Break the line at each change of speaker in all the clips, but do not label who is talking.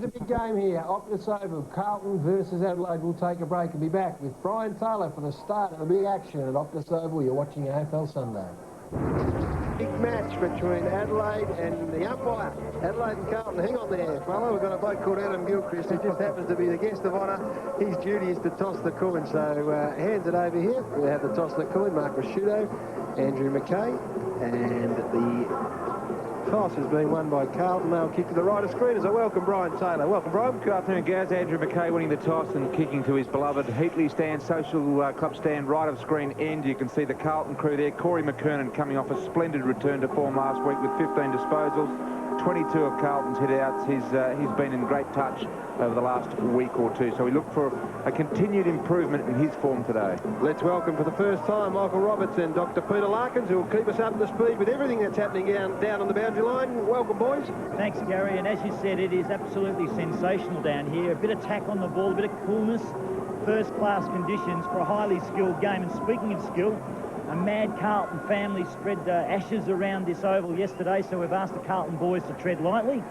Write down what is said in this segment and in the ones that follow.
It's a big game here. Optus Oval, Carlton versus Adelaide. We'll take a break and be back with Brian Taylor for the start of the big action at Optus Oval. You're watching AFL Sunday. Big match between Adelaide and the umpire. Adelaide and Carlton. Hang on there, fella. We've got a bloke called Adam Gilchrist who just happens to be the guest of honour. His duty is to toss the coin. So hands it over here. We have the toss the coin. Mark Rasciuto, Andrew McKay, and the toss has been won by Carlton. They'll kick to the right of screen as I welcome Brian Taylor. Welcome, Brian.
Good afternoon, Gaz. Andrew McKay winning the toss and kicking to his beloved Heatley stand, social club stand, right of screen end. You can see the Carlton crew there. Corey McKernan coming off a splendid return to form last week with 15 disposals. 22 of Carlton's hit-outs. He's been in great touch over the last week or two. So we look for a continued improvement in his form today.
Let's welcome for the first time Michael Roberts and Dr. Peter Larkins, who will keep us up to speed with everything that's happening down on the boundary line. Welcome, boys.
Thanks, Gary. And as you said, it is absolutely sensational down here. A bit of tack on the ball, a bit of coolness, first-class conditions for a highly skilled game. And speaking of skill, a mad Carlton family spread ashes around this oval yesterday, so we've asked the Carlton boys to tread lightly.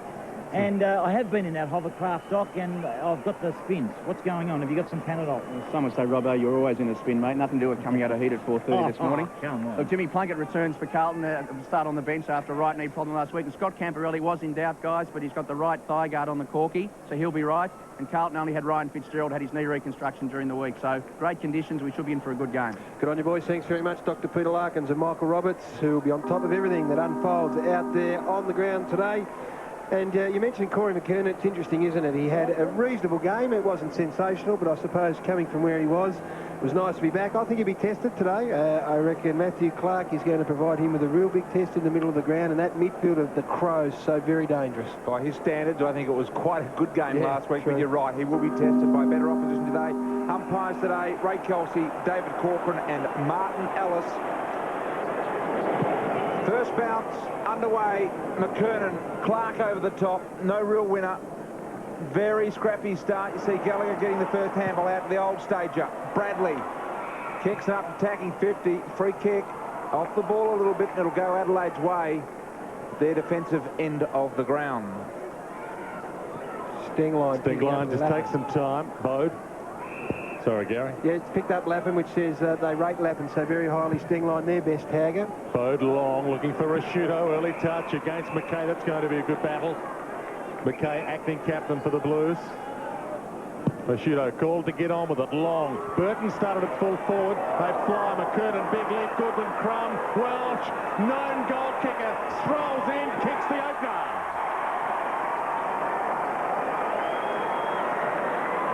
And I have been in that hovercraft, Doc, and I've got the spins. What's going on? Have you got some Panadol?
Some would say, Robbo, you're always in a spin, mate. Nothing to do with coming out of heat at 4:30 this morning.
Come on.
Look, Jimmy Plunkett returns for Carlton to start on the bench after a right knee problem last week. And Scott Camporelli was in doubt, guys, but he's got the right thigh guard on the corky, so he'll be right. And Carlton only had Ryan Fitzgerald, had his knee reconstruction during the week. So great conditions. We should be in for a good game.
Good on you, boys. Thanks very much, Dr. Peter Larkins and Michael Roberts, who will be on top of everything that unfolds out there on the ground today. And you mentioned Corey McKernan. It's interesting, isn't it? He had a reasonable game. It wasn't sensational, but I suppose coming from where he was, it was nice to be back. I think he'll be tested today. I reckon Matthew Clark is going to provide him with a real big test in the middle of the ground, and that midfield of the Crows, so very dangerous.
By his standards, I think it was quite a good game last week,
true.
but you're right. He will be tested by better opposition today. Umpires today, Ray Kelsey, David Corcoran and Martin Ellis. First bounce underway. McKernan, Clark over the top. No real winner. Very scrappy start. You see Gallagher getting the first handball out of the old stager. Bradley kicks up, attacking 50. Free kick off the ball a little bit, and it'll go Adelaide's way. Their defensive end of the ground.
Stingline just takes some time. Bode. Sorry, Gary.
Yeah, it's picked up Lappin, which says they rate Lappin so very highly. Stingline, their best tagger.
Bode long, looking for Rasciuto. Early touch against McKay. That's going to be a good battle. McKay acting captain for the Blues. Rasciuto called to get on with it. Long. Burton started at full forward. They fly. McKernan, big lead. Goodwin, Crum, Welch, known goal kicker, strolls in, kicks the opener.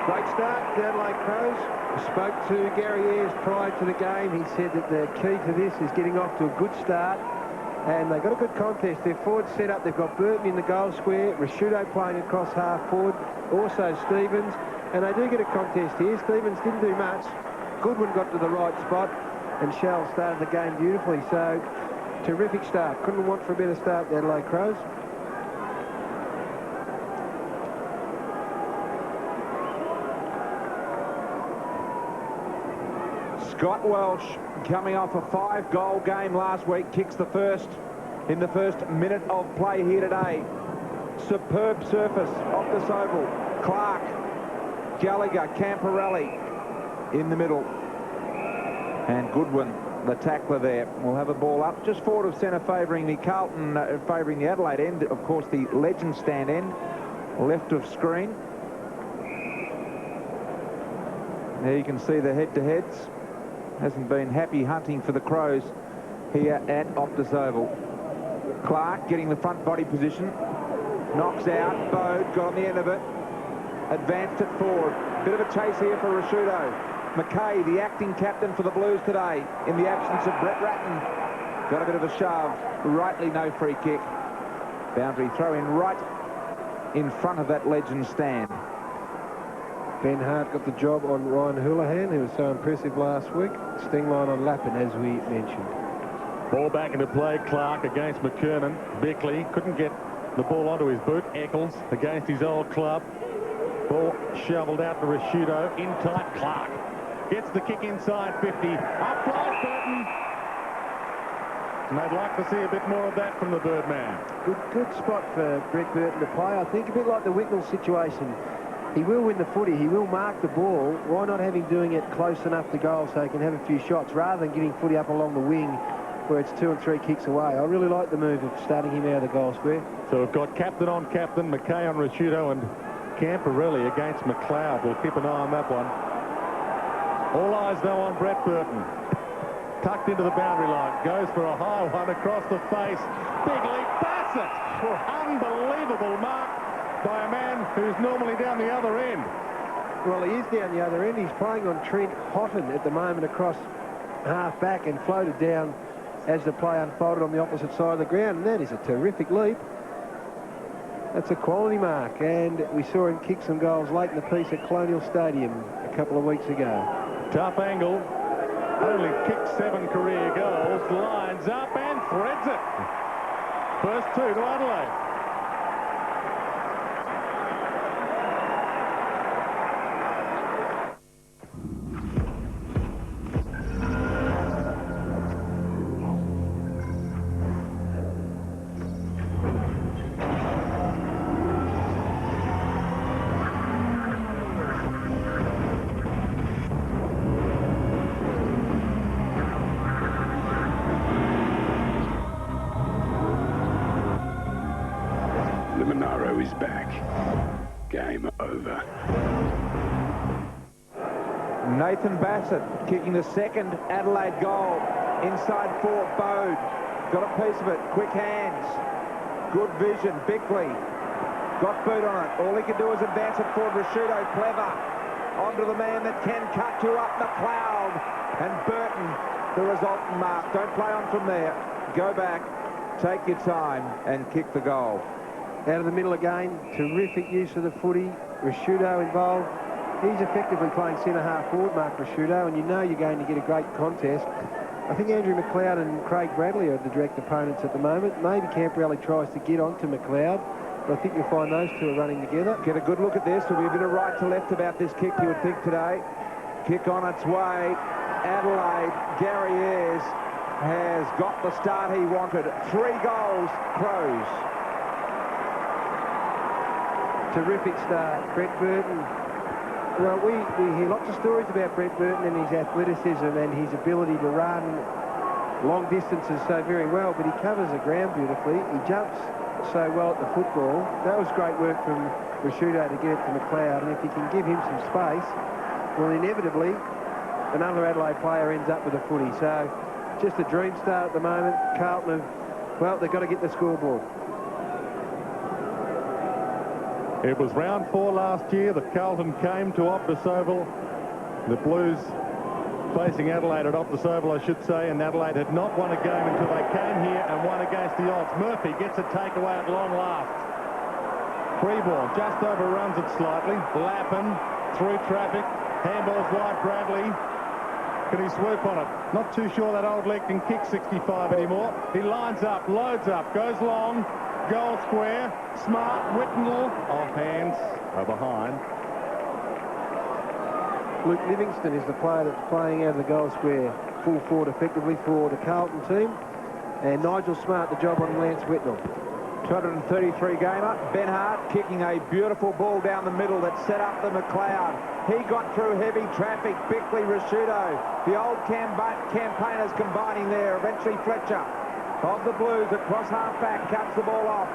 Great start, the Adelaide Crows. Spoke to Gary Ayres prior to the game. He said that the key to this is getting off to a good start. And they've got a good contest. Their forward set up. They've got Burton in the goal square. Rasciuto playing across half forward. Also Stevens. And they do get a contest here. Stevens didn't do much. Goodwin got to the right spot. And Shell started the game beautifully. So, terrific start. Couldn't want for a better start, the Adelaide Crows.
Scott Welch, coming off a 5-goal game last week, kicks the first in the first minute of play here today. Superb surface off this oval. Clark, Gallagher, Camporelli in the middle. And Goodwin, the tackler there, will have a ball up just forward of centre, favouring the Carlton, favouring the Adelaide end. Of course, the Legend stand end, left of screen. There you can see the head-to-heads. Hasn't been happy hunting for the Crows here at Optus Oval. Clark getting the front body position. Knocks out. Bode got on the end of it. Advanced it forward. Bit of a chase here for Rasciuto. McKay, the acting captain for the Blues today, in the absence of Brett Ratton. Got a bit of a shove. Rightly no free kick. Boundary throw in right in front of that Legend stand.
Ben Hart got the job on Ryan Houlihan, who was so impressive last week. Stingline on Lappin, as we mentioned.
Ball back into play. Clark against McKernan. Bickley couldn't get the ball onto his boot. Eccles against his old club. Ball shoveled out to Rasciuto. In tight. Clark gets the kick inside 50. Up flies Burton. And they'd like to see a bit more of that from the Birdman.
Good spot for Brett Burton to play. I think a bit like the Whitnell situation. He will win the footy. He will mark the ball. Why not have him doing it close enough to goal so he can have a few shots rather than getting footy up along the wing where it's 2 and 3 kicks away. I really like the move of starting him out of the goal square.
So we've got captain on captain, McKay on Rashudo, and Camporelli against McLeod. We'll keep an eye on that one. All eyes though on Brett Burton. Tucked into the boundary line. Goes for a high one across the face. Big leap. Bassett. Unbelievable mark by a man who's normally down the other end.
Well, he is down the other end. He's playing on Trent Houghton at the moment across half back and floated down as the play unfolded on the opposite side of the ground. And that is a terrific leap. That's a quality mark. And we saw him kick some goals late in the piece at Colonial Stadium a couple of weeks ago.
Tough angle. Only kicked 7 career goals. Lines up and threads it. First 2 to Adelaide.
Is back. Game over.
Nathan Bassett kicking the second Adelaide goal. Inside 4, Bode. Got a piece of it. Quick hands. Good vision. Bickley. Got boot on it. All he can do is advance it forward. Rashudo, clever. Onto the man that can cut you up McLeod. And Burton, the resultant mark. Don't play on from there. Go back. Take your time and kick the goal.
Out of the middle again, terrific use of the footy. Rashudo involved. He's effectively playing centre-half forward, Mark Rashudo, and you know you're going to get a great contest. I think Andrew McLeod and Craig Bradley are the direct opponents at the moment. Maybe Camporelli tries to get onto McLeod, but I think you'll find those two are running together.
Get a good look at this. There'll be a bit of right to left about this kick, you would think, today. Kick on its way. Adelaide, Gary Ayres has got the start he wanted. 3 goals, Crows.
Terrific start, Brett Burton. Well, we hear lots of stories about Brett Burton and his athleticism and his ability to run long distances so very well, but he covers the ground beautifully. He jumps so well at the football. That was great work from Rashudo to get it to McLeod, and if he can give him some space, well, inevitably, another Adelaide player ends up with a footy. So, just a dream start at the moment. Carlton well, they've got to get the scoreboard.
It was round 4 last year that Carlton came to Optus Oval. The Blues facing Adelaide at Optus Oval, I should say, and Adelaide had not won a game until they came here and won against the odds. Murphy gets a takeaway at long last. Free ball, just overruns it slightly. Lappin through traffic. Handball's wide, Bradley. Can he swoop on it? Not too sure that old leg can kick 65 anymore. He lines up, loads up, goes long. Goal square, Smart, Whitnell, off hands, behind.
Luke Livingston is the player that's playing out of the goal square, full forward effectively for the Carlton team. And Nigel Smart, the job on Lance Whitnell.
233 gamer. Ben Hart kicking a beautiful ball down the middle that set up the McLeod. He got through heavy traffic. Bickley, Rashudo. The old campaigners combining there. Eventually Fletcher of the Blues across half-back, cuts the ball off.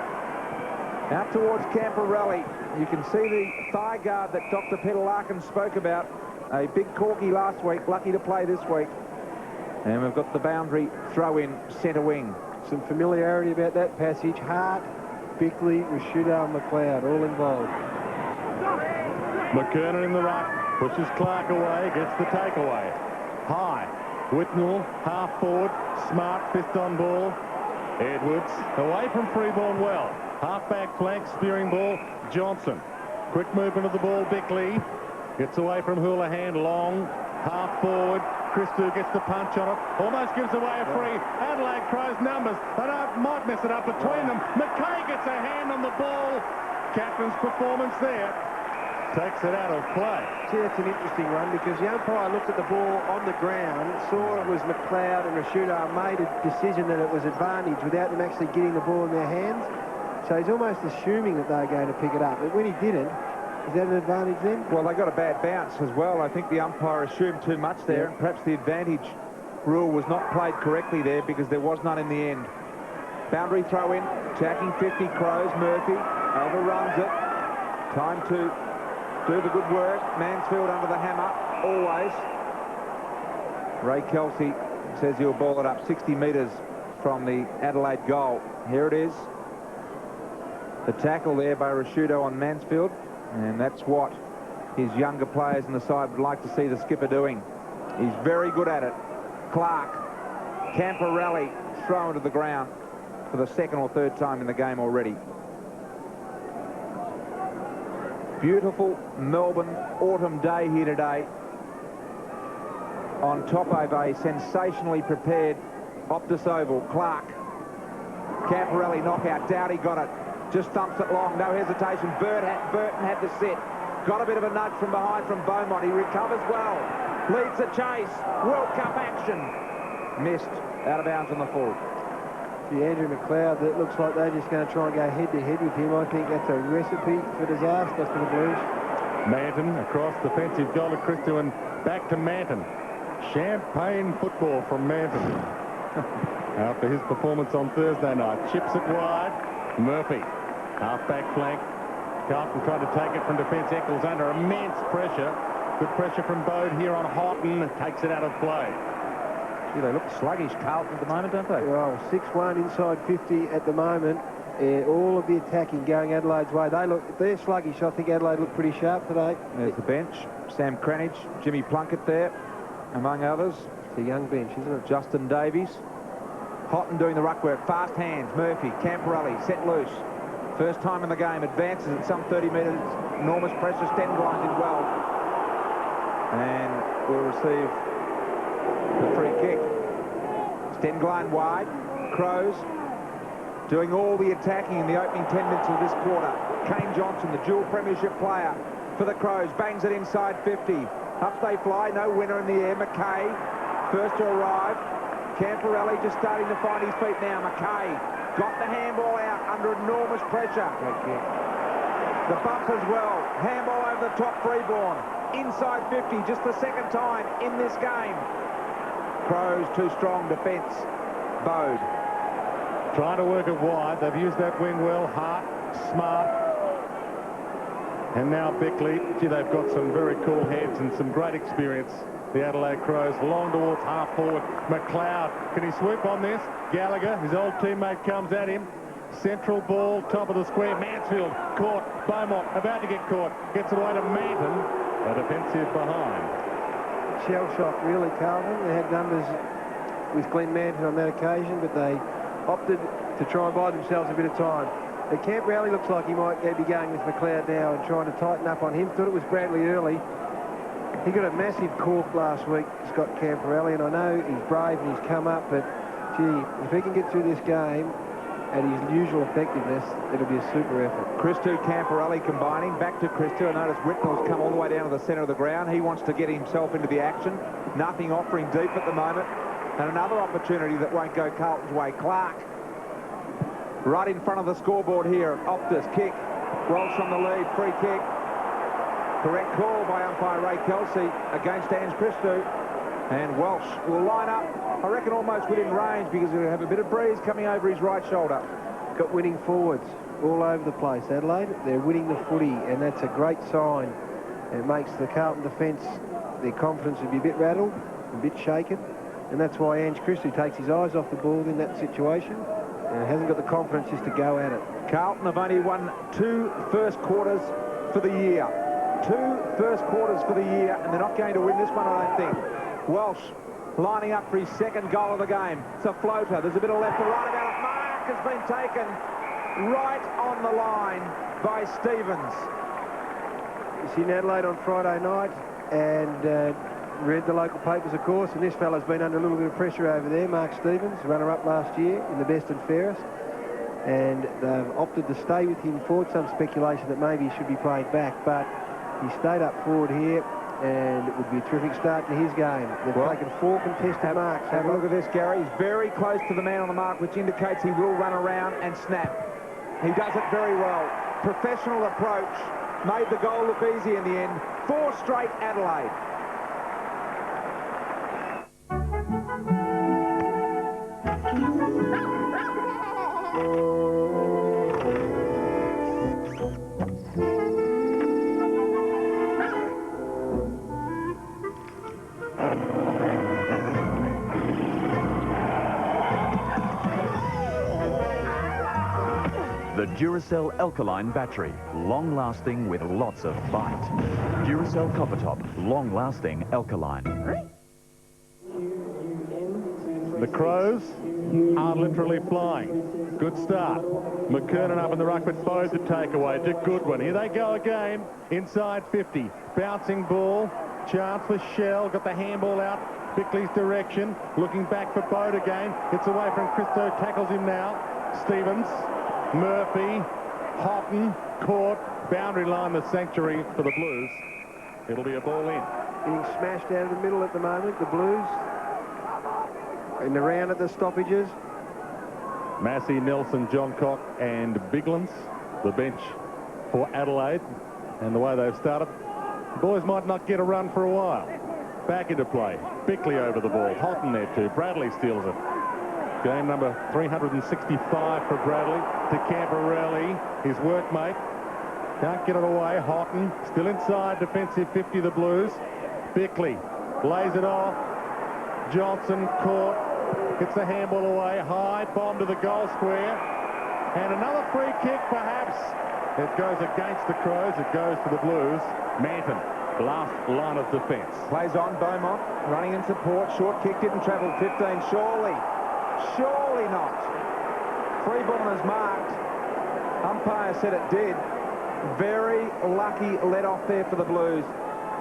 Out towards Camporelli. You can see the thigh guard that Dr. Peter Larkin spoke about. A big corky last week, lucky to play this week. And we've got the boundary throw in centre wing.
Some familiarity about that passage. Hart, Bickley, Rashudo and McLeod all involved.
McKernan in the right, pushes Clark away, gets the takeaway. High. Whitnell, half forward, Smart, fist on ball. Edwards, away from Freeborn well. Half-back flank, spearing ball, Johnson. Quick movement of the ball, Bickley. Gets away from Houlihan, long, half forward. Christou gets the punch on it, almost gives away a free. Adelaide Crows numbers, they might mess it up between them. McKay gets a hand on the ball. Captain's performance there. takes it out of play.
See, that's an interesting one because the umpire looked at the ball on the ground, saw it was McLeod and Rashudo, and made a decision that it was advantage without them actually getting the ball in their hands. So he's almost assuming that they're going to pick it up. But when he didn't, is that an advantage then?
Well, they got a bad bounce as well. I think the umpire assumed too much there, and perhaps the advantage rule was not played correctly there because there was none in the end. Boundary throw in, attacking 50 Crows. Murphy overruns it. Time to do the good work. Mansfield under the hammer, always. Ray Kelsey says he'll ball it up 60 metres from the Adelaide goal. Here it is. The tackle there by Rashudo on Mansfield, and that's what his younger players in the side would like to see the skipper doing. He's very good at it. Clark, Camporelli thrown to the ground for the second or third time in the game already. Beautiful Melbourne autumn day here today on top of a sensationally prepared Optus Oval. Clark, Camporelli knockout. Dowdy got it. Just thumps it long. No hesitation. Burton had the set. Got a bit of a nudge from behind from Beaumont. He recovers well. Leads the chase. World Cup action. Missed. Out of bounds on the full.
See, Andrew McLeod, that looks like they're just going to try and go head-to-head with him. I think that's a recipe for disaster for the Blues.
Manton across defensive goal to Christo and back to Manton. Champagne football from Manton. After his performance on Thursday night. Chips it wide. Murphy, half-back flank. Carlton tried to take it from defence. Eccles under immense pressure. Good pressure from Bode here on Houghton. Takes it out of play.
Gee, they look sluggish, Carlton, at the moment, don't they?
Well, 6-1 inside 50 at the moment. All of the attacking going Adelaide's way. They're sluggish. I think Adelaide look pretty sharp today.
There's the bench. Sam Cranage, Jimmy Plunkett there, among others.
It's a young bench, isn't it?
Justin Davies. Houghton doing the ruck work. Fast hands. Murphy, Camporelli, set loose. First time in the game. Advances at some 30 metres. Enormous pressure. Stenglein did well. And will receive the free kick. Stenglein wide. Crows doing all the attacking in the opening 10 minutes of this quarter. Kane Johnson, the dual premiership player for the Crows, bangs it inside 50. Up they fly, no winner in the air. McKay, first to arrive. Camporelli just starting to find his feet now. McKay got the handball out under enormous pressure.
Great kick.
The bump as well. Handball over the top, Freeborn. Inside 50, just the second time in this game. Crows too strong defence. Bode.
Trying to work it wide. They've used that wing well. Hart, Smart. And now Beckley. Gee, they've got some very cool heads and some great experience. The Adelaide Crows long towards half forward. McLeod, can he swoop on this? Gallagher, his old teammate, comes at him. Central ball, top of the square. Mansfield caught. Beaumont about to get caught. Gets it away to Manton. A defensive behind.
Shell shock, really, Carlton. They had numbers with Glenn Manton on that occasion, but they opted to try and buy themselves a bit of time. The Camporelli looks like he might be going with McLeod now and trying to tighten up on him. Thought it was Bradley early. He got a massive cork last week, Scott Camporelli, and I know he's brave and he's come up, but gee, if he can get through this game at his usual effectiveness, it'll be a super effort.
Christo Camporelli combining. Back to Christo. I notice Whitnell's come all the way down to the centre of the ground. He wants to get himself into the action. Nothing offering deep at the moment. And another opportunity that won't go Carlton's way. Clark, right in front of the scoreboard here. Optus kick. Walsh on the lead. Free kick. Correct call by umpire Ray Kelsey against Ange Christo. And Walsh will line up, I reckon, almost within range because he'll have a bit of breeze coming over his right shoulder.
Got winning forwards all over the place, Adelaide. They're winning the footy, and that's a great sign. It makes the Carlton defence, their confidence will be a bit rattled, a bit shaken. And that's why Ange Christo takes his eyes off the ball in that situation and hasn't got the confidence just to go at it.
Carlton have only won 2 first quarters for the year. 2 first quarters for the year, and they're not going to win this one, I don't think. Walsh lining up for his second goal of the game. It's a floater. There's a bit of left to right about it. Mark has been taken right on the line by Stevens.
You seen Adelaide on Friday night and read the local papers, of course, and this fella's been under a little bit of pressure over there, Mark Stevens, runner-up last year in the best and fairest, and they've opted to stay with him forward. Some speculation that maybe he should be played back, but He stayed up forward here, and it would be a terrific start to his game. They've taken 4 contested marks.
Have a look at this, Gary. He's very close to the man on the mark, which indicates he will run around and snap. He does it very well. Professional approach. Made the goal look easy in the end. 4 straight Adelaide.
The Duracell Alkaline Battery, long-lasting with lots of bite. Duracell Copper Top, long-lasting alkaline.
The Crows are literally flying. Good start. McKernan up in the ruck, but Bo's a takeaway. It's a good one. Here they go again. Inside 50. Bouncing ball. Chance for Shell. Got the handball out. Bickley's direction. Looking back for Bode again. It's away from Christo. Tackles him now. Stevens. Murphy. Houghton. Caught. Boundary line, the sanctuary for the Blues. It'll be a ball in.
Getting smashed out of the middle at the moment, the Blues. In the round at the stoppages.
Massey, Nelson, Johncock and Biglands, the bench for Adelaide. And the way they've started, the boys might not get a run for a while. Back into play. Bickley over the ball. Houghton there too. Bradley steals it. Game number 365 for Bradley to Camporelli, his workmate. Can't get it away. Houghton still inside defensive 50, the Blues. Bickley lays it off. Johnson caught. Gets the handball away. High bomb to the goal square. And another free kick, perhaps. It goes against the Crows. It goes to the Blues. Manton, last line of defence.
Plays on, Beaumont, running in support. Short kick, didn't travel 15. Surely not. Free ball is marked. Umpire said it did. Very lucky let off there for the Blues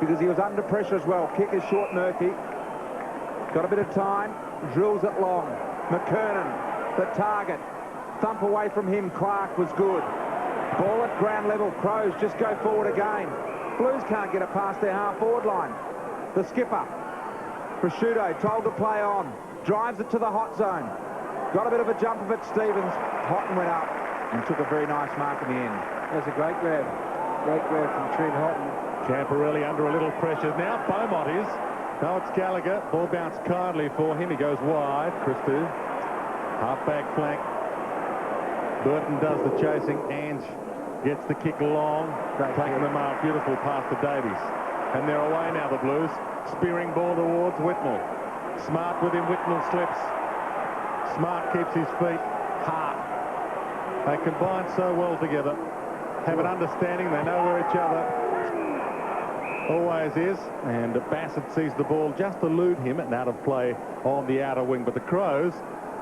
because he was under pressure as well. Kick is short, Murphy. Got a bit of time. Drills it long. McKernan, the target. Thump away from him. Clark was good. Ball at ground level. Crows just go forward again. Blues can't get it past their half-forward line. The skipper, Prosciutto, told to play on. Drives it to the hot zone. Got a bit of a jump of it, Stevens. Houghton went up and took a very nice mark in the end.
That's a great grab. Great grab from Trent Houghton.
Camporelli under a little pressure. Now Beaumont is. No, it's Gallagher. Ball bounced kindly for him. He goes wide. Christou. Half-back flank. Burton does the chasing. Ange gets the kick long. Taking the mark. Beautiful pass to Davies. And they're away now, the Blues. Spearing ball towards Whitmore. Smart with him. Whitmore slips. Smart keeps his feet. Hart. They combine so well together. Have an understanding. They know where each other always is. And Bassett sees the ball just elude him and out of play on the outer wing. But the Crows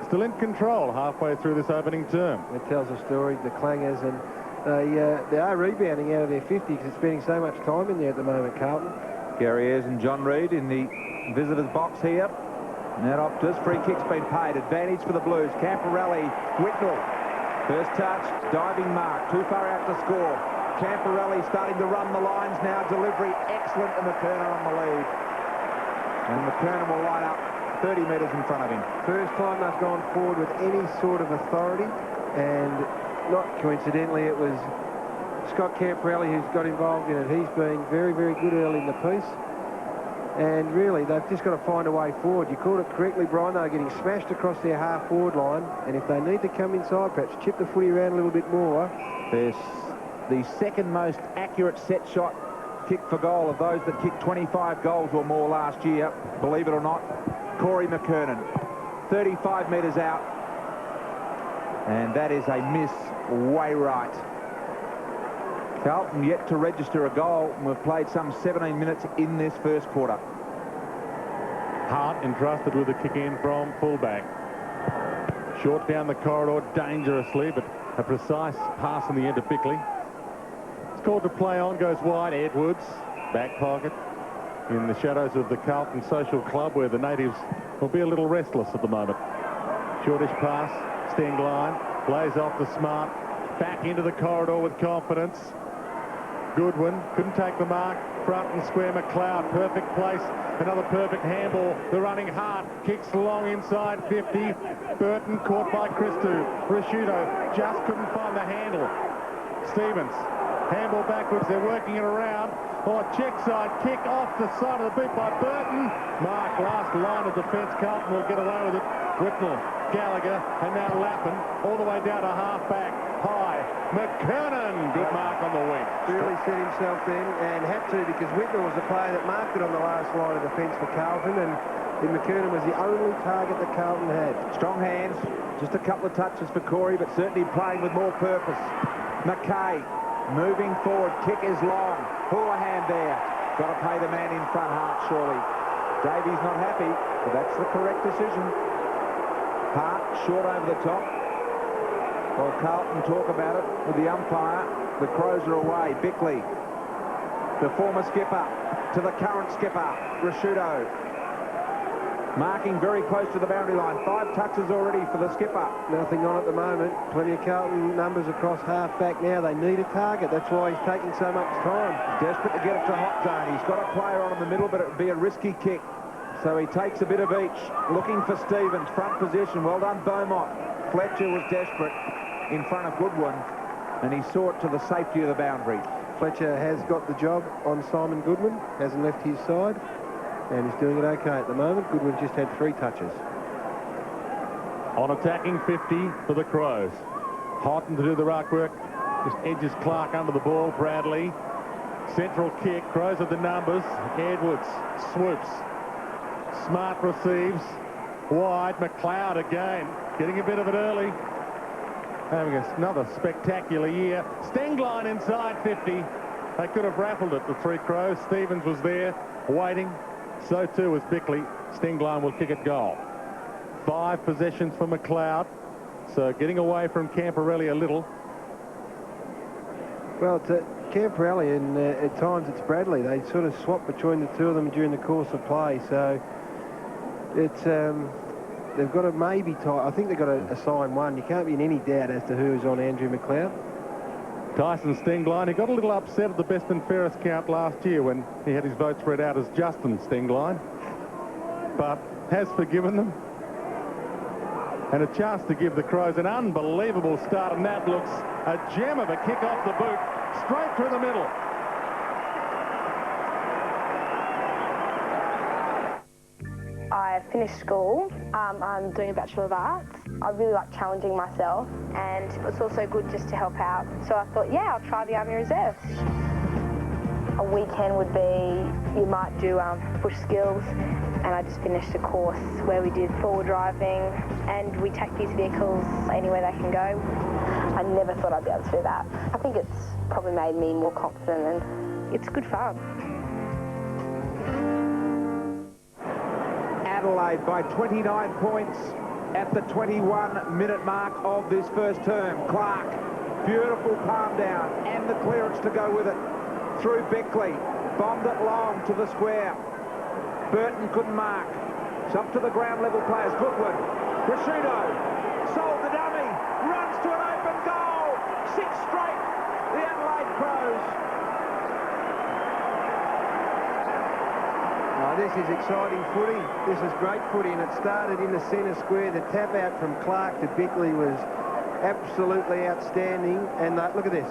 still in control halfway through this opening term.
It tells a story, the clangers, and they are rebounding out of their 50 because it's spending so much time in there at the moment, Carlton.
Gary Ayres and John Reid in the visitors' box here. Now Optus, free kick's been paid. Advantage for the Blues. Camporelli, Whitnell. First touch, diving mark. Too far out to score. Camporelli starting to run the lines now. Delivery excellent to McKernan on the lead. And McKernan will line up 30 metres in front of him.
First time they've gone forward with any sort of authority, and not coincidentally it was Scott Camporelli who's got involved in it. He's been very, very good early in the piece. And really, they've just got to find a way forward. You called it correctly, Brian. They're getting smashed across their half-forward line. And if they need to come inside, perhaps chip the footy around a little bit more.
There's the second most accurate set shot kick for goal of those that kicked 25 goals or more last year. Believe it or not, Corey McKernan. 35 metres out. And that is a miss way right. Carlton yet to register a goal, and we've played some 17 minutes in this first quarter.
Hart entrusted with a kick in from fullback. Short down the corridor dangerously, but a precise pass in the end to Bickley. It's called to play on, goes wide. Edwards, back pocket in the shadows of the Carlton Social Club, where the natives will be a little restless at the moment. Shortish pass, Steng line, lays off the Smart, back into the corridor with confidence. Goodwin couldn't take the mark. Front and square. McLeod, perfect place. Another perfect handball. The running Hart kicks long inside 50. Burton caught by Christou. Prosciutto just couldn't find the handle. Stevens, handball backwards. They're working it around. Oh, check side kick off the side of the boot by Burton. Mark, last line of defence. Carlton will get away with it. Whitnell, Gallagher, and now Lappin all the way down to half-back. High. McKernan, good mark on the wing.
Really set himself in and had to, because Whitnell was the player that marked it on the last line of defence for Carlton, and McKernan was the only target that Carlton had.
Strong hands, just a couple of touches for Corey, but certainly playing with more purpose. McKay moving forward, kick is long. Houlihan there. Got to pay the man in front, Hart, surely. Davies not happy, but that's the correct decision. Hart short over the top. While Carlton talk about it with the umpire, the Crows are away. Bickley, the former skipper, to the current skipper, Prosciutto. Marking very close to the boundary line. 5 touches already for the skipper.
Nothing on at the moment. Plenty of Carlton numbers across half-back now. They need a target. That's why he's taking so much time.
Desperate to get it to hot zone. He's got a player on in the middle, but it would be a risky kick. So he takes a bit of each. Looking for Stevens. Front position. Well done, Beaumont. Fletcher was desperate in front of Goodwin, and he saw it to the safety of the boundary.
Fletcher has got the job on Simon Goodwin. Hasn't left his side. And he's doing it okay at the moment. Goodwin just had 3 touches.
On attacking 50 for the Crows. Houghton to do the ruck work. Just edges Clark under the ball. Bradley. Central kick. Crows at the numbers. Edwards swoops. Smart receives. Wide. McLeod again. Getting a bit of it early. Having another spectacular year. Stengline inside 50. They could have raffled it, the 3 Crows. Stevens was there waiting. So too was Bickley. Stengline will kick it goal. 5 possessions for McLeod. So getting away from Camporelli a little.
Well, to Camporelli, and at times it's Bradley. They sort of swap between the two of them during the course of play. So it's they've got to maybe tie. I think they've got to assign one. You can't be in any doubt as to who's on Andrew McLeod.
Tyson Stengline, he got a little upset at the best and fairest count last year when he had his vote spread out as Justin Stengline, but has forgiven them. And a chance to give the Crows an unbelievable start, and that looks a gem of a kick off the boot, straight through the middle.
I finished school. I'm doing a Bachelor of Arts. I really like challenging myself, and it's also good just to help out. So I thought, yeah, I'll try the Army Reserves. A weekend would be, you might do bush skills, and I just finished a course where we did forward driving, and we take these vehicles anywhere they can go. I never thought I'd be able to do that. I think it's probably made me more confident, and it's good fun.
Adelaide by 29 points at the 21-minute mark of this first term. Clark, beautiful palm down and the clearance to go with it. Through Bickley, bombed it long to the square. Burton couldn't mark. It's up to the ground level players. Goodwin, Prosciutto, sold the dummy, runs to an open goal. 6 straight, the Adelaide Crows.
This is exciting footy. This is great footy, and it started in the centre square. The tap out from Clark to Bickley was absolutely outstanding. And look at this.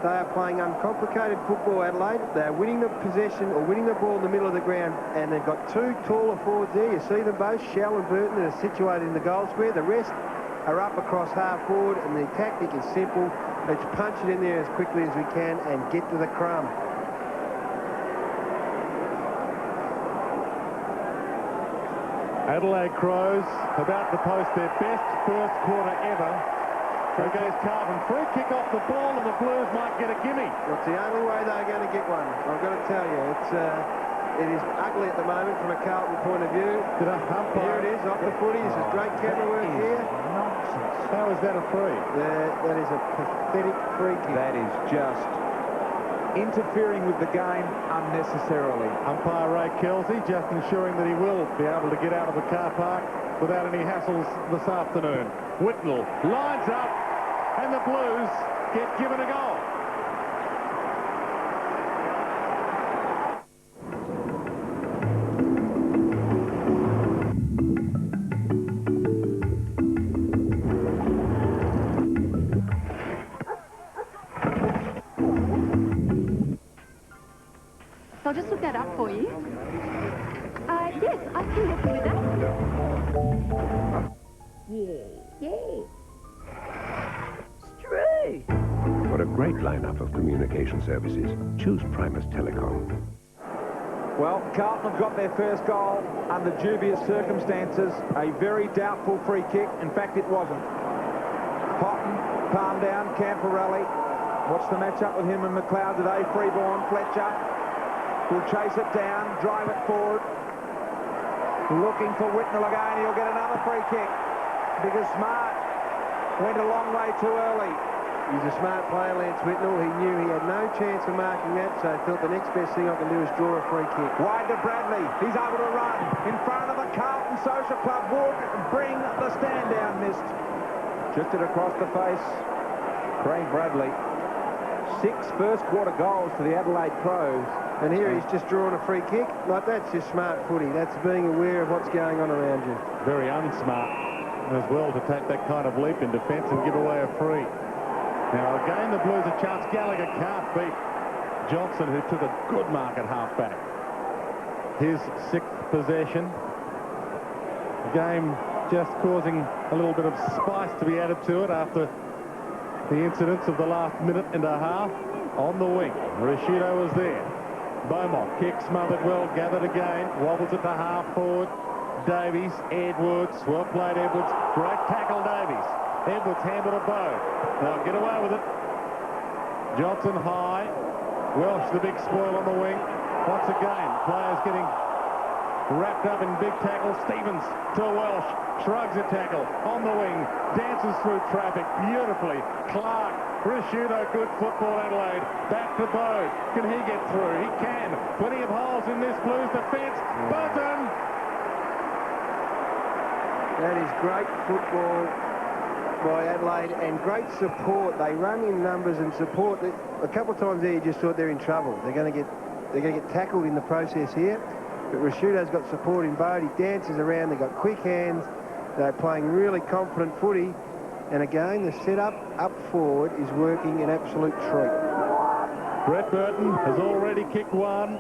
They are playing uncomplicated football, Adelaide. They're winning the possession or winning the ball in the middle of the ground, and they've got 2 taller forwards there. You see them both, Shell and Burton, are situated in the goal square. The rest are up across half forward, and the tactic is simple. Let's punch it in there as quickly as we can and get to the crumb.
Adelaide Crows about to post their best first quarter ever against Carlton. Free kick off the ball, and the Blues might get a gimme.
Well, it's the only way they're going to get one. I've got to tell you, it is ugly at the moment from a Carlton point of view. Here it is, off the footy. This is great camera work here.
Nonsense.
How is that a free?
That is a pathetic free kick.
That is just interfering with the game unnecessarily.
Umpire Ray Kelsey just ensuring that he will be able to get out of the car park without any hassles this afternoon. Whitnell lines up, and the Blues get given a goal.
I'll just look that up for you. Yes, I can help you with that. Yeah. It's true.
For a great lineup of communication services, choose Primus Telecom.
Well, Carlton have got their first goal under dubious circumstances. A very doubtful free kick. In fact, it wasn't. Houghton, palm down, Camporelli. Watch the match-up with him and McLeod today. Freeborn, Fletcher will chase it down, drive it forward. Looking for Whitnell again. He'll get another free kick because Smart went a long way too early.
He's a smart player, Lance Whitnell. He knew he had no chance of marking that, so he thought the next best thing I can do is draw a free kick.
Wide to Bradley. He's able to run in front of the Carlton Social Club. Would bring the stand down. Missed. Just it across the face. Craig Bradley. 6 first-quarter goals for the Adelaide Crows.
And here he's just drawn a free kick. Like, that's just smart footy. That's being aware of what's going on around you.
Very unsmart as well to take that kind of leap in defence and give away a free. Now, again, the Blues a chance. Gallagher can't beat Johnson, who took a good mark at halfback. His 6th possession. The game just causing a little bit of spice to be added to it after the incidents of the last minute and a half. On the wing, Rashido was there. Beaumont, kick smothered well, gathered again, wobbles it to half forward. Davies, Edwards, well played Edwards, great tackle Davies. Edwards handed a bow. They'll get away with it. Johnson high. Welsh the big spoil on the wing. Once again, players getting wrapped up in big tackles. Stevens to Welsh. Shrugs a tackle on the wing. Dances through traffic beautifully. Clark. Rashido, good football, Adelaide. Back to Bode. Can he get through? He can. Plenty of holes in this Blues defence. Button!
That is great football by Adelaide and great support. They run in numbers and support. A couple of times there you just thought they're in trouble. They're going to get tackled in the process here. But Rashido's got support in Bode. He dances around. They've got quick hands. They're playing really confident footy. And again, the setup up forward is working an absolute treat.
Brett Burton has already kicked one.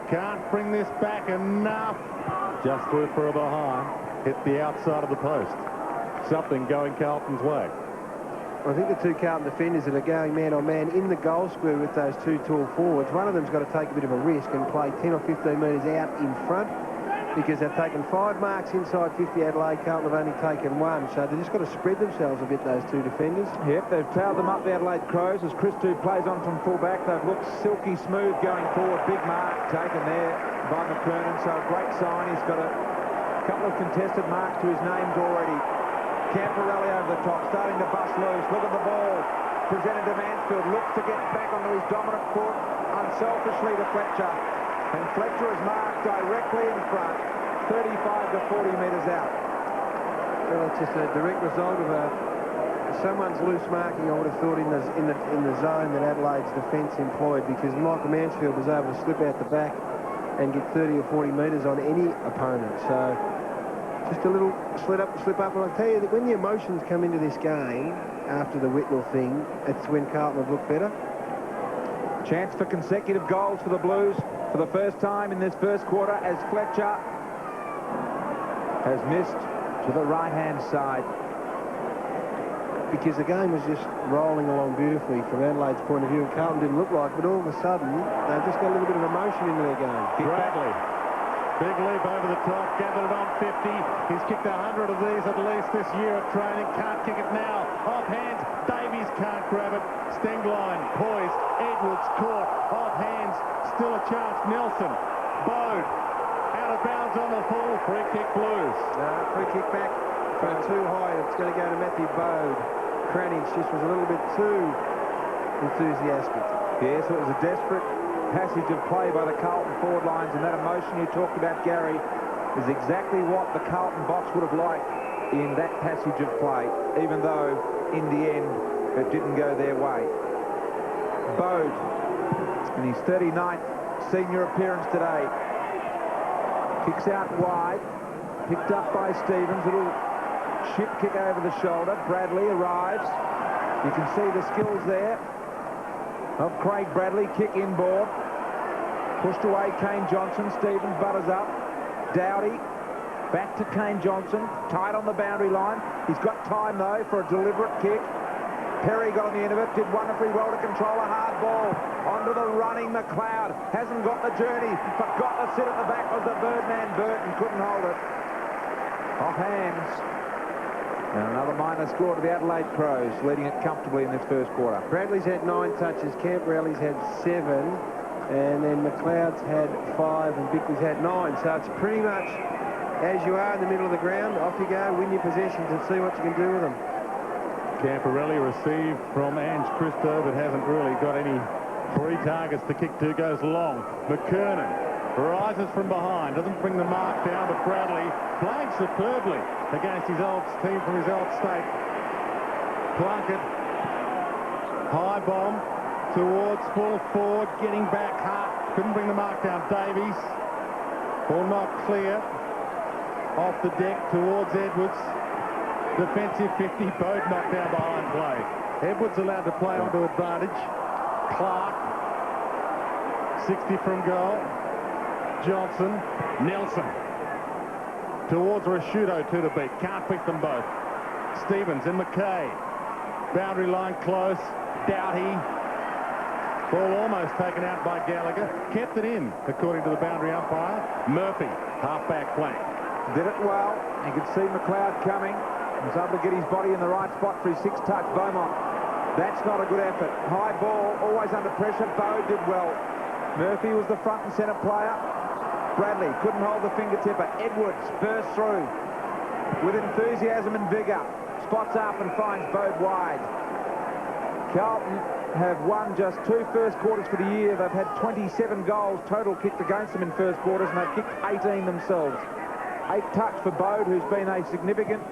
Can't bring this back enough. Just through for a behind. Hit the outside of the post. Something going Carlton's way.
I think the 2 Carlton defenders that are going man-on-man in the goal square with those 2 tall forwards, one of them's got to take a bit of a risk and play 10 or 15 metres out in front because they've taken 5 marks inside 50 Adelaide. Carlton have only taken 1, so they've just got to spread themselves a bit, those 2 defenders.
Yep, they've tailed them up, the Adelaide Crows, as Christou plays on from full-back. They've looked silky smooth going forward. Big mark taken there by McKernan, so a great sign. He's got a couple of contested marks to his names already. Camporelli over the top, starting to bust loose. Look at the ball. Presented to Mansfield. Looks to get back onto his dominant foot. Unselfishly to Fletcher. And Fletcher is marked directly in front. 35 to 40 metres out.
Well, it's just a direct result of someone's loose marking, I would have thought, in the zone that Adelaide's defence employed, because Michael Mansfield was able to slip out the back and get 30 or 40 metres on any opponent. So just a little slip up. And I'll tell you that when the emotions come into this game after the Whitnell thing, it's when Carlton have looked better.
Chance for consecutive goals for the Blues for the first time in this first quarter as Fletcher has missed to the right-hand side.
Because the game was just rolling along beautifully from Adelaide's point of view, and Carlton didn't look like, but all of a sudden, they've just got a little bit of emotion into their game.
Bradley. Big leap over the top, gathered it on 50. He's kicked 100 of these at least this year at training. Can't kick it now. Off hands. Davies can't grab it. Stengline poised. Edwards caught. Off hands. Still a chance. Nelson. Bode. Out of bounds on the full. Free kick Blues.
Free kick back. But too high. It's going to go to Matthew Bode. Cranage just was a little bit too enthusiastic.
Yes, it was a desperate passage of play by the Carlton forward lines, and that emotion you talked about, Gary, is exactly what the Carlton box would have liked in that passage of play, even though in the end it didn't go their way. Bode, in his 39th senior appearance today, kicks out wide, picked up by Stevens. Little chip kick over the shoulder. Bradley arrives. You can see the skills there of Craig Bradley. Kick inboard. Pushed away, Kane Johnson. Stevens butters up. Dowdy. Back to Kane Johnson. Tight on the boundary line. He's got time, though, for a deliberate kick. Perry got on the end of it. Did wonderfully well to control a hard ball. Onto the running McLeod. Hasn't got the journey, but got the sit at the back was the Birdman. Burton couldn't hold it. Off hands. And another minor score to the Adelaide Crows, leading it comfortably in this first quarter.
Bradley's had 9 touches, Camporelli's had 7, and then McLeod's had 5 and Bickley's had 9. So it's pretty much as you are in the middle of the ground. Off you go, win your possessions and see what you can do with them.
Camporelli received from Ange Christo, but hasn't really got any free targets to kick to. Goes long. McKernan rises from behind, doesn't bring the mark down, but Bradley playing superbly against his old team from his old state. Plunkett, high bomb towards full forward, getting back hard, couldn't bring the mark down. Davies, ball not clear, off the deck towards Edwards. Defensive 50, Bode knocked down behind play. Edwards allowed to play onto advantage. Clark, 60 from goal. Johnson, Nelson. Towards Rashudo, 2 to beat. Can't beat them both. Stevens and McKay. Boundary line close. Doughty. Ball almost taken out by Gallagher. Kept it in, according to the boundary umpire. Murphy, half-back flank.
Did it well. You could see McLeod coming. He was able to get his body in the right spot for his 6-touch. Beaumont. That's not a good effort. High ball, always under pressure. Bode did well. Murphy was the front and centre player. Bradley couldn't hold the fingertipper. Edwards burst through with enthusiasm and vigour. Spots up and finds Bode wide. Carlton have won just 2 first quarters for the year. They've had 27 goals total kicked against them in first quarters, and they've kicked 18 themselves. 8 touch for Bode, who's been a significant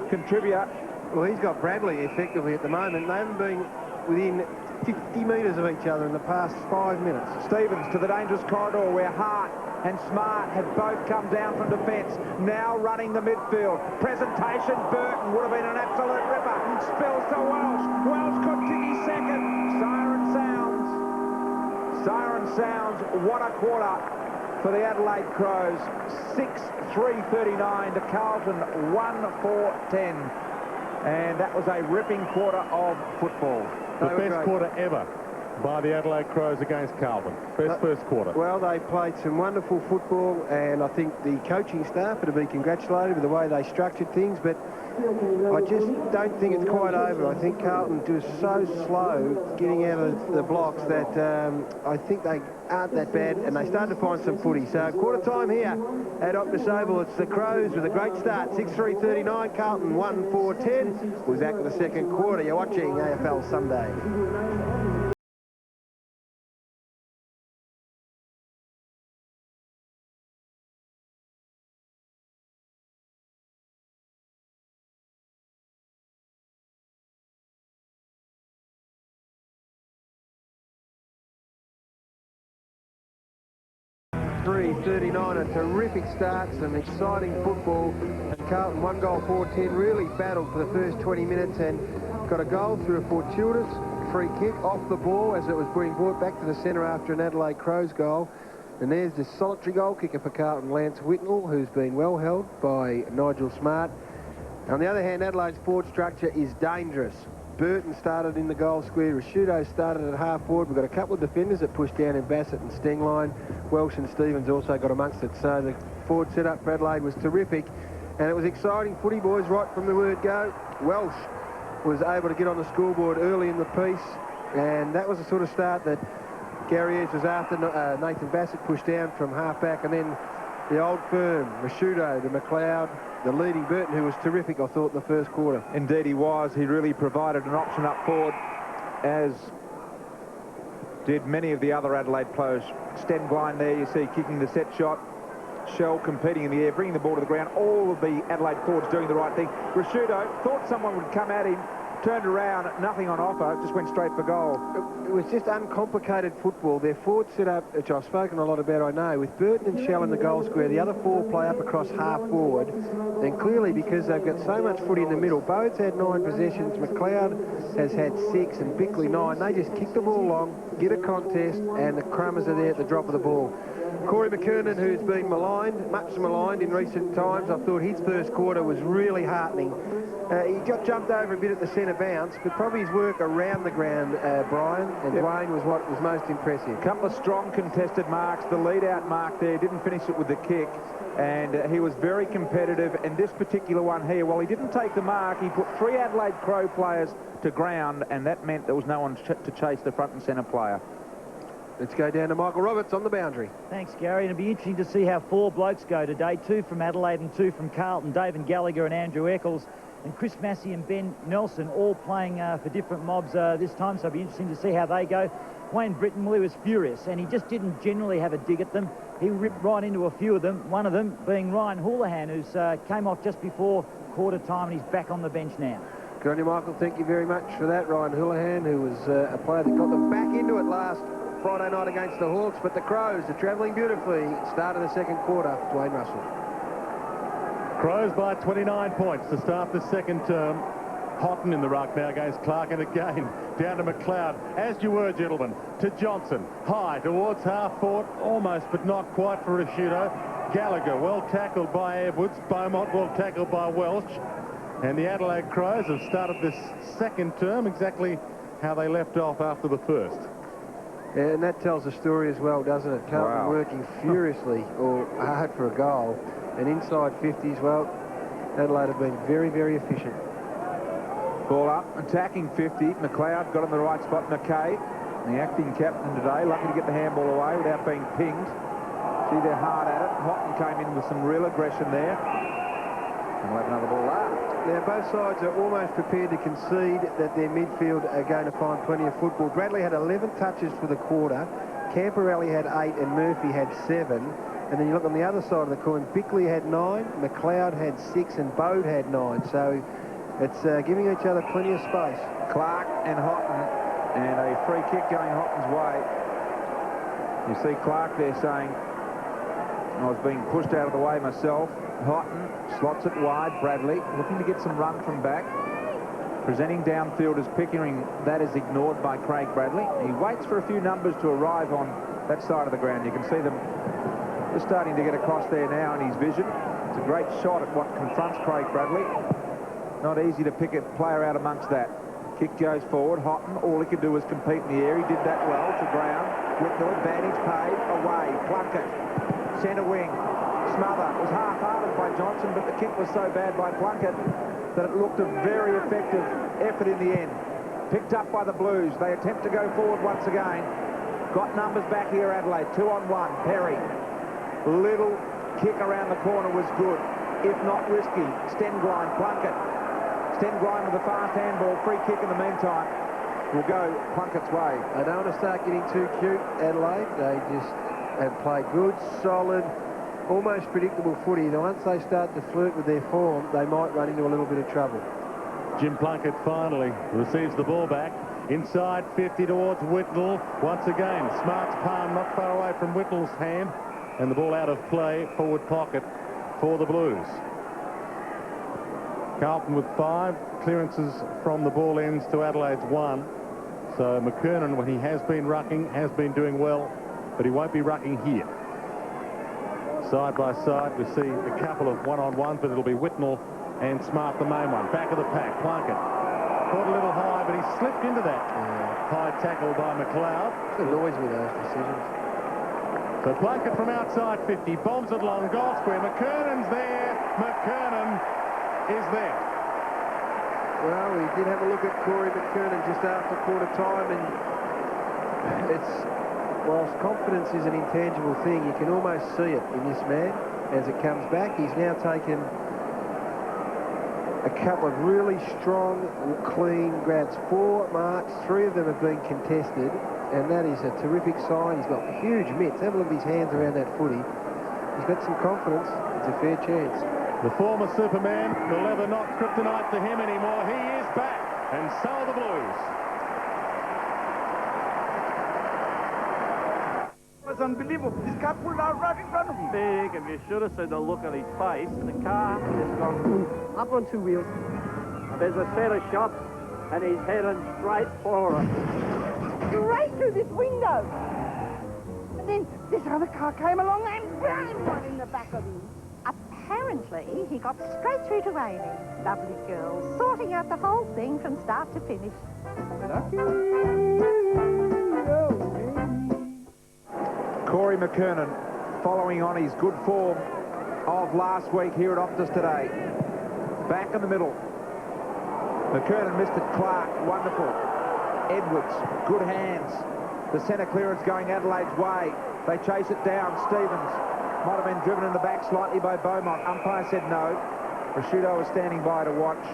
contributor.
Well, he's got Bradley effectively at the moment. They haven't been within 50 metres of each other in the past 5 minutes.
Stevens to the dangerous corridor where Hart and Smart have both come down from defence. Now running the midfield. Presentation, Burton would have been an absolute ripper. Spills to Welsh. Welsh could kick his second. Siren sounds. Siren sounds. What a quarter for the Adelaide Crows. 6-3-39 to Carlton, 1-4-10. And that was a ripping quarter of football.
The best quarter ever by the Adelaide Crows against Carlton. Best first quarter.
Well, they played some wonderful football, and I think the coaching staff are to be congratulated with the way they structured things, but I just don't think it's quite over. I think Carlton was so slow getting out of the blocks that I think they aren't that bad, and they started to find some footy. So quarter time here at Optus Oval. It's the Crows with a great start. 6-3-39, Carlton 1-4-10. We'll be back with the second quarter. You're watching AFL Sunday. A terrific start, some exciting football, and Carlton 1 goal 4-10 really battled for the first 20 minutes and got a goal through a fortuitous free kick off the ball as it was being brought back to the centre after an Adelaide Crows goal. And there's the solitary goal kicker for Carlton, Lance Whitnell, who's been well held by Nigel Smart. On the other hand, Adelaide's forward structure is dangerous. Burton started in the goal square. Rashudo started at half forward. We've got a couple of defenders that pushed down in Bassett and Stengline. Welsh and Stevens also got amongst it. So the forward setup for Adelaide was terrific. And it was exciting footy, boys, right from the word go. Welsh was able to get on the scoreboard early in the piece. And that was the sort of start that Gary Ayres was after. Nathan Bassett pushed down from half-back. And then the old firm, Rashudo, the McLeod, the leading Burton, who was terrific, I thought, in the first quarter.
Indeed he was. He really provided an option up forward, as did many of the other Adelaide players. Stengline there, you see, kicking the set shot. Shell competing in the air, bringing the ball to the ground. All of the Adelaide forwards doing the right thing. Rashudo thought someone would come at him, turned around, nothing on offer, just went straight for goal.
It was just uncomplicated football. Their forward set up, which I've spoken a lot about, I know, with Burton and Shell in the goal square, the other four play up across half forward, and clearly because they've got so much footy in the middle, Bode's had 9 possessions, McLeod has had 6, and Bickley 9. They just kick the ball long, get a contest, and the crummers are there at the drop of the ball. Corey McKernan, who's been maligned, much maligned in recent times, I thought his first quarter was really heartening. He got jumped over a bit at the centre bounce, but probably his work around the ground, Brian, and Dwayne was what was most impressive.
A couple of strong contested marks. The lead-out mark there, didn't finish it with the kick, and he was very competitive. And this particular one here, well, he didn't take the mark. He put 3 Adelaide Crow players to ground, and that meant there was no one to chase the front and centre player.
Let's go down to Michael Roberts on the boundary.
Thanks, Gary. It'll be interesting to see how 4 blokes go today. 2 from Adelaide and 2 from Carlton. David Gallagher and Andrew Eccles. And Chris Massey and Ben Nelson all playing for different mobs this time, so it'll be interesting to see how they go. Wayne Britton, well, he was furious, and he just didn't generally have a dig at them. He ripped right into a few of them, one of them being Ryan Houlihan, who's came off just before quarter time, and he's back on the bench now.
Good on you, Michael. Thank you very much for that. Ryan Houlihan, who was a player that got them back into it last Friday night against the Hawks, but the Crows are travelling beautifully. Start of the second quarter, Dwayne Russell.
Crows by 29 points to start the second term. Houghton in the ruck now against Clark, and again down to McLeod, as you were, gentlemen, to Johnson, high towards half forward, almost but not quite for Rashudo. Gallagher well tackled by Edwards, Beaumont well tackled by Welch, and the Adelaide Crows have started this second term exactly how they left off after the first.
Yeah, and that tells a story as well, doesn't it? Carlton working furiously or hard for a goal, and inside 50s, well, Adelaide have been very, very efficient.
Ball up, attacking 50. McLeod got in the right spot. McKay, the acting captain today, lucky to get the handball away without being pinged. See, they're hard at it. Houghton came in with some real aggression there. And we'll have another ball up.
Now, both sides are almost prepared to concede that their midfield are going to find plenty of football. Bradley had 11 touches for the quarter. Camperelli had 8 and Murphy had 7. And then you look on the other side of the coin, Bickley had 9, McLeod had 6, and Bode had 9. So it's giving each other plenty of space.
Clark and Houghton, and a free kick going Houghton's way. You see Clark there saying, I was being pushed out of the way myself. Houghton slots it wide. Bradley looking to get some run from back. Presenting downfield as Pickering. That is ignored by Craig Bradley. He waits for a few numbers to arrive on that side of the ground. You can see them just starting to get across there now in his vision. It's a great shot at what confronts Craig Bradley. Not easy to pick a player out amongst that. Kick goes forward. Houghton, all he could do was compete in the air. He did that well to ground. Whitnell, advantage paid, away. Plunkett, centre wing. Smother was half-hearted by Johnson, but the kick was so bad by Plunkett that it looked a very effective effort in the end. Picked up by the Blues. They attempt to go forward once again. Got numbers back here, Adelaide. 2-on-1. Perry. Little kick around the corner was good, if not risky. Stenglein, Plunkett. Stenglein with a fast handball. Free kick in the meantime will go Plunkett's way.
They don't want to start getting too cute, Adelaide. They just have played good, solid, almost predictable footy. Now, once they start to flirt with their form, they might run into a little bit of trouble.
Jim Plunkett finally receives the ball back. Inside 50 towards Whitnell. Once again, Smart's palm not far away from Whitnell's hand. And the ball out of play, forward pocket for the Blues. Carlton with 5 clearances from the ball ends to Adelaide's 1. So McKernan, when he has been rucking, has been doing well, but he won't be rucking here. Side by side, we see a couple of one-on-ones, but it'll be Whitnell and Smart the main one. Back of the pack, Plunkett. Caught a little high, but he slipped into that. High tackle by McLeod.
It annoys me, those decisions.
So Plunkett from outside 50, bombs it along goal square. McKernan's there. McKernan is there.
Well, we did have a look at Corey McKernan just after quarter time, and it's, whilst confidence is an intangible thing, you can almost see it in this man as it comes back. He's now taken a couple of really strong, clean grabs. 4 marks, 3 of them have been contested, and that is a terrific sign. He's got huge mitts. Have a look at his hands around that footy. He's got some confidence. It's a fair chance.
The former Superman, the leather not kryptonite to him anymore. He is back. and so are the Blues.
It was unbelievable. This car pulled out right in front of me.
Big, and you should have seen the look on his face. The car has gone up on two wheels. There's a set of shots, and he's heading straight for it.
Straight through this window. And then this other car came along and bang one in the back of him.
Apparently, he got straight through to Amy. Lovely girl, sorting out the whole thing from start to finish.
Corey McKernan following on his good form of last week here at Optus today. Back in the middle. McKernan missed it. Clark, wonderful. Edwards, good hands. The centre clearance going Adelaide's way. They chase it down. Stevens might have been driven in the back slightly by Beaumont. Umpire said no. Prosciutto is standing by to watch.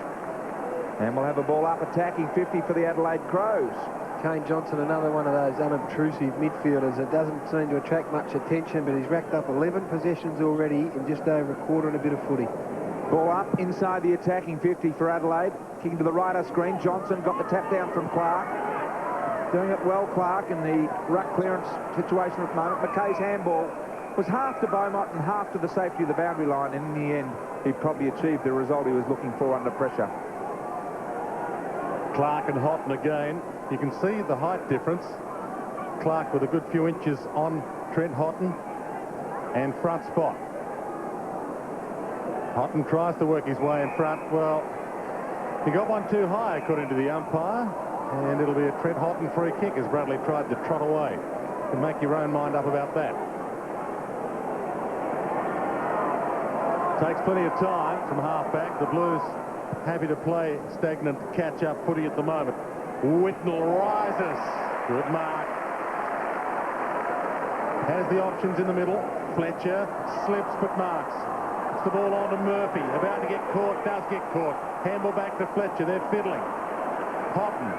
And we'll have a ball up attacking 50 for the Adelaide Crows.
Kane Johnson, another one of those unobtrusive midfielders that doesn't seem to attract much attention, but he's racked up 11 possessions already in just over a quarter and a bit of footy.
Ball up inside the attacking 50 for Adelaide. Kicking to the right of screen. Johnson got the tap down from Clark. Doing it well, Clark, in the ruck clearance situation at the moment. McKay's handball was half to Beaumont and half to the safety of the boundary line, and in the end, he probably achieved the result he was looking for under pressure.
Clark and Houghton again. You can see the height difference. Clark with a good few inches on Trent Houghton and front spot. Houghton tries to work his way in front. Well, he got one too high, according to the umpire, and it'll be a Trent Houghton free kick as Bradley tried to trot away. You can make your own mind up about that. Takes plenty of time from half-back. The Blues happy to play stagnant catch-up footy at the moment. Whitnell rises. Good mark. Has the options in the middle. Fletcher slips but marks. It's the ball on to Murphy. About to get caught. Does get caught. Handball back to Fletcher. They're fiddling. Houghton.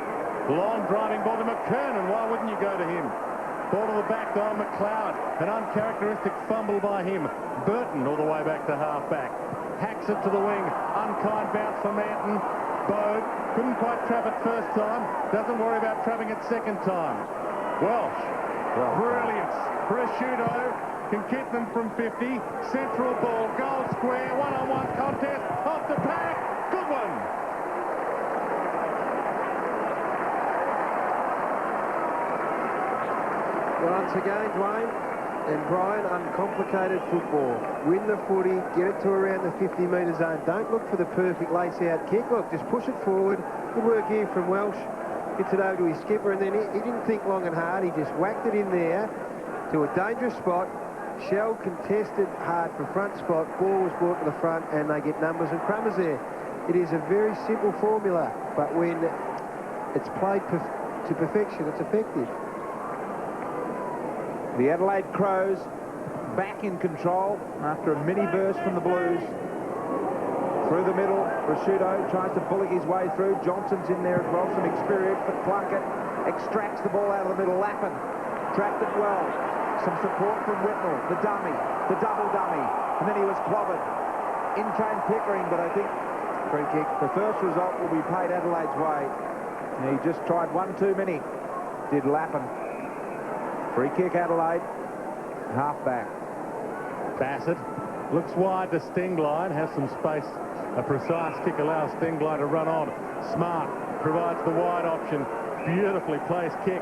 Long driving ball to McKernan. Why wouldn't you go to him? Ball to the back to McLeod. An uncharacteristic fumble by him. Burton all the way back to half-back. Hacks it to the wing. Unkind bounce for Manton. Bode couldn't quite trap it first time. Doesn't worry about trapping it second time. Welsh. Brilliance. Prosciutto can keep them from 50. Central ball. Goal square. One-on-one contest. Off the pack. Good one.
Once again, Dwayne and Brian, uncomplicated football. Win the footy, get it to around the 50-metre zone. Don't look for the perfect lace-out kick. Look, just push it forward. Good work here from Welsh. Gets it over to his skipper, and then he didn't think long and hard. He just whacked it in there to a dangerous spot. Shell contested hard for front spot. Ball was brought to the front, and they get numbers and crumbers there. It is a very simple formula, but when it's played to perfection, it's effective.
The Adelaide Crows back in control after a mini burst from the Blues. Through the middle, Prosciutto tries to bullock his way through. Johnson's in there as well, some experience, but Plunkett extracts the ball out of the middle. Lappin trapped it well. Some support from Whitnell, the dummy, the double dummy, and then he was clobbered. In came Pickering, but I think free kick. The first result will be paid Adelaide's way. And he just tried one too many, did Lappin. Free kick Adelaide, half-back.
Bassett looks wide to Stingline, has some space. A precise kick allows Stingline to run on. Smart provides the wide option. Beautifully placed kick.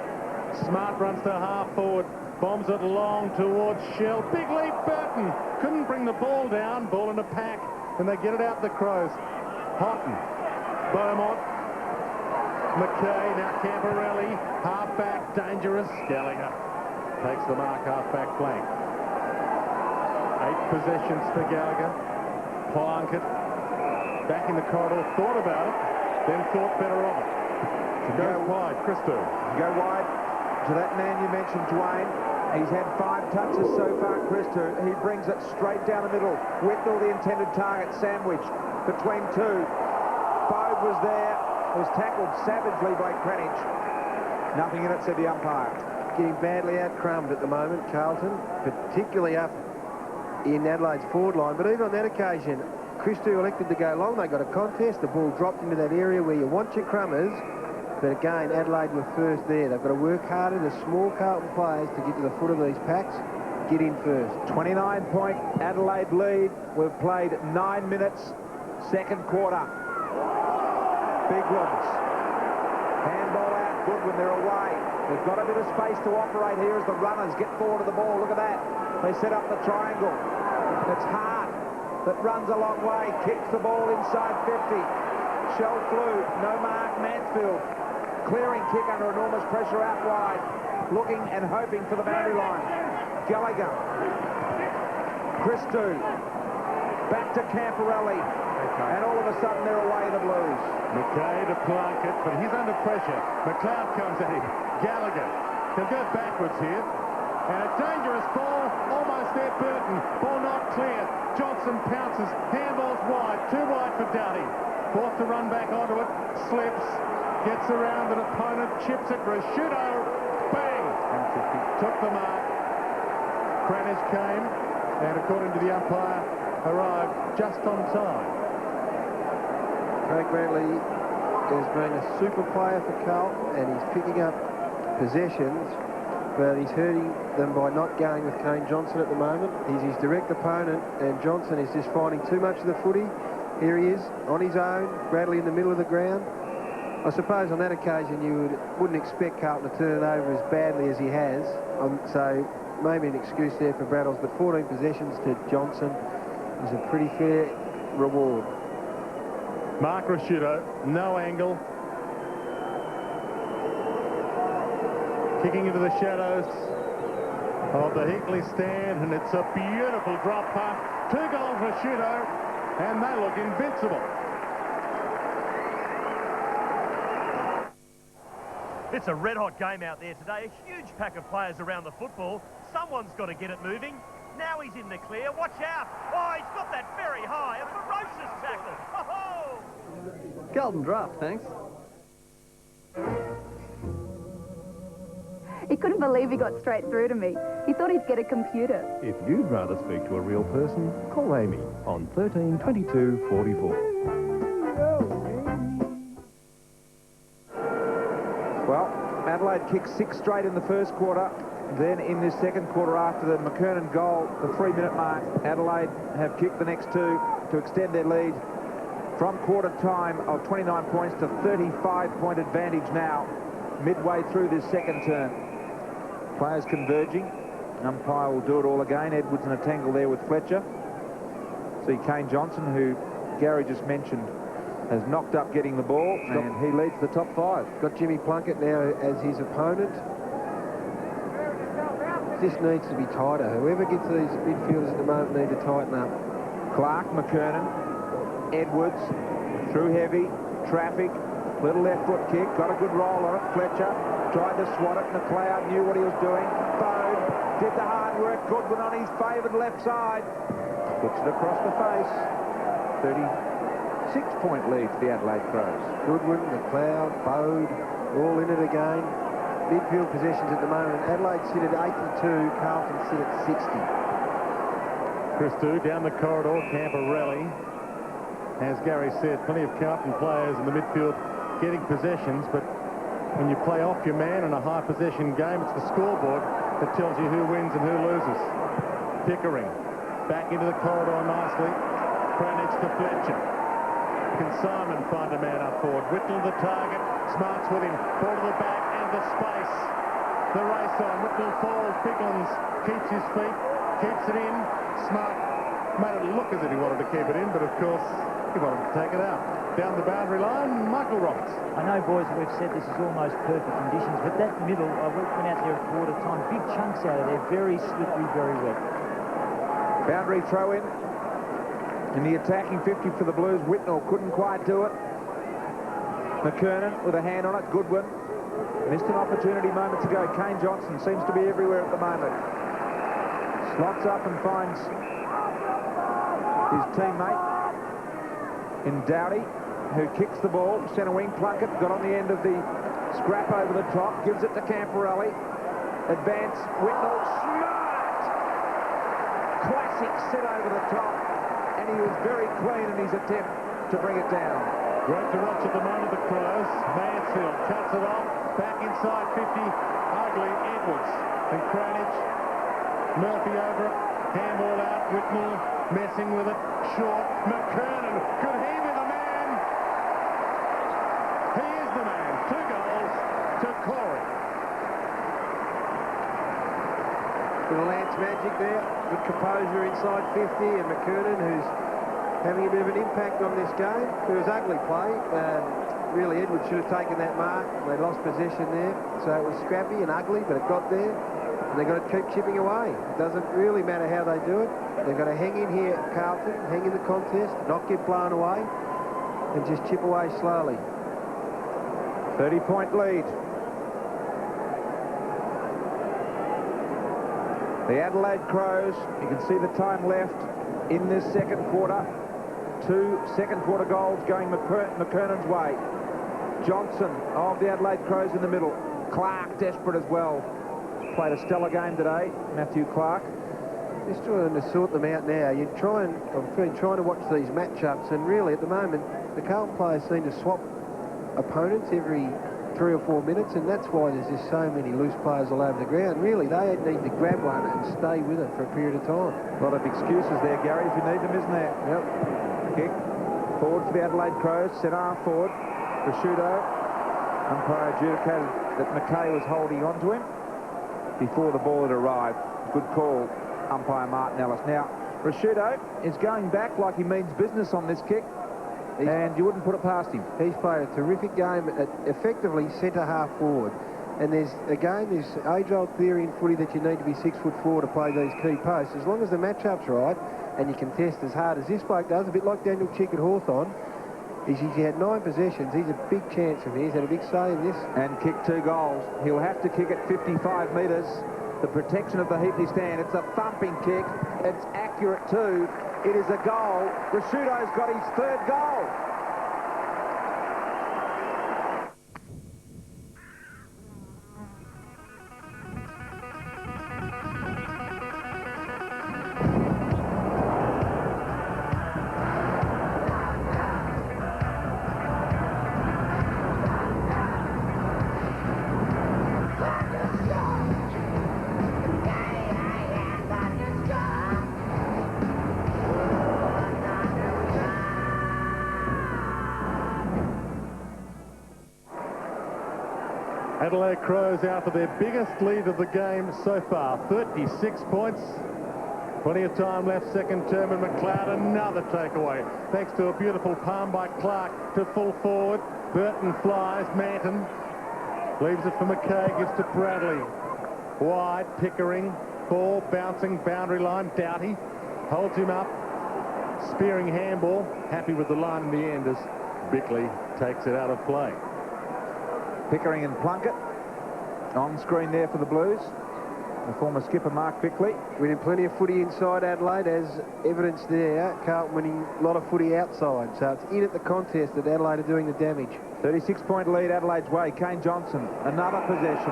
Smart runs to half forward, bombs it long towards Shell. Big leap, Burton. Couldn't bring the ball down. Ball in a pack, and they get it out the Crows. Houghton, Beaumont, McKay, now Camporelli, half-back, dangerous. Gallagher takes the mark, half-back flank. 8 possessions for Gallagher. Plunkett back in the corridor, thought about it, then thought better of it. Go wide, Christo.
Go wide to that man you mentioned, Dwayne. He's had 5 touches so far, Christo. He brings it straight down the middle. Whitnell, the intended target, sandwiched between 2. Bode was there, was tackled savagely by Cranich. Nothing in it, said the umpire.
Getting badly out-crumbed at the moment, Carlton, particularly up in Adelaide's forward line. But even on that occasion, Christou elected to go long. They got a contest. The ball dropped into that area where you want your crummers. But again, Adelaide were first there. They've got to work harder, the small Carlton players, to get to the foot of these packs. Get in first.
29-point Adelaide lead. We've played 9 minutes. Second quarter. Big ones. Handball out. Good when they're away. They've got a bit of space to operate here as the runners get forward of the ball. Look at that. They set up the triangle. It's Hart that runs a long way. Kicks the ball inside 50. Shell flew. No mark. Mansfield. Clearing kick under enormous pressure out wide. Looking and hoping for the boundary line. Gallagher. Christou. Back to Camporelli. And all of a sudden they're away, the Blues.
McKay to Plunkett, but he's under pressure. McLeod comes at him. Gallagher. He'll go backwards here. And a dangerous ball. Almost there, Burton. Ball not clear. Johnson pounces. Handball's wide. Too wide for Doughty. Forced to run back onto it. Slips. Gets around an opponent. Chips it. Rashudo. Bang! Took the mark. Cranage came. And according to the umpire, arrived just on time.
Craig Brantley has been a super player for Carlton, and he's picking up possessions, but he's hurting them by not going with Kane Johnson at the moment. He's his direct opponent, and Johnson is just finding too much of the footy. Here he is, on his own, Bradley in the middle of the ground. I suppose on that occasion you wouldn't expect Carlton to turn it over as badly as he has, so maybe an excuse there for Brattles, but 14 possessions to Johnson is a pretty fair reward.
Mark Rashudo, no angle. Kicking into the shadows of the Hinkley stand, and it's a beautiful drop punt. 2 goals for Rashudo, and they look invincible.
It's a red-hot game out there today. A huge pack of players around the football. Someone's got to get it moving. Now he's in the clear. Watch out. Oh, he's got that very high. A ferocious tackle. Oh-ho!
Carlton draft, thanks.
He couldn't believe he got straight through to me. He thought he'd get a computer.
If you'd rather speak to a real person, call Amy on 13 22 44.
Well, Adelaide kicked 6 straight in the first quarter. Then in this second quarter, after the McKernan goal, the 3-minute mark, Adelaide have kicked the next 2 to extend their lead from quarter time of 29 points to 35-point advantage now, midway through this second term. Players converging. Umpire will do it all again. Edwards in a tangle there with Fletcher. See Kane Johnson, who Gary just mentioned, has knocked up getting the ball, and he leads the top 5.
Got Jimmy Plunkett now as his opponent. This needs to be tighter. Whoever gets these midfielders at the moment need to tighten up.
Clark, McKernan, Edwards, through heavy, traffic, little left foot kick, got a good roll on it. Fletcher tried to swat it. McLeod knew what he was doing. Bode did the hard work. Goodwin on his favoured left side. Puts it across the face. 36-point lead for the Adelaide Crows.
Goodwin, McLeod, Bode, all in it again. Midfield possessions at the moment. Adelaide sit at 82, Carlton sit at 60.
Christou down the corridor, Camporelli. As Gary said, plenty of Carlton players in the midfield getting possessions, but when you play off your man in a high possession game, it's the scoreboard that tells you who wins and who loses. Pickering back into the corridor nicely. Cranage to Fletcher. Can Simon find a man up forward? Whittle the target. Smart's with him. Ball to the back and the space. The race on. Whittle falls. Biglands keeps his feet. Keeps it in. Smart made it look as if he wanted to keep it in, but of course he wanted to take it out. Down the boundary line, Michael Roberts.
I know, boys, we've said this is almost perfect conditions, but that middle, I went out there at quarter time, big chunks out of there, very slippery, very wet.
Boundary throw in the attacking 50 for the Blues. Whitnell couldn't quite do it. McKernan with a hand on it. Goodwin missed an opportunity moments ago. Kane Johnson seems to be everywhere at the moment. Slots up and finds his teammate in Doughty, who kicks the ball. Centre wing, Plunkett got on the end of the scrap over the top, gives it to Camporelli. Advance, Whitnell, smart! Classic sit over the top. And and he was very clean in his attempt to bring it down.
Great to watch at the moment, the Crows. Mansfield cuts it off, back inside 50. Ugly, Edwards and Cranage. Murphy over it, handball out, Whitmore messing with it, short. McKernan, could he be the man? He is the man. 2 goals to Corey.
With a Lance magic there, good composure inside 50, and McKernan, who's having a bit of an impact on this game. It was ugly play. Really, Edwards should have taken that mark. They lost possession there, so it was scrappy and ugly, but it got there. And they've got to keep chipping away. It doesn't really matter how they do it. They've got to hang in here at Carlton, hang in the contest, not get blown away, and just chip away slowly.
30-point lead. The Adelaide Crows, you can see the time left in this second quarter. 2 second-quarter goals going McKernan's way. Johnson of the Adelaide Crows in the middle. Clark desperate as well. Played a stellar game today, Matthew Clark.
Just trying to sort them out now. I've been trying to watch these matchups, and really at the moment the Carlton players seem to swap opponents every 3 or 4 minutes, and that's why there's just so many loose players all over the ground. Really, they need to grab one and stay with it for a period of time.
A lot of excuses there, Gary, if you need them, isn't there?
Yep.
Kick forward for the Adelaide Crows, centre forward. Prosciutto. Umpire adjudicated that McKay was holding on to him before the ball had arrived. Good call, umpire Martin Ellis. Now, Prosciutto is going back like he means business on this kick, and you wouldn't put it past him.
He's played a terrific game at effectively centre-half forward. And there's age-old theory in footy that you need to be 6'4" to play these key posts. As long as the matchup's right and you contest as hard as this bloke does, a bit like Daniel Chick at Hawthorn, he had 9 possessions. He's a big chance from here. He's had a big say in this.
And kicked 2 goals. He'll have to kick at 55 metres. The protection of the Heatley stand. It's a thumping kick. It's accurate too. It is a goal. Prosciutto's got his 3rd goal.
Adelaide Crows out for their biggest lead of the game so far, 36 points. Plenty of time left, second term, and McLeod another takeaway. Thanks to a beautiful palm by Clark to full forward. Burton flies, Manton leaves it for McKay, gives to Bradley. Wide, Pickering, ball bouncing, boundary line, Doughty holds him up. Spearing handball, happy with the line in the end as Bickley takes it out of play.
Pickering and Plunkett on screen there for the Blues. The former skipper Mark Bickley.
We did plenty of footy inside Adelaide, as evidence there. Carlton winning a lot of footy outside, so it's in at the contest that Adelaide are doing the damage.
36-point lead Adelaide's way. Kane Johnson, another possession.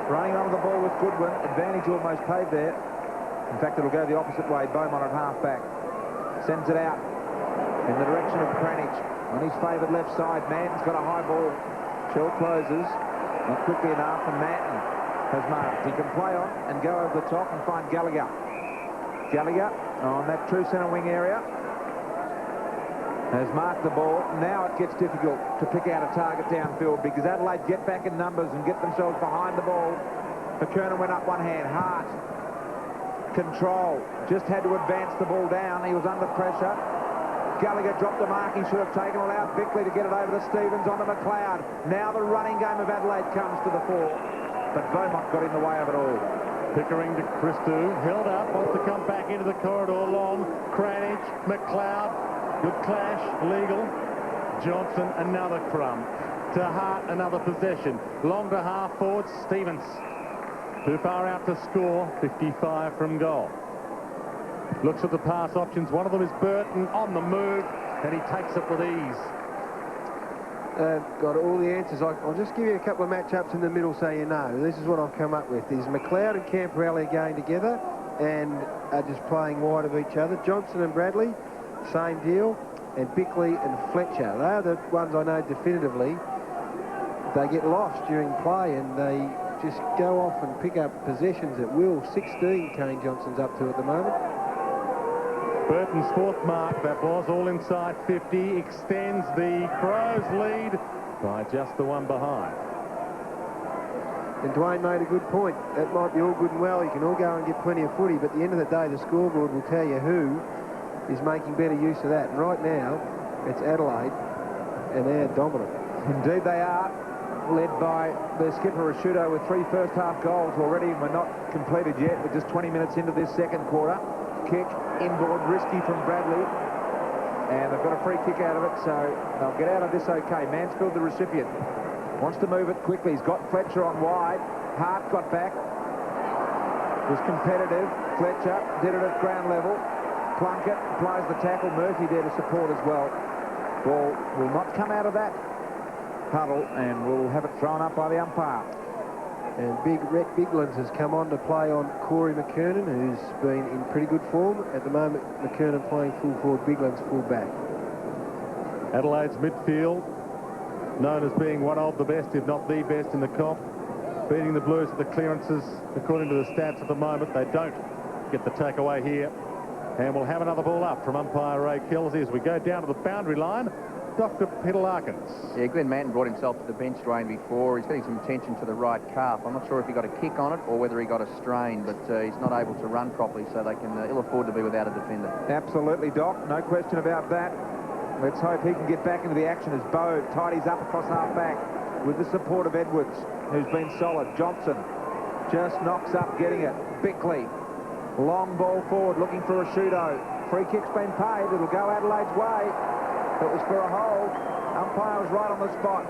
Running onto the ball with Goodwin. Advantage almost paid there. In fact, it'll go the opposite way. Beaumont at half-back. Sends it out in the direction of Cranage. On his favoured left side, Manton's got a high ball. Shell closes, not quickly enough, and Manton has marked. He can play on and go over the top and find Gallagher. Gallagher on that true centre wing area has marked the ball. Now it gets difficult to pick out a target downfield because Adelaide get back in numbers and get themselves behind the ball. McKernan went up one hand. Hart, control, just had to advance the ball down. He was under pressure. Gallagher dropped the mark he should have taken, allowed Bickley to get it over to Stevens, onto McLeod. Now the running game of Adelaide comes to the fore, but Beaumont got in the way of it all.
Pickering to Christou, held up, wants to come back into the corridor long. Cranage, McLeod, good clash, legal. Johnson, another crumb. To Hart, another possession. Long to half forward, Stevens. Too far out to score, 55 from goal. Looks at the pass options. One of them is Burton on the move, and he takes it with ease.
Got all the answers. I'll just give you a couple of matchups in the middle so you know. This is what I've come up with. Is McLeod and Camporelli going together and are just playing wide of each other. Johnson and Bradley same deal. And Bickley and Fletcher, they are the ones I know definitively. They get lost during play and they just go off and pick up possessions at will. 16 Kane Johnson's up to at the moment.
Burton's fourth mark, that was all inside 50, extends the Crows' lead by just the one behind.
And Dwayne made a good point. That might be all good and well. You can all go and get plenty of footy, but at the end of the day, the scoreboard will tell you who is making better use of that. And right now, it's Adelaide, and they're dominant.
Indeed they are, led by their skipper Rashudo with 3 first-half goals already. We're not completed yet. We're just 20 minutes into this second quarter. Kick, inboard, risky from Bradley. And they've got a free kick out of it, so they'll get out of this okay. Mansfield, the recipient, wants to move it quickly. He's got Fletcher on wide. Hart got back. Was competitive. Fletcher did it at ground level. Plunkett applies the tackle. Murphy there to support as well. Ball will not come out of that huddle, and we'll have it thrown up by the umpire.
And big Rhett Biglands has come on to play on Corey McKernan, who's been in pretty good form. At the moment, McKernan playing full forward, Biglands full back.
Adelaide's midfield, known as being one of the best, if not the best in the comp. Beating the Blues at the clearances, according to the stats at the moment. They don't get the takeaway here. And we'll have another ball up from umpire Ray Kelsey as we go down to the boundary line. Dr. Peter Larkins.
Yeah, Glenn Manton brought himself to the bench drain before. He's getting some tension to the right calf. I'm not sure if he got a kick on it or whether he got a strain, but he's not able to run properly, so they can ill afford to be without a defender.
Absolutely, Doc. No question about that. Let's hope he can get back into the action as Bo tidies up across half-back with the support of Edwards, who's been solid. Johnson just knocks up, getting it. Bickley, long ball forward, looking for a Rashudo. Free kick's been paid. It'll go Adelaide's way. It was for a hold. Umpire was right on the spot.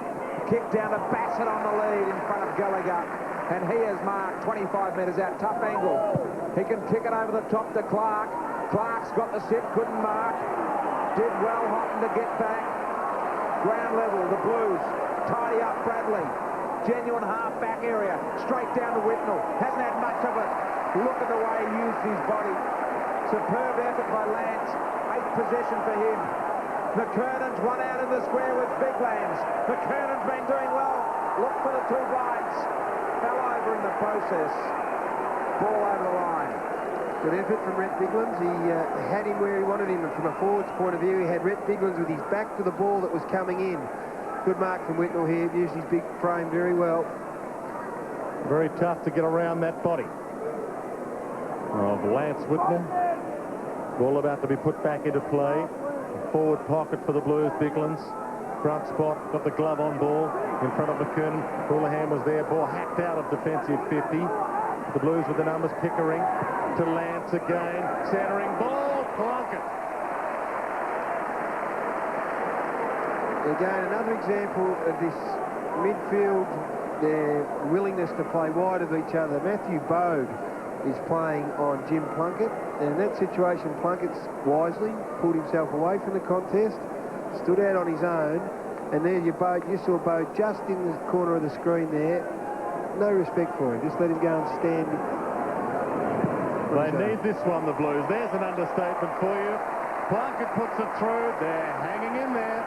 Kick down to Bassett on the lead in front of Gallagher. And he has marked 25 metres out. Tough angle. He can kick it over the top to Clark. Clark's got the sit, couldn't mark. Did well Houghton to get back. Ground level, the Blues. Tidy up Bradley. Genuine half-back area. Straight down to Whitnell. Hasn't had much of it. Look at the way he used his body. Superb effort by Lance. 8th possession for him. McKernan's run out in the square with Biglands. McKernan's been doing well. Look for the 2 bites. Fell over in the process. Ball over the line.
Good effort from Rhett Biglands. He had him where he wanted him, and from a forward's point of view, he had Rhett Biglands with his back to the ball that was coming in. Good mark from Whitnell here. Used his big frame very well.
Very tough to get around that body of Lance Whitnell. Ball about to be put back into play. Forward pocket for the Blues, Biglands. Front spot, got the glove on ball in front of McKernan. Houlihan was there, ball hacked out of defensive 50. The Blues with the numbers, Pickering to Lance again. Centering ball, Plunkett.
Again, another example of this midfield, their willingness to play wide of each other. Matthew Bode is playing on Jim Plunkett, and in that situation Plunkett's wisely pulled himself away from the contest, stood out on his own, and there you saw Bode just in the corner of the screen there. No respect for him, just let him go and stand.
They need this one, the Blues. There's an understatement for you. Plunkett puts it through. They're hanging in there.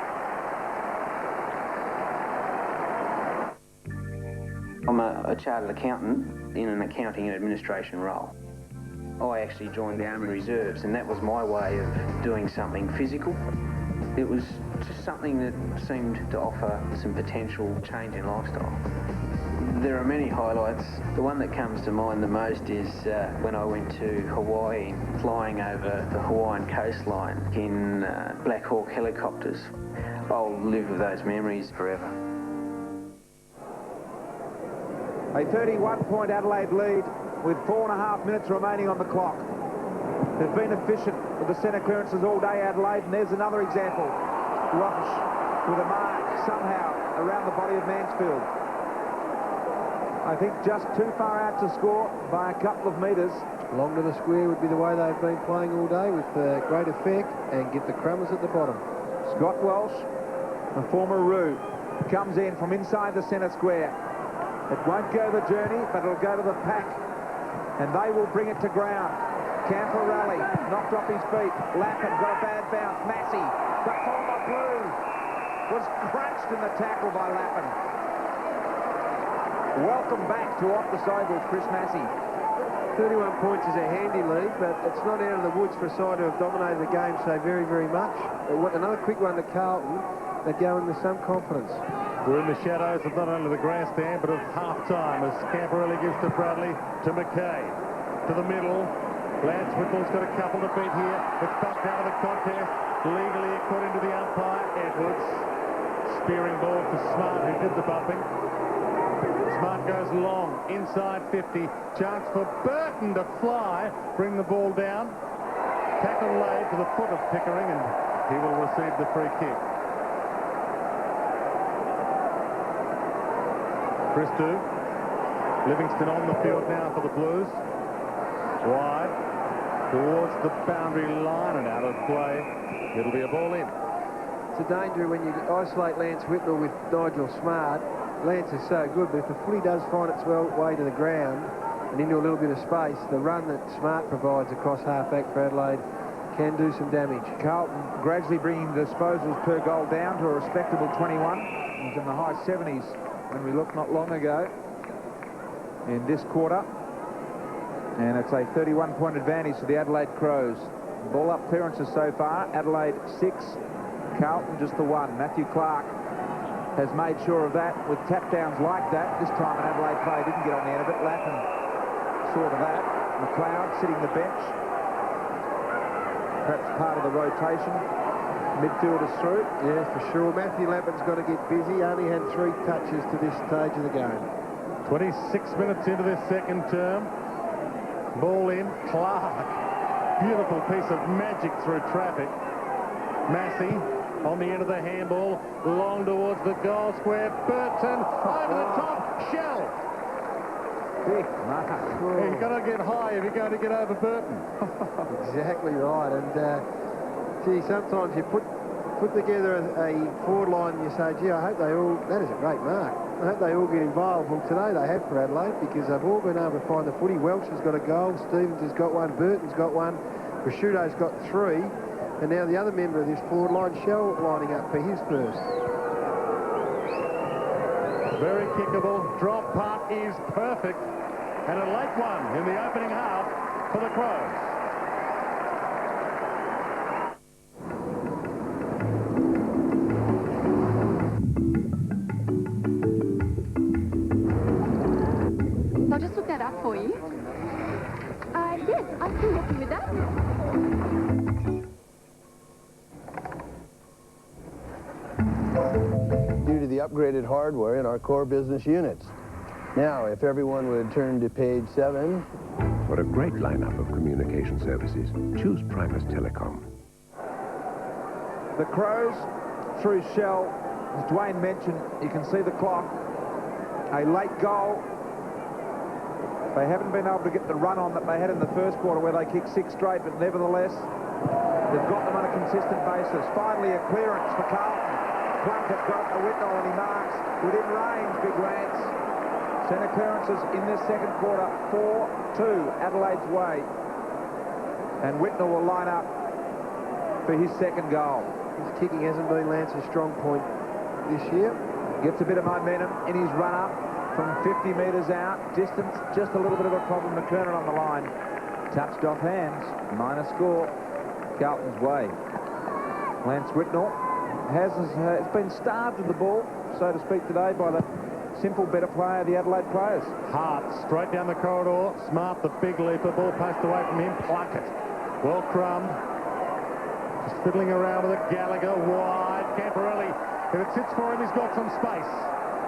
I'm a chartered accountant in an accounting and administration role. I actually joined the Army Reserves, and that was my way of doing something physical. It was just something that seemed to offer some potential change in lifestyle. There are many highlights. The one that comes to mind the most is when I went to Hawaii, flying over the Hawaiian coastline in Black Hawk helicopters. I'll live with those memories forever.
A 31-point Adelaide lead with 4.5 minutes remaining on the clock. They've been efficient with the centre clearances all day, Adelaide, and there's another example. Roche with a mark somehow around the body of Mansfield. I think just too far out to score by a couple of metres.
Long to the square would be the way they've been playing all day with great effect, and get the crumbers at the bottom.
Scott Welsh, a former Roo, comes in from inside the centre square. It won't go the journey, but it'll go to the pack, and they will bring it to ground. Camporelli knocked off his feet. Lappin got a bad bounce. Massey, the former Blue, was crunched in the tackle by Lappin. Welcome back to Optus Oval, Chris Massey.
31 points is a handy lead, but it's not out of the woods for a side who have dominated the game so very, very much. Another quick one to Carlton. They go in with some confidence.
We're in the shadows of not only the grandstand, but of half-time as Camporelli gives to Bradley, to McKay, to the middle. Lance Whittle's got a couple to beat here. It's bumped out of the contest. Legally, according to the umpire, Edwards. Spearing ball for Smart, who did the bumping. Smart goes long, inside 50. Chance for Burton to fly, bring the ball down. Tackle laid to the foot of Pickering, and he will receive the free kick. Christou. Livingston on the field now for the Blues. Wide towards the boundary line and out of play. It'll be a ball in.
It's a danger when you isolate Lance Whitnell with Nigel Smart. Lance is so good, but if the footy does find its way to the ground and into a little bit of space, the run that Smart provides across half-back for Adelaide can do some damage.
Carlton gradually bringing the disposals per goal down to a respectable 21. It was in the high 70s when we looked not long ago in this quarter. And it's a 31-point advantage to the Adelaide Crows. Ball up clearances so far. Adelaide 6, Carlton just the 1. Matthew Clark has made sure of that with tap downs like that. This time an Adelaide player didn't get on the end of it. Lappin saw to that. McLeod sitting the bench. Perhaps part of the rotation. Midfielders through.
Yes, for sure. Matthew Lappin's got to get busy. Only had 3 touches to this stage of the game.
26 minutes into this second term. Ball in. Clark. Beautiful piece of magic through traffic. Massey on the end of the handball. Long towards the goal square. Burton over the top. Shell.
Big mark.
Yeah, you've got to get high if you're going to get over Burton.
Exactly right. And gee, sometimes you put together a forward line and you say, gee, I hope they all, that is a great mark. I hope they all get involved. Well, today they have for Adelaide because they've all been able to find the footy. Welch has got a goal, Stevens has got one, Burton's got one, Prosciutto's got 3, and now the other member of this forward line, Shell, lining up for his first.
Very kickable. Drop punt is perfect. And a late one in the opening half for the Crows.
I'll just look that up for you. Yes, I can help you with that.
Due to the upgraded hardware in our core business units. Now, if everyone would turn to page 7.
For a great lineup of communication services, choose Primus Telecom.
The Crows through Shell, as Dwayne mentioned, you can see the clock. A late goal. They haven't been able to get the run on that they had in the first quarter where they kicked 6 straight, but nevertheless, they've got them on a consistent basis. Finally, a clearance for Carlton. Plunkett got it to Whitnell and he marks within range, Big Lance. Centre clearances in this second quarter, 4-2 Adelaide's way. And Whitnell will line up for his second goal.
His kicking hasn't been Lance's strong point this year.
Gets a bit of momentum in his run-up from 50 metres out. Distance, just a little bit of a problem. McKernan on the line. Touched off hands. Minor score. Carlton's way. Lance Whitnell has been starved of the ball, so to speak, today by the simple, better player, the Adelaide players.
Hart straight down the corridor. Smart, the big leaper. Ball passed away from him. Plunkett. Well crumbed. Just fiddling around with it. Gallagher wide. Camporelli. If it sits for him, he's got some space.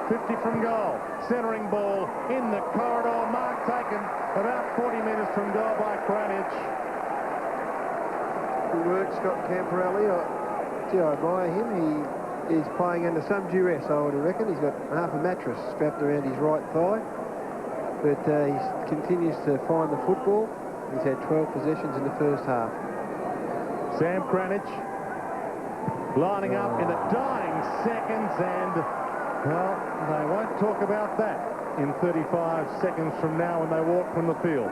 50 from goal. Centering ball in the corridor. Mark taken about 40 metres from goal by Cranage.
Good work, Scott Camporelli. Gee, I admire him. He's playing under some duress, I would reckon. He's got half a mattress strapped around his right thigh. But he continues to find the football. He's had 12 possessions in the first half.
Sam Cranage lining up in the dying seconds, and, well, they won't talk about that in 35 seconds from now when they walk from the field.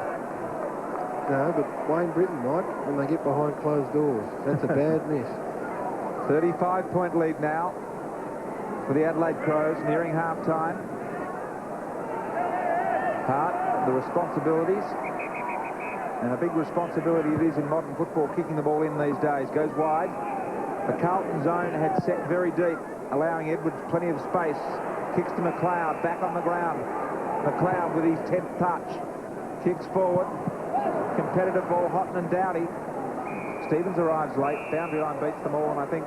No, but Wayne Britton might when they get behind closed doors. That's a bad miss.
35-point lead now for the Adelaide Crows, nearing half-time. Hart, the responsibilities, and a big responsibility it is in modern football, kicking the ball in these days. Goes wide. The Carlton zone had set very deep, allowing Edwards plenty of space. Kicks to McLeod, back on the ground. McLeod with his 10th touch. Kicks forward. Competitive ball, Houghton and Doughty. Stevens arrives late. Boundary line beats them all, and I think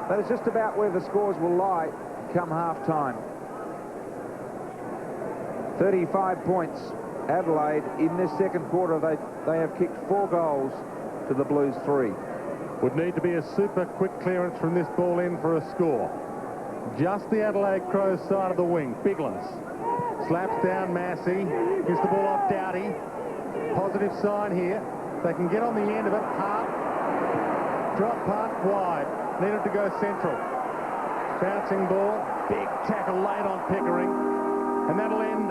that is just about where the scores will lie come half-time. 35 points. Adelaide, in this second quarter, they have kicked 4 goals to the Blues 3.
Would need to be a super quick clearance from this ball in for a score. Just the Adelaide Crows side of the wing. Biglands slaps down Massey. Gives the ball off Doughty. Positive sign here. They can get on the end of it. Hart. Drop punt wide. Needed to go central. Bouncing ball. Big tackle late on Pickering. And that'll end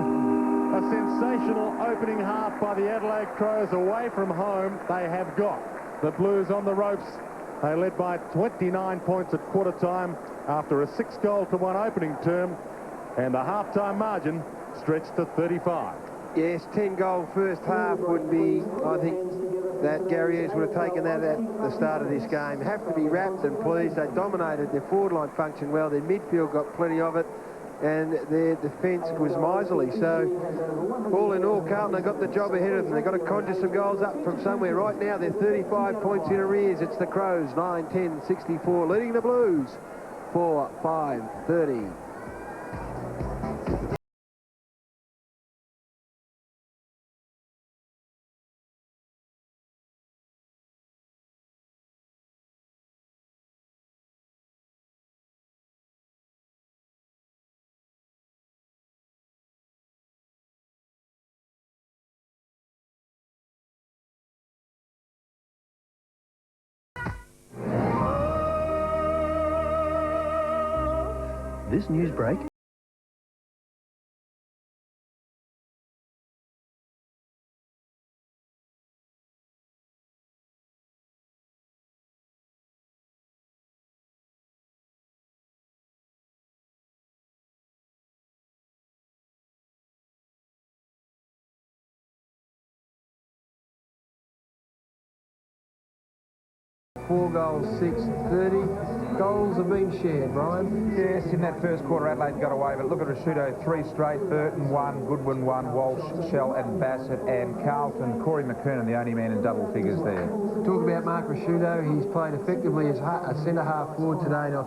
a sensational opening half by the Adelaide Crows away from home. They have got the Blues on the ropes. They led by 29 points at quarter time after a 6-goal-to-1 opening term, and the half-time margin stretched to 35.
Yes, 10-goal first half would be, I think, that Gary Ayres would have taken that at the start of this game. Have to be wrapped and pleased. They dominated. Their forward line functioned well. Their midfield got plenty of it, and their defence was miserly. So, all in all, Carlton have got the job ahead of them. They've got to conjure some goals up from somewhere. Right now, they're 35 points in arrears. It's the Crows, 9-10-64, leading the Blues 4-5-30.
This news break
Four goals, 6-30. Goals have been shared, Brian.
Yes, in that first quarter, Adelaide got away, but look at Rashudo, 3 straight. Burton 1, Goodwin 1, Walsh, Shell and Bassett, and Carlton. Corey McKernan, the only man in double figures there.
Talk about Mark Rashudo. He's played effectively as a centre-half forward today, and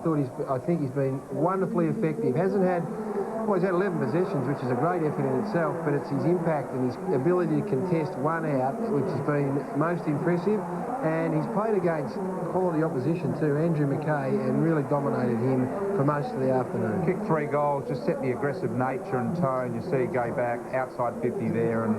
I think he's been wonderfully effective. Well, he's had 11 possessions, which is a great effort in itself, but it's his impact and his ability to contest one out, which has been most impressive. And he's played against quality opposition too, Andrew McKay, and really dominated him for most of the afternoon.
Kicked 3 goals, just set the aggressive nature and tone. You see it go back outside 50 there, and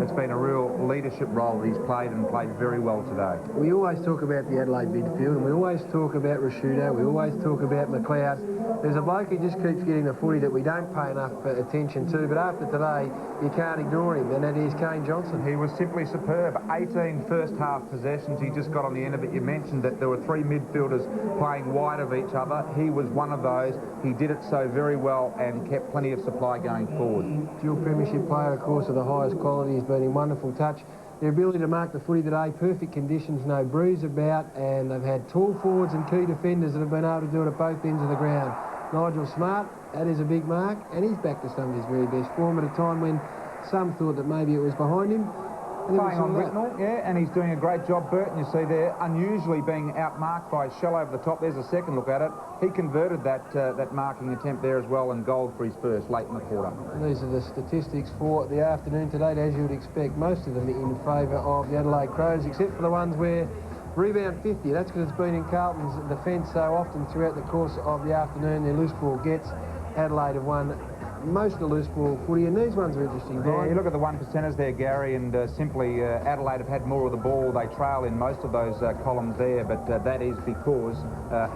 it's been a real leadership role that he's played, and played very well today.
We always talk about the Adelaide midfield, and we always talk about Rashudo, we always talk about McLeod. There's a bloke who just keeps getting the footy that we don't pay enough attention to, but after today, you can't ignore him, and that is Kane Johnson.
He was simply superb. 18 first-half possessions. He just got on the end of it. You mentioned that there were 3 midfielders playing wide of each other. He was one of those. He did it so very well and kept plenty of supply going forward.
Dual premiership player, of course, of the highest quality. He's been in wonderful touch. Their ability to mark the footy today, perfect conditions, no bruise about, and they've had tall forwards and key defenders that have been able to do it at both ends of the ground. Nigel Smart, that is a big mark, and he's back to some of his very best form at a time when some thought that maybe it was behind him.
Playing on Whitnell, yeah, and he's doing a great job. Burton, you see there, unusually being outmarked by Shell over the top. There's a second look at it. He converted that marking attempt there as well, and gold for his first late in the quarter.
These are the statistics for the afternoon today, as you would expect. Most of them in favour of the Adelaide Crows, except for the ones where rebound 50. That's because it's been in Carlton's defence so often throughout the course of the afternoon. Their loose ball gets. Adelaide have won most of the loose ball footy, and these ones are interesting.
Yeah,
Brian.
you look at the 1%ers there, Gary, and simply Adelaide have had more of the ball. They trail in most of those columns there, but that is because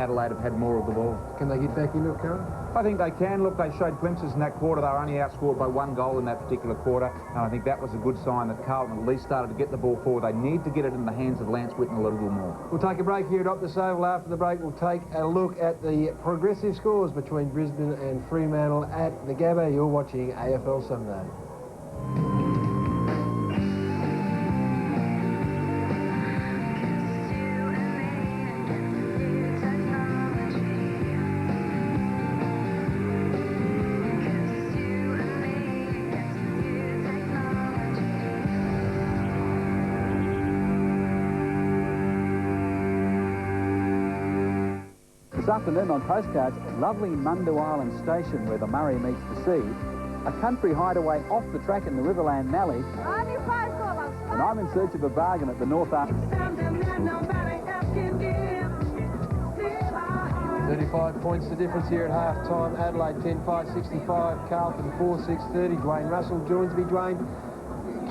Adelaide have had more of the ball.
Can they get back into it, Curran?
I think they can. Look, they showed glimpses in that quarter. They were only outscored by 1 goal in that particular quarter, and I think that was a good sign that Carlton at least started to get the ball forward. They need to get it in the hands of Lance Whitten a little more.
We'll take a break here at Optus Oval. After the break, we'll take a look at the progressive scores between Brisbane and Fremantle at the Gabba. You're watching AFL Sunday.
This afternoon on Postcards, lovely Mundu Island Station where the Murray meets the sea, a country hideaway off the track in the Riverland Mallee, and I'm in search of a bargain at the North Arm.
35 points the difference here at half-time. Adelaide 10-5-65, Carlton 4-6-30. Dwayne Russell joins me. Dwayne,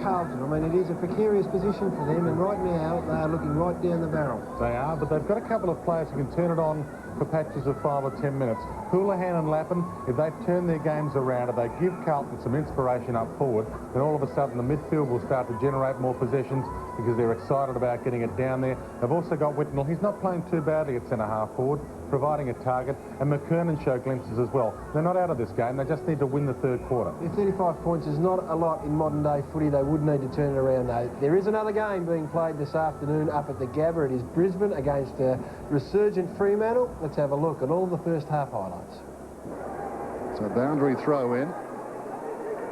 Carlton, I mean, it is a precarious position for them, and right now they are looking right down the barrel.
They are, but they've got a couple of players who can turn it on for patches of 5 or 10 minutes. Houlihan and Lappin, if they turn their games around, if they give Carlton some inspiration up forward, then all of a sudden the midfield will start to generate more possessions because they're excited about getting it down there. They've also got Whitnell. He's not playing too badly at centre-half forward, providing a target, and McKernan showed glimpses as well. They're not out of this game. They just need to win the third quarter.
If 35 points is not a lot in modern-day footy, they would need to turn it around, though. There is another game being played this afternoon up at the Gabba. It is Brisbane against resurgent Fremantle. Let's have a look at all the first half highlights.
So boundary throw in.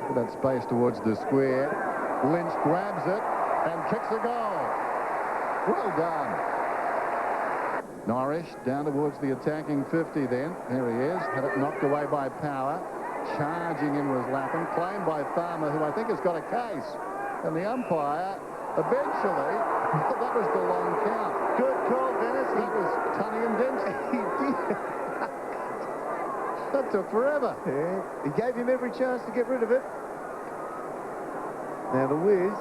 Look at that space towards the square. Lynch grabs it and kicks a goal. Well done. Norrish down towards the attacking 50 then. There he is. Had it knocked away by Power. Charging in was Lappin. Claimed by Farmer, who I think has got a case. And the umpire, eventually, that was the long count.
Good call, Dennis.
That was Tunney and Dempsey. He did. That took forever.
Yeah, he gave him every chance to get rid of it. Now the Wiz,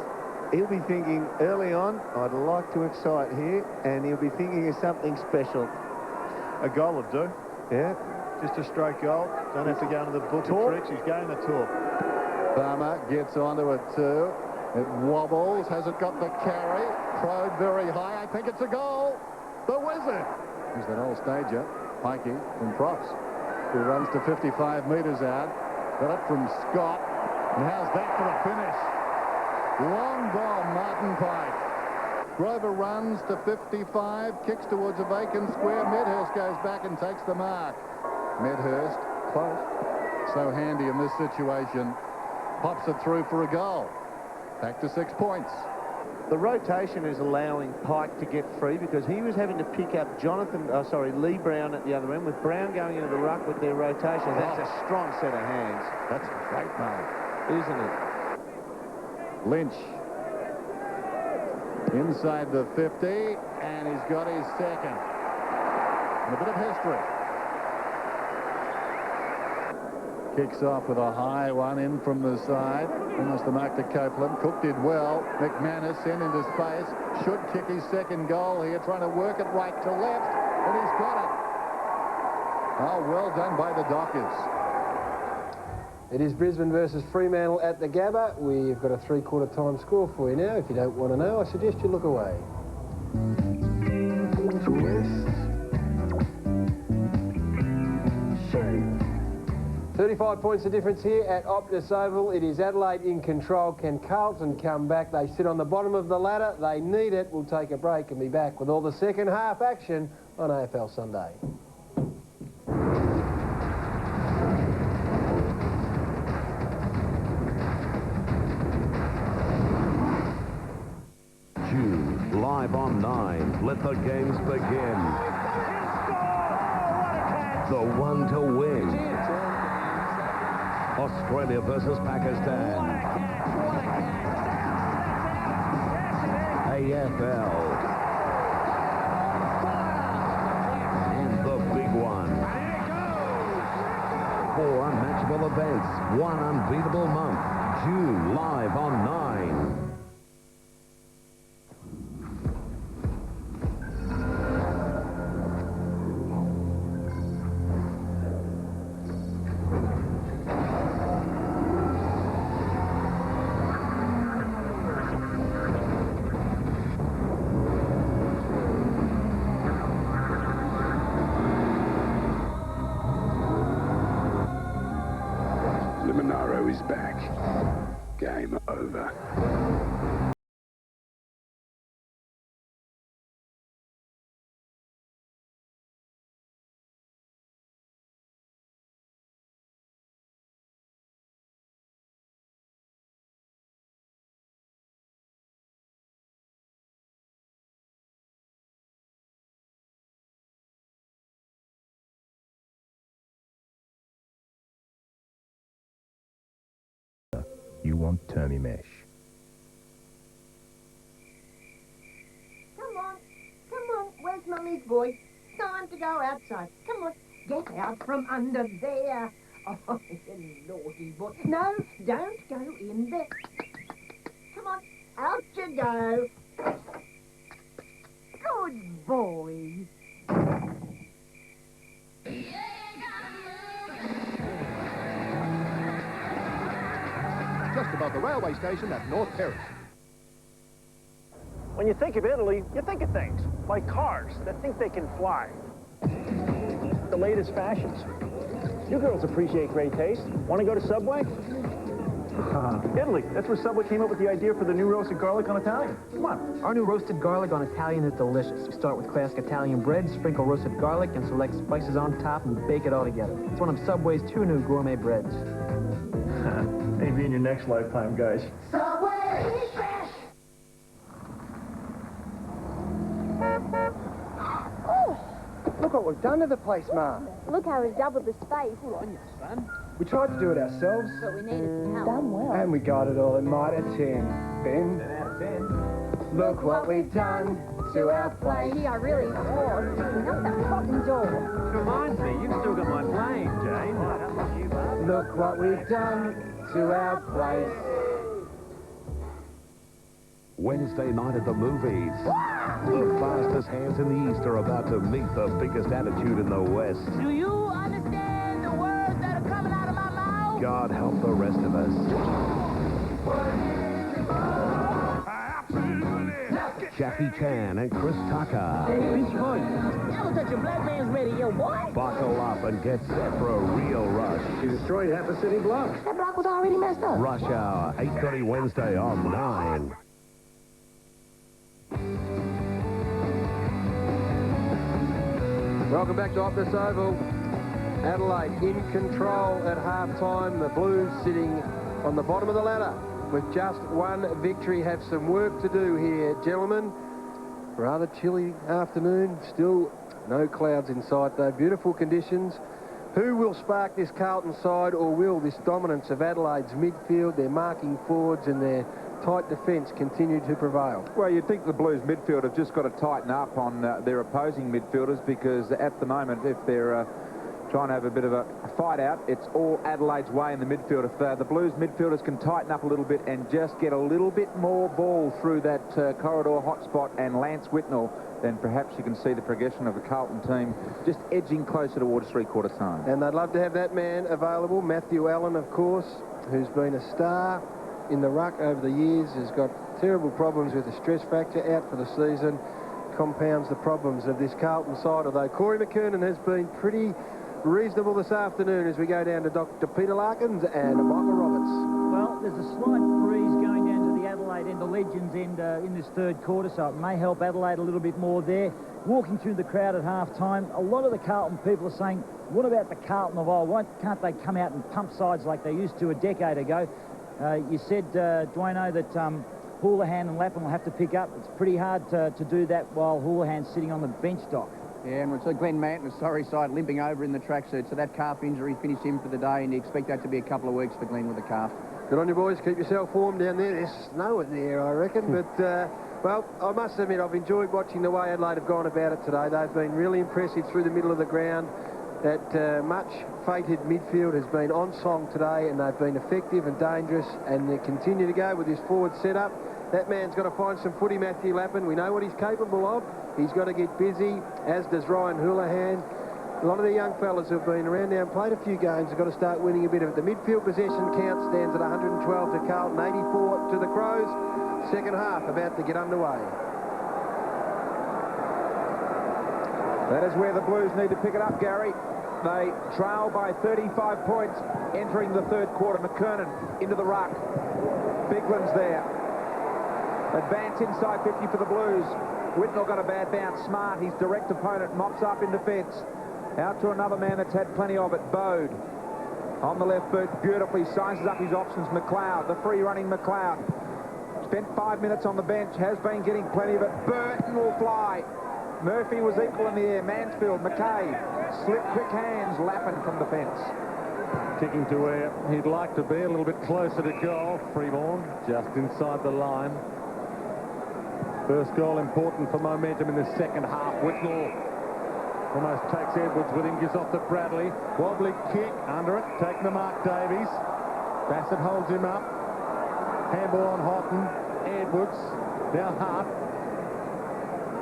he'll be thinking early on, I'd like to excite here, and he'll be thinking of something special.
A goal would do.
Yeah.
Just a straight goal. Don't have to go into the book of tricks. He's going to talk.
Farmer gets onto it too. It wobbles. Has it got the carry? Crowed very high. I think it's a goal. The Wizard. Here's that old stager, Pikey from Props, who runs to 55 metres out. Got it from Scott. And how's that for a finish? Long ball, Martin Pike. Grover runs to 55, kicks towards a vacant square. Medhurst goes back and takes the mark. Medhurst, close. So handy in this situation. Pops it through for a goal. Back to 6 points.
The rotation is allowing Pike to get free because he was having to pick up Lee Brown at the other end, with Brown going into the ruck with their rotation. That's a strong set of hands.
That's a great mark,
isn't it?
Lynch inside the 50, and he's got his second. And a bit of history. Kicks off with a high one in from the side. Almost the mark to Copeland. Cook did well. McManus in into space. Should kick his second goal here, trying to work it right to left, and he's got it. Oh, well done by the Dockers.
It is Brisbane versus Fremantle at the Gabba. We've got a three-quarter time score for you now. If you don't want to know, I suggest you look away. 35 points the difference here at Optus Oval. It is Adelaide in control. Can Carlton come back? They sit on the bottom of the ladder. They need it. We'll take a break and be back with all the second half action on AFL Sunday.
June, live on 9. Let the games begin. The one to win. Australia versus Pakistan. AFL. And the big one. 4 unmatchable events, one unbeatable month. June live on 9. Monaro is back. Game over.
You want Termy Mesh.
Come on. Where's Mummy's boy? Time to go outside. Come on. Get out from under there. Oh, you naughty boy. No, don't go in there. Come on. Out you go. Good boy.
Just above the railway station at North Terrace.
When you think of Italy, you think of things like cars that think they can fly. The latest fashions. You girls appreciate great taste. Want to go to Subway? Italy. That's where Subway came up with the idea for the new roasted garlic on Italian. Come on.
Our new roasted garlic on Italian is delicious. We start with classic Italian bread, sprinkle roasted garlic, and select spices on top and bake it all together. It's one of Subway's 2 new gourmet breads.
Maybe in your next lifetime, guys.
Subway!
Oh, look what we've done to the place, Ma.
Look how we've doubled the space.
Good on you, son. We tried to do it ourselves.
But we needed some help. Done well.
And we got it all in might at 10. Ben? 10 out of 10. Look what we've done to our place.
Gee, I really was. Not that fucking door.
Reminds me, you've still got my plane, Jane.
Look what we've done to our place.
Wednesday night at the movies. The fastest hands in the East are about to meet the biggest attitude in the West.
Do you understand the words that are coming out of my mouth?
God help the rest of us. Jackie Chan and Chris Tucker.
Hey, Beach Boy. Never touch a black man's radio, boy.
Buckle up and get set for a real rush.
She destroyed half a city block.
That block was already messed up.
Rush Hour, 8:30 Wednesday on 9.
Welcome back to Optus Oval. Adelaide in control at half-time. The Blues sitting on the bottom of the ladder with just one victory. Have some work to do here, gentlemen. Rather chilly afternoon. Still no clouds in sight, though. Beautiful conditions. Who will spark this Carlton side, or will this dominance of Adelaide's midfield, their marking forwards and their tight defence continue to prevail?
Well, you'd think the Blues midfield have just got to tighten up on their opposing midfielders, because at the moment, if they're trying to have a bit of a fight out, it's all Adelaide's way in the midfield. If the Blues midfielders can tighten up a little bit and just get a little bit more ball through that corridor hotspot and Lance Whitnell, then perhaps you can see the progression of the Carlton team just edging closer towards three-quarter time.
And they'd love to have that man available. Matthew Allen, of course, who's been a star in the ruck over the years, has got terrible problems with a stress fracture, out for the season, compounds the problems of this Carlton side, although Corey McKernan has been pretty reasonable this afternoon as we go down to Dr. Peter Larkins and Michael Roberts.
Well, there's a slight breeze going down to the Adelaide end, the Legends end in this third quarter, so it may help Adelaide a little bit more there. Walking through the crowd at half-time, a lot of the Carlton people are saying, what about the Carlton of old? Why can't they come out and pump sides like they used to a decade ago? You said, Dwayno, that Houlihan and Lappin will have to pick up. It's pretty hard to do that while Houlihan's sitting on the bench dock.
Yeah, and so Glenn Manton, the sorry side, limping over in the tracksuit. So that calf injury finished him for the day, and you expect that to be a couple of weeks for Glenn with the calf.
Good on you, boys. Keep yourself warm down there. There's snow in the air, I reckon. But, well, I must admit, I've enjoyed watching the way Adelaide have gone about it today. They've been really impressive through the middle of the ground. That much-fated midfield has been on song today, and they've been effective and dangerous, and they continue to go with this forward setup. That man's got to find some footy, Matthew Lappin. We know what he's capable of. He's got to get busy, as does Ryan Houlihan. A lot of the young fellas who have been around now and played a few games have got to start winning a bit of it. The midfield possession count stands at 112 to Carlton, 84 to the Crows. Second half about to get underway.
That is where the Blues need to pick it up, Gary. They trail by 35 points entering the third quarter. McKernan into the ruck. Bigland's there. Advance inside 50 for the Blues. Whitnell got a bad bounce. Smart, his direct opponent, mops up in defence. Out to another man that's had plenty of it, Bode. On the left boot, beautifully, sizes up his options, McLeod, the free-running McLeod. Spent 5 minutes on the bench, has been getting plenty of it. Burton will fly. Murphy was equal in the air. Mansfield, McKay, slip quick hands, Lappin from defence.
Kicking to where he'd like to be, a little bit closer to goal. Freeborn just inside the line. First goal important for momentum in the second half. Whitnell almost takes Edwards with him, gives off to Bradley. Wobbly kick under it, taking the mark Davies. Bassett holds him up. Handball on Houghton. Edwards, now Hart.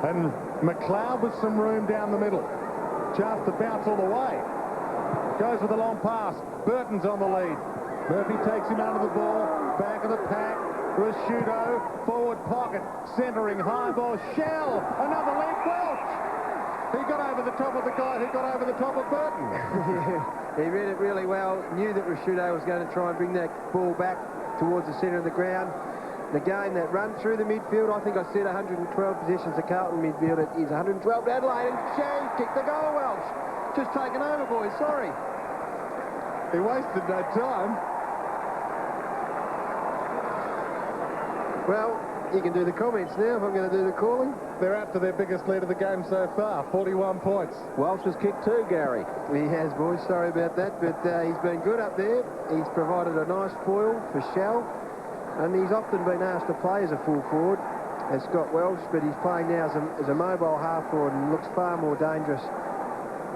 And McLeod with some room down the middle. Chance to bounce all the way. Goes with a long pass. Burton's on the lead. Murphy takes him under the ball. Back of the pack. Rashudo, forward pocket. Centering high ball. Shell. Another lead. Welch. He got over the top of the guy who got over the top of Burton.
He read it really well. Knew that Rashudo was going to try and bring that ball back towards the centre of the ground. The game that run through the midfield, I think I said 112 possessions to Carlton midfield. It is 112 to Adelaide, and Shane kicked the goal, Welsh. Just taken over, boys, sorry.
He wasted no time.
Well, you can do the comments now if I'm going to do the calling.
They're up to their biggest lead of the game so far, 41 points.
Welsh has kicked too, Gary.
He has, boys, sorry about that, but he's been good up there. He's provided a nice foil for Shell. And he's often been asked to play as a full forward, as Scott Welsh, but he's playing now as a mobile half forward and looks far more dangerous.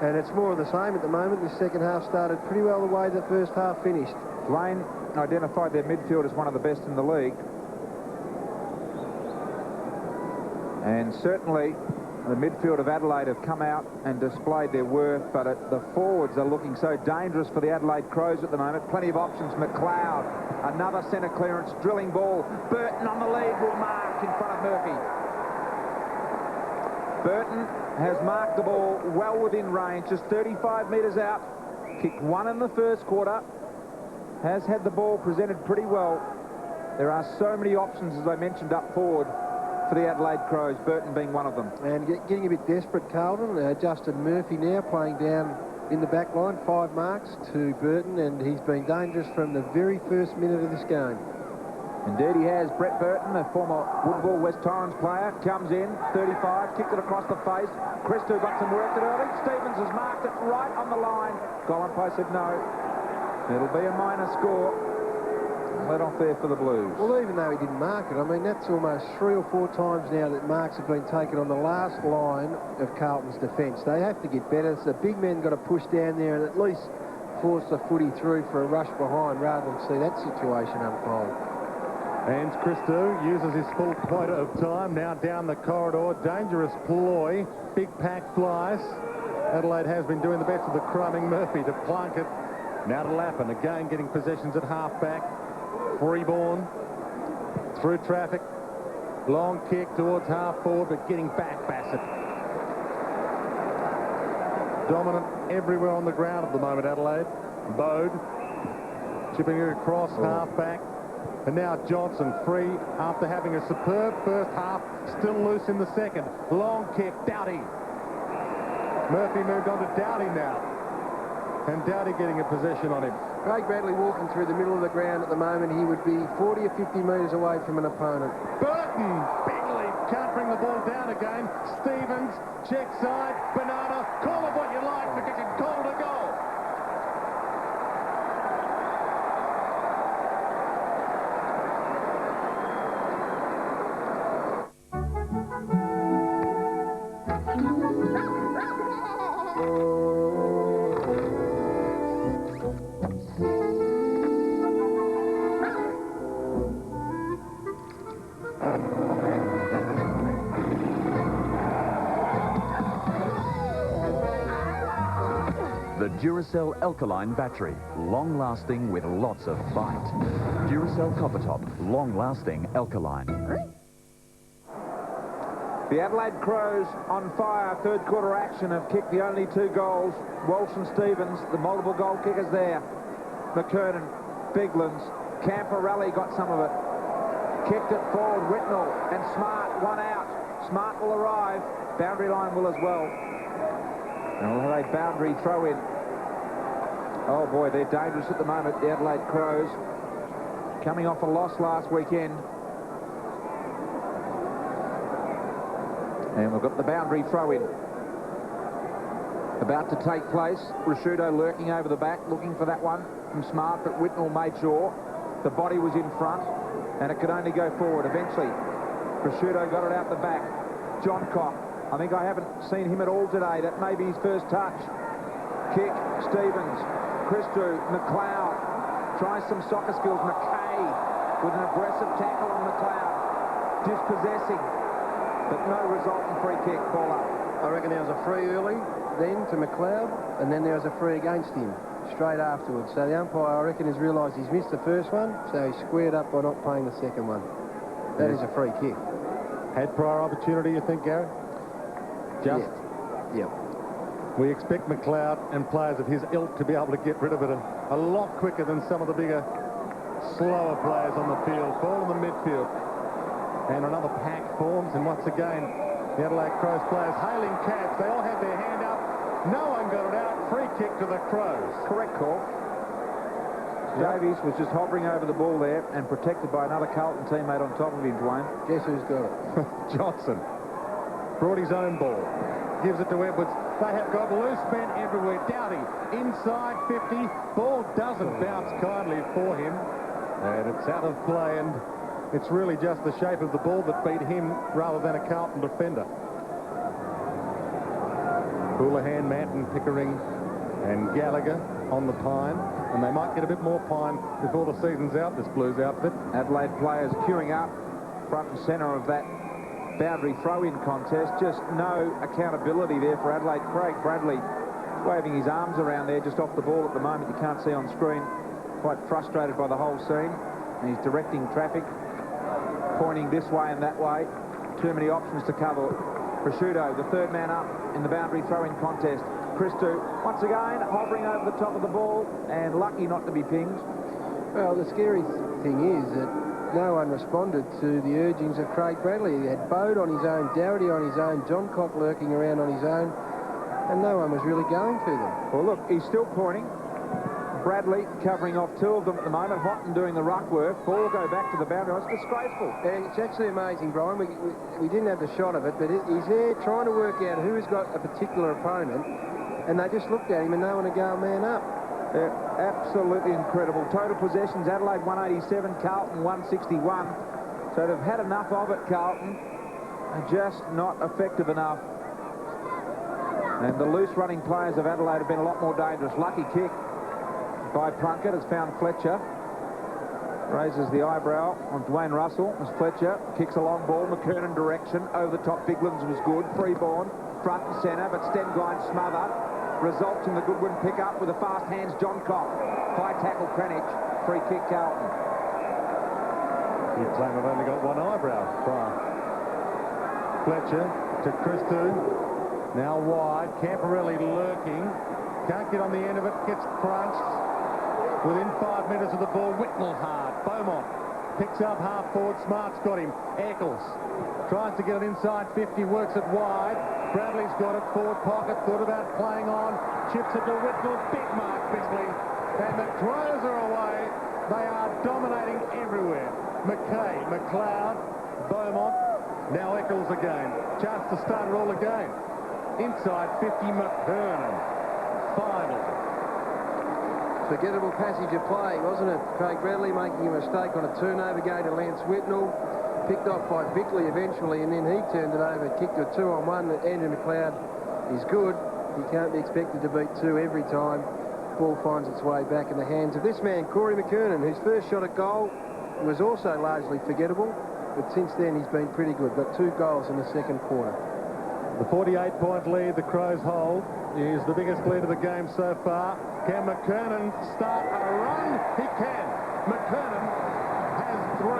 And it's more of the same at the moment. The second half started pretty well the way the first half finished.
Dwayne identified their midfield as one of the best in the league. And certainly the midfield of Adelaide have come out and displayed their worth, but the forwards are looking so dangerous for the Adelaide Crows at the moment. Plenty of options. McLeod, another centre clearance, drilling ball. Burton on the lead will mark in front of Murphy. Burton has marked the ball well within range, just 35 metres out. Kicked one in the first quarter. Has had the ball presented pretty well. There are so many options, as I mentioned, up forward for the Adelaide Crows, Burton being one of them.
And getting a bit desperate, Carlton. Justin Murphy now playing down in the back line, 5 marks to Burton, and he's been dangerous from the very first minute of this game.
Indeed he has. Brett Burton, a former Woodville West Torrens player, comes in, 35, kicked it across the face. Christou got some work it early. Stevens has marked it right on the line. Goal umpire said no. It'll be a minor score. Let off there for the Blues.
Well, even though he didn't mark it, I mean, that's almost 3 or 4 times now that marks have been taken on the last line of Carlton's defence. They have to get better. So the big men got to push down there and at least force the footy through for a rush behind rather than see that situation unfold.
And Christou uses his full point of time, now down the corridor. Dangerous ploy. Big pack flies. Adelaide has been doing the best of the crumbing. Murphy to Plunkett. Now to Lappin, again getting possessions at half-back. Freeborn through traffic. Long kick towards half-forward, but getting back Bassett. Dominant everywhere on the ground at the moment, Adelaide. Bode chipping it across half-back. And now Johnson free after having a superb first half, still loose in the second. Long kick, Doughty. Murphy moved on to Doughty now. And Doughty getting a possession on him.
Craig Bradley walking through the middle of the ground at the moment. He would be 40 or 50 metres away from an opponent.
Burton, big leap, can't bring the ball down again. Stevens, check side, Banana, call it what you like, but get it called a goal.
Duracell Alkaline Battery. Long-lasting with lots of bite. Duracell Copper Top. Long-lasting alkaline.
The Adelaide Crows on fire. Third quarter action have kicked the only 2 goals. Walsh and Stevens, the multiple goal kickers there. McKernan, Biglands, Camporelli got some of it. Kicked it forward, Whitnell and Smart, 1 out. Smart will arrive. Boundary line will as well. And we'll have a boundary throw in. Oh boy, they're dangerous at the moment, the Adelaide Crows. Coming off a loss last weekend. And we've got the boundary throw in about to take place. Prosciutto lurking over the back, looking for that one from Smart, but Whitnell made sure the body was in front and it could only go forward. Eventually, Prosciutto got it out the back. John Cock, I think I haven't seen him at all today. That may be his first touch. Kick, Stevens, Christou, McLeod tries some soccer skills. McKay with an aggressive tackle on McLeod, dispossessing. But no resultant free kick, ball up.
I reckon there was a free early, then to McLeod, and then there was a free against him straight afterwards. So the umpire, I reckon, has realised he's missed the first one, so he squared up by not playing the second one. That is a free kick.
Had prior opportunity, you think, Gary? Just?
Yep.
We expect McLeod and players of his ilk to be able to get rid of it a lot quicker than some of the bigger, slower players on the field. Ball in the midfield. And another pack forms, and once again, the Adelaide Crows players hailing cabs. They all had their hand up. No one got it out. Free kick to the Crows.
Correct call. Davies was just hovering over the ball there and protected by another Carlton teammate on top of him, Dwayne.
Guess who's got it?
Johnson. Brought his own ball. Gives it to Edwards. They have got loose men everywhere. Doughty inside 50. Ball doesn't bounce kindly for him. And it's out of play, and it's really just the shape of the ball that beat him rather than a Carlton defender. Houlihan, Manton, Pickering and Gallagher on the pine, and they might get a bit more pine before the season's out, this Blues outfit.
Adelaide players queuing up front and centre of that boundary throw-in contest. Just no accountability there for Adelaide. Craig Bradley waving his arms around there just off the ball at the moment. You can't see on screen. Quite frustrated by the whole scene. And he's directing traffic, pointing this way and that way. Too many options to cover. Prosciutto, the third man up in the boundary throw-in contest. Christou, once again, hovering over the top of the ball and lucky not to be pinged.
Well, the scary thing is that no one responded to the urgings of Craig Bradley. He had Bode on his own, Dougherty on his own, John Cock lurking around on his own, and no one was really going to them.
Well, look, he's still pointing. Bradley covering off 2 of them at the moment. Houghton doing the ruck work. Ball will go back to the boundary. It's disgraceful.
And it's actually amazing, Brian. We didn't have the shot of it, but he's there trying to work out who's got a particular opponent, and they just looked at him and no one to go man up.
They're absolutely incredible. Total possessions, Adelaide 187, Carlton 161. So they've had enough of it, Carlton. They're just not effective enough. And the loose running players of Adelaide have been a lot more dangerous. Lucky kick by Plunkett has found Fletcher. Raises the eyebrow on Dwayne Russell as Fletcher kicks a long ball. McKernan direction. Over the top, Biglands was good. Freeborn, front and centre, but Stenglein smothered. Results in the Goodwin pick-up with a fast hands, John Cock. High tackle, Kranich. Free kick, Carlton.
You claim I've only got one eyebrow. Fletcher to Christou. Now wide. Camporelli lurking. Can't get on the end of it. Gets crunched. Within 5 minutes of the ball, Whitnell hard. Beaumont picks up half forward. Smart's got him. Eccles tries to get it inside 50. Works it wide. Bradley's got it. Forward pocket. Thought about playing on. Chips it to Whitnell. Big mark, Bisley. And the Crows are away. They are dominating everywhere. McKay, McLeod, Beaumont. Now Eccles again. Chance to start it all again. Inside 50, McKernan. Final.
Forgettable passage of play, wasn't it? Craig Bradley making a mistake on a turnover go to Lance Whitnell. Picked off by Bickley eventually, and then he turned it over, kicked a 2-on-1. Andrew McLeod is good. He can't be expected to beat 2 every time. Ball finds its way back in the hands of this man, Corey McKernan, whose first shot at goal was also largely forgettable, but since then he's been pretty good. Got 2 goals in the second quarter.
The 48-point lead the Crows hold is the biggest lead of the game so far. Can McKernan start a run? He can. McKernan has 3.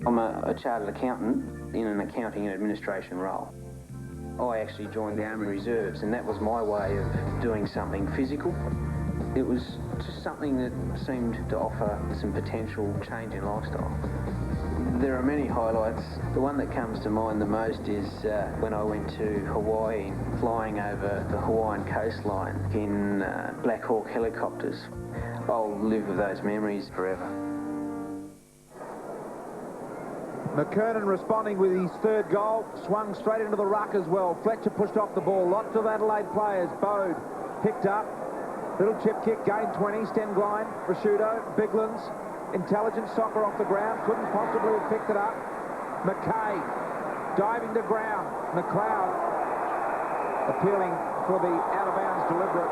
I'm a chartered accountant in an accounting and administration role. I actually joined the Army Reserves, and that was my way of doing something physical. It was just something that seemed to offer some potential change in lifestyle. There are many highlights. The one that comes to mind the most is when I went to Hawaii, flying over the Hawaiian coastline in Black Hawk helicopters. I'll live with those memories forever.
McKernan responding with his 3rd goal, swung straight into the ruck as well. Fletcher pushed off the ball. Lots of Adelaide players. Bode picked up. Little chip kick, gained 20. Stenglein, Prosciutto, Biglands. Intelligent soccer off the ground. Couldn't possibly have picked it up. McKay diving to ground. McLeod appealing for the out-of-bounds deliberate.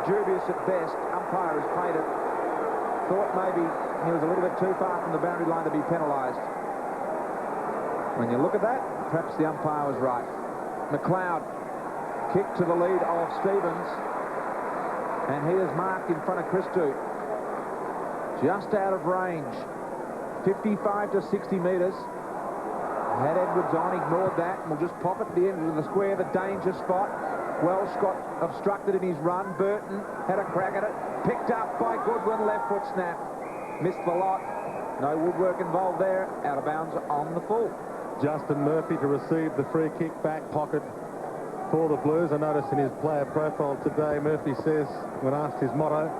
Dubious at best. Umpire has played it. Thought maybe he was a little bit too far from the boundary line to be penalised. When you look at that, perhaps the umpire was right. McLeod kick to the lead of Stevens, and he is marked in front of Christou. Just out of range. 55 to 60 metres. Had Edwards on, ignored that, and will just pop it at the end of the square, the danger spot. Welsh got obstructed in his run. Burton had a crack at it. Picked up by Goodwin, left foot snap. Missed the lot. No woodwork involved there. Out of bounds on the full.
Justin Murphy to receive the free kick back pocket for the Blues. I noticed in his player profile today, Murphy says, when asked his motto,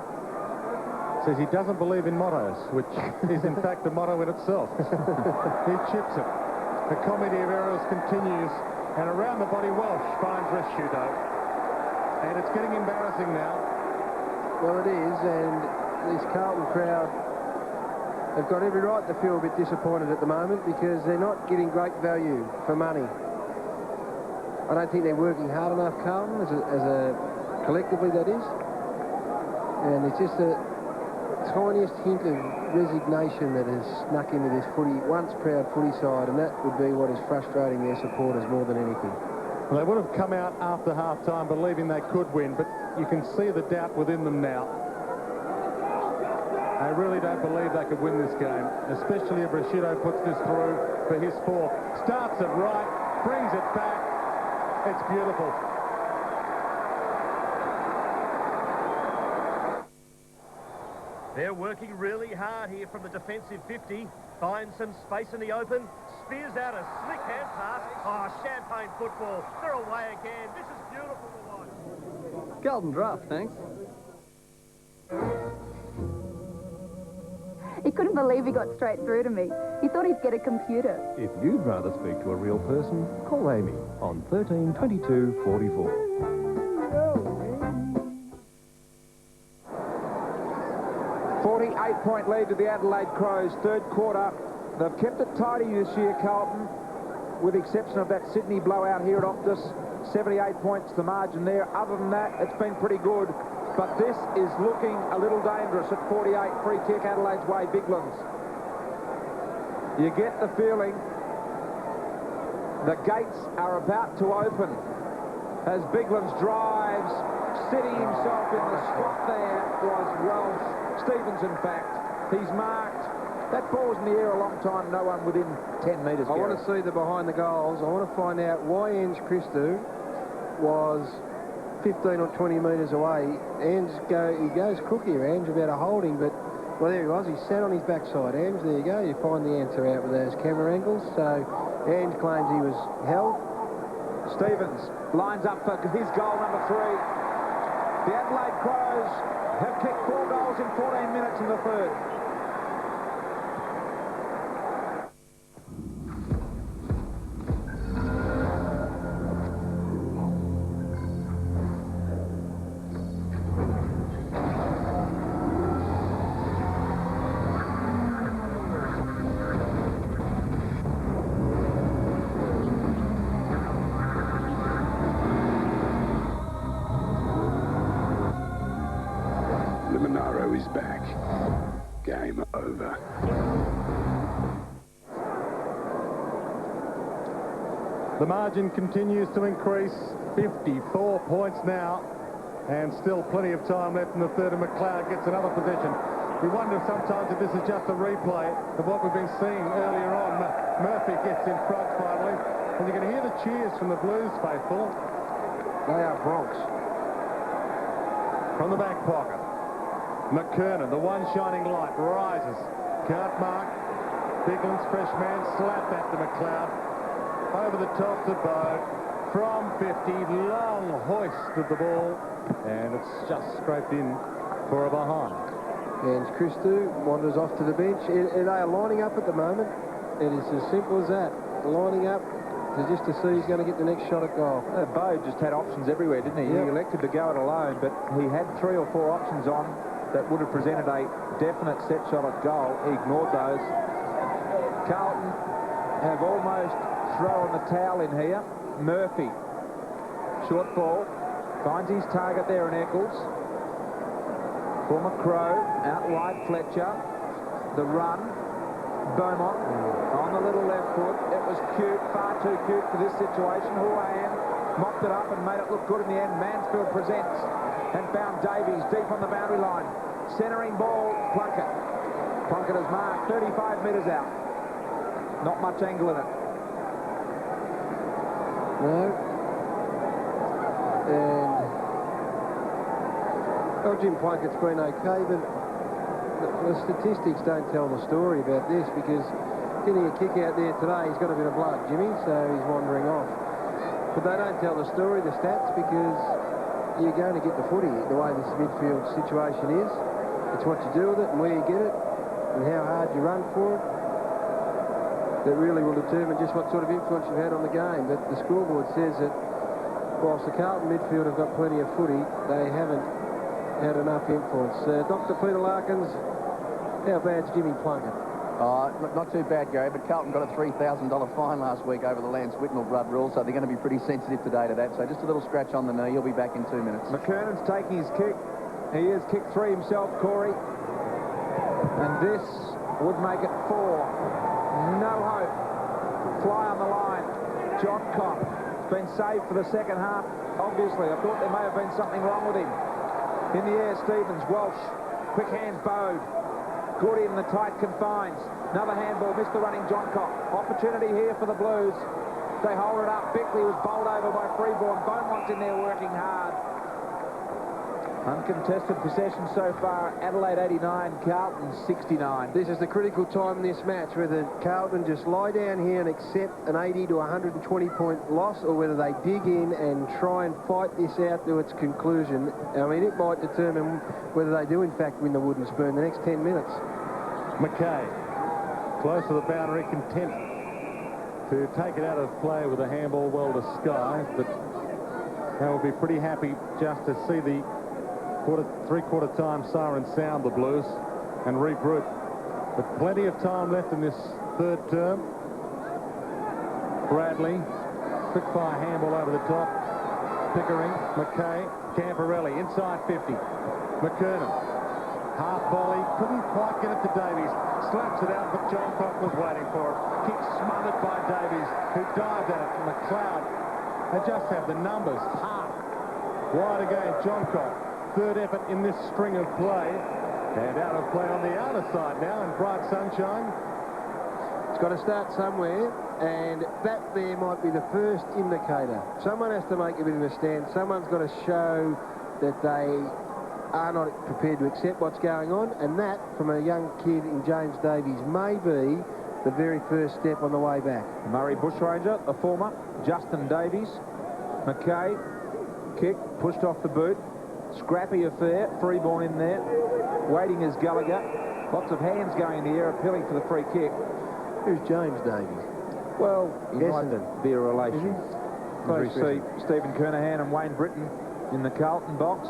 says he doesn't believe in mottos, which is in fact a motto in itself. He chips it. The comedy of errors continues, and around the body Welsh finds Prosciutto. And it's getting embarrassing now.
Well, it is, and this Carlton crowd have got every right to feel a bit disappointed at the moment because they're not getting great value for money. I don't think they're working hard enough, Carlton, as a collectively that is. And it's just a tiniest hint of resignation that has snuck into this once proud footy side, and that would be what is frustrating their supporters more than anything.
Well, they would have come out after half-time believing they could win, but you can see the doubt within them now. They really don't believe they could win this game, especially if Prosciutto puts this through for his 4th. Starts it right, brings it back. It's beautiful.
They're working really hard here from the defensive 50. Finds some space in the open. Spears out a slick hand pass. Oh, champagne football. They're away again. This is beautiful to watch.
Golden draft, thanks.
He couldn't believe he got straight through to me. He thought he'd get a computer.
If you'd rather speak to a real person, call Amy on 13 22 44.
48-point lead to the Adelaide Crows. 3rd quarter. They've kept it tidy this year, Carlton, with the exception of that Sydney blowout here at Optus. 78 points the margin there. Other than that, it's been pretty good. But this is looking a little dangerous at 48. Free kick Adelaide's way, Biglands. You get the feeling the gates are about to open as Biglands drives, sitting himself in the spot there was Welsh. Stevens, in fact. He's marked. That ball's in the air a long time, no one within 10 metres.
I want to see the behind the goals. I want to find out why Ange Christou was 15 or 20 metres away. He goes crook here, Ange, about a holding, but, well, there he was. He sat on his backside. Ange, there you go. You find the answer out with those camera angles. So Ange claims he was held.
Stevens lines up for his goal number 3. The Adelaide Crows have kicked 4 goals in 14 minutes in the 3rd.
Is back. Game over.
The margin continues to increase. 54 points now, and still plenty of time left in the third, and McLeod gets another possession. We wonder sometimes if this is just a replay of what we've been seeing earlier on. Murphy gets in front finally, and you can hear the cheers from the Blues faithful.
They are Bronx.
From the back pocket, McKernan, the one shining light, rises. Can't mark. Bigland's fresh man slapped at to McLeod. Over the top to Bode. From 50, long hoist of the ball, and it's just scraped in for a behind.
And Christou wanders off to the bench. They are lining up at the moment. It is as simple as that. Lining up just to see who's going to get the next shot at goal.
Bode just had options everywhere, didn't he?
Yep.
He elected to go it alone, but he had 3 or 4 options on that would have presented a definite set shot at goal. He ignored those. Carlton have almost thrown the towel in here. Murphy, short ball, finds his target there in Eccles. For McCrow, out wide Fletcher. The run, Beaumont on the little left foot. It was cute, far too cute for this situation. Houlihan mopped it up and made it look good in the end. Mansfield presents and found Davies deep on the boundary line. Centering ball, Plunkett. Plunkett has marked 35 metres out. Not much angle in it.
No. And well, Jim Plunkett's been okay, but the statistics don't tell the story about this, because getting a kick out there today, he's got a bit of blood, Jimmy, so he's wandering off. But they don't tell the story, the stats, because you're going to get the footy the way this midfield situation is. It's what you do with it and where you get it and how hard you run for it that really will determine just what sort of influence you've had on the game. But the scoreboard says that whilst the Carlton midfield have got plenty of footy, they haven't had enough influence. Dr. Peter Larkins, how bad's Jimmy Plunkett?
Not too bad, Gary, but Carlton got a $3,000 fine last week over the Lance Whitnell blood rule, so they're going to be pretty sensitive today to that. So just a little scratch on the knee. He'll be back in 2 minutes.
McKernan's taking his kick. He has kicked 3 himself, Corey. And this would make it 4. No hope. Fly on the line. John Cobb has been saved for the second half. Obviously, I thought there may have been something wrong with him. In the air, Stevens, Walsh, quick hands, Bode. Good in the tight confines. Another handball, missed the running John Cobb. Opportunity here for the Blues. They hold it up. Bickley was bowled over by Freeborn. Beaumont's in there working hard. Uncontested possession so far. Adelaide 89, Carlton 69.
This is the critical time in this match, whether Carlton just lie down here and accept an 80 to 120 point loss, or whether they dig in and try and fight this out to its conclusion. I mean, it might determine whether they do in fact win the wooden spoon the next 10 minutes.
McKay, close to the boundary, content to take it out of play with a handball well disguised, but they will be pretty happy just to see the three-quarter time siren sound the Blues and regroup. But plenty of time left in this third term. Bradley, quick fire handball over the top. Pickering, McKay, Camporelli, inside 50. McKernan, half volley, couldn't quite get it to Davies. Slaps it out, but John Cock was waiting for it. Kick smothered by Davies, who dived at it. McLeod, they just have the numbers. Half. Wide again, John Cock. Third effort in this string of play. And out of play on the outer side now in bright sunshine.
It's got to start somewhere, and that there might be the first indicator. Someone has to make a bit of a stand. Someone's got to show that they are not prepared to accept what's going on, and that, from a young kid in James Davies, may be the very first step on the way back.
Murray Bushranger, the former, Justin Davies, McKay, kick, pushed off the boot. Scrappy affair, Freeborn in there. Waiting is Gallagher. Lots of hands going in the air, appealing for the free kick.
Who's James Davies?
Well, he
Essendon.
might be a relation. As we see Stephen Kernahan and Wayne Britton in the Carlton box.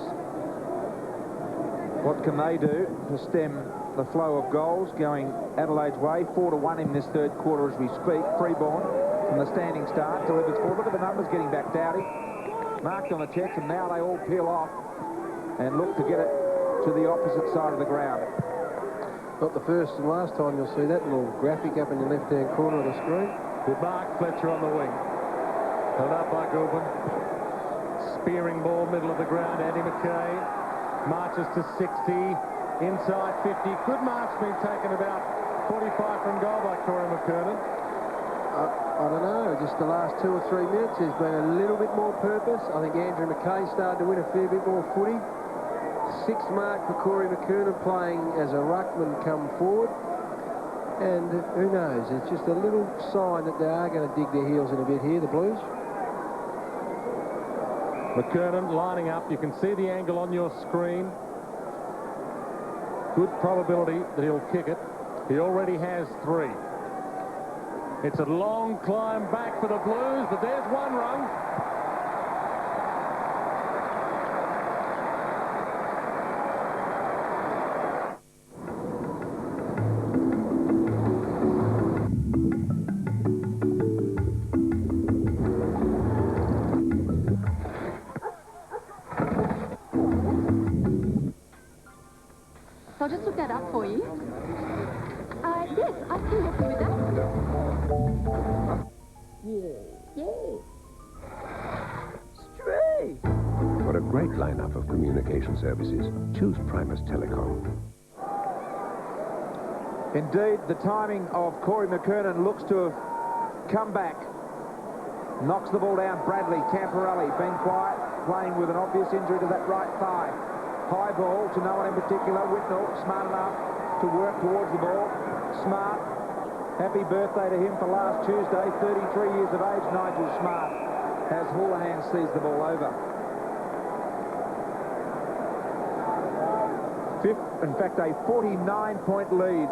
What can they do to stem the flow of goals going Adelaide's way? 4-1 in this third quarter as we speak. Freeborn from the standing start delivers forward. Look at the numbers getting back. Dowdy marked on the chest, and now they all peel off and look to get it to the opposite side of the ground.
Not the first and last time you'll see that little graphic up in the left-hand corner of the screen.
With Mark Fletcher on the wing. Held up by Goulburn. Spearing ball, middle of the ground. Andy McKay marches to 60. Inside 50. Good mark's been taken about 45 from goal by Corey McKernan.
I don't know, just the last 2 or 3 minutes there's been a little bit more purpose. I think Andrew McKay started to win a fair bit more footy. 6th mark for Corey McKernan playing as a ruckman come forward. And who knows, it's just a little sign that they are going to dig their heels in a bit here, the Blues.
McKernan lining up. You can see the angle on your screen. Good probability that he'll kick it. He already has 3. It's a long climb back for the Blues, but there's one run.
I'll just look that up for you. Yes, I can help you with that.
Yeah. Straight.
For a great lineup of communication services, choose Primus Telecom.
Indeed, the timing of Corey McKernan looks to have come back. Knocks the ball down. Bradley, Camporelli, been quiet, playing with an obvious injury to that right thigh. High ball to no one in particular. Whitnell, smart enough to work towards the ball. Smart. Happy birthday to him for last Tuesday. 33 years of age, Nigel Smart, as Houlihan sees the ball over. In fact, a 49-point lead.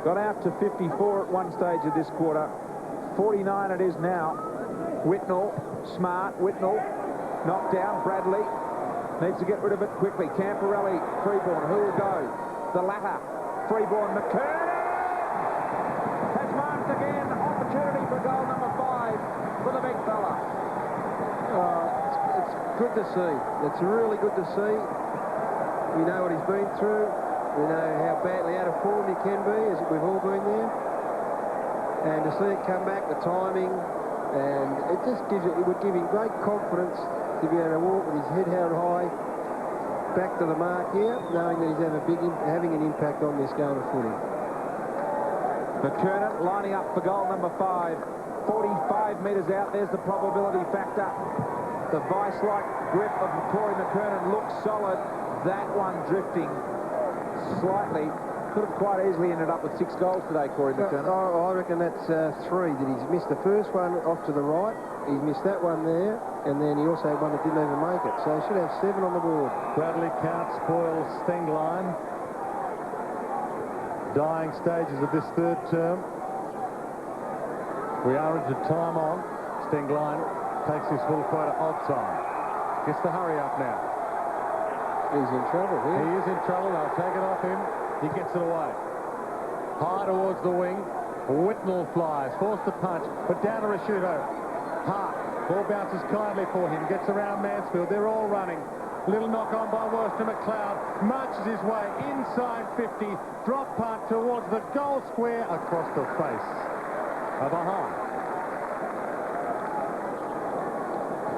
Got out to 54 at one stage of this quarter. 49 it is now. Whitnell, Smart, Whitnell, knocked down. Bradley needs to get rid of it quickly. Camporelli, Freeborn, who will go? The latter, Freeborn. McKernan has marked again. Opportunity for goal number 5 for the big fella.
It's good to see. It's really good to see. We know what he's been through. We know how badly out of form he can be, as we've all been there. And to see it come back, the timing, and it just gives it would give him great confidence to be able to walk with his head held high back to the mark here, knowing that he's having an impact on this game of footy.
McKernan lining up for goal number 5. 45 metres out. There's the probability factor. The vice-like grip of Corey McKernan looks solid. That one drifting slightly. Could have quite easily ended up with 6 goals today, Corey McKernan.
I reckon that's 3, that he's missed the first one off to the right, he's missed that one there, and then he also had one that didn't even make it. So he should have 7 on the board.
Bradley can't spoil Stengline. Dying stages of this 3rd term. We are into time on. Stengline takes his full quota odd time. Gets the hurry up now.
He's in trouble here.
He is in trouble. They'll take it off him. He gets it away. High towards the wing. Whitnell flies. Forced to punch. But down to Rashudo. Hart. Ball bounces kindly for him. Gets around Mansfield. They're all running. Little knock on by Worston McLeod. Marches his way inside 50. Drop punt towards the goal square across the face of a high.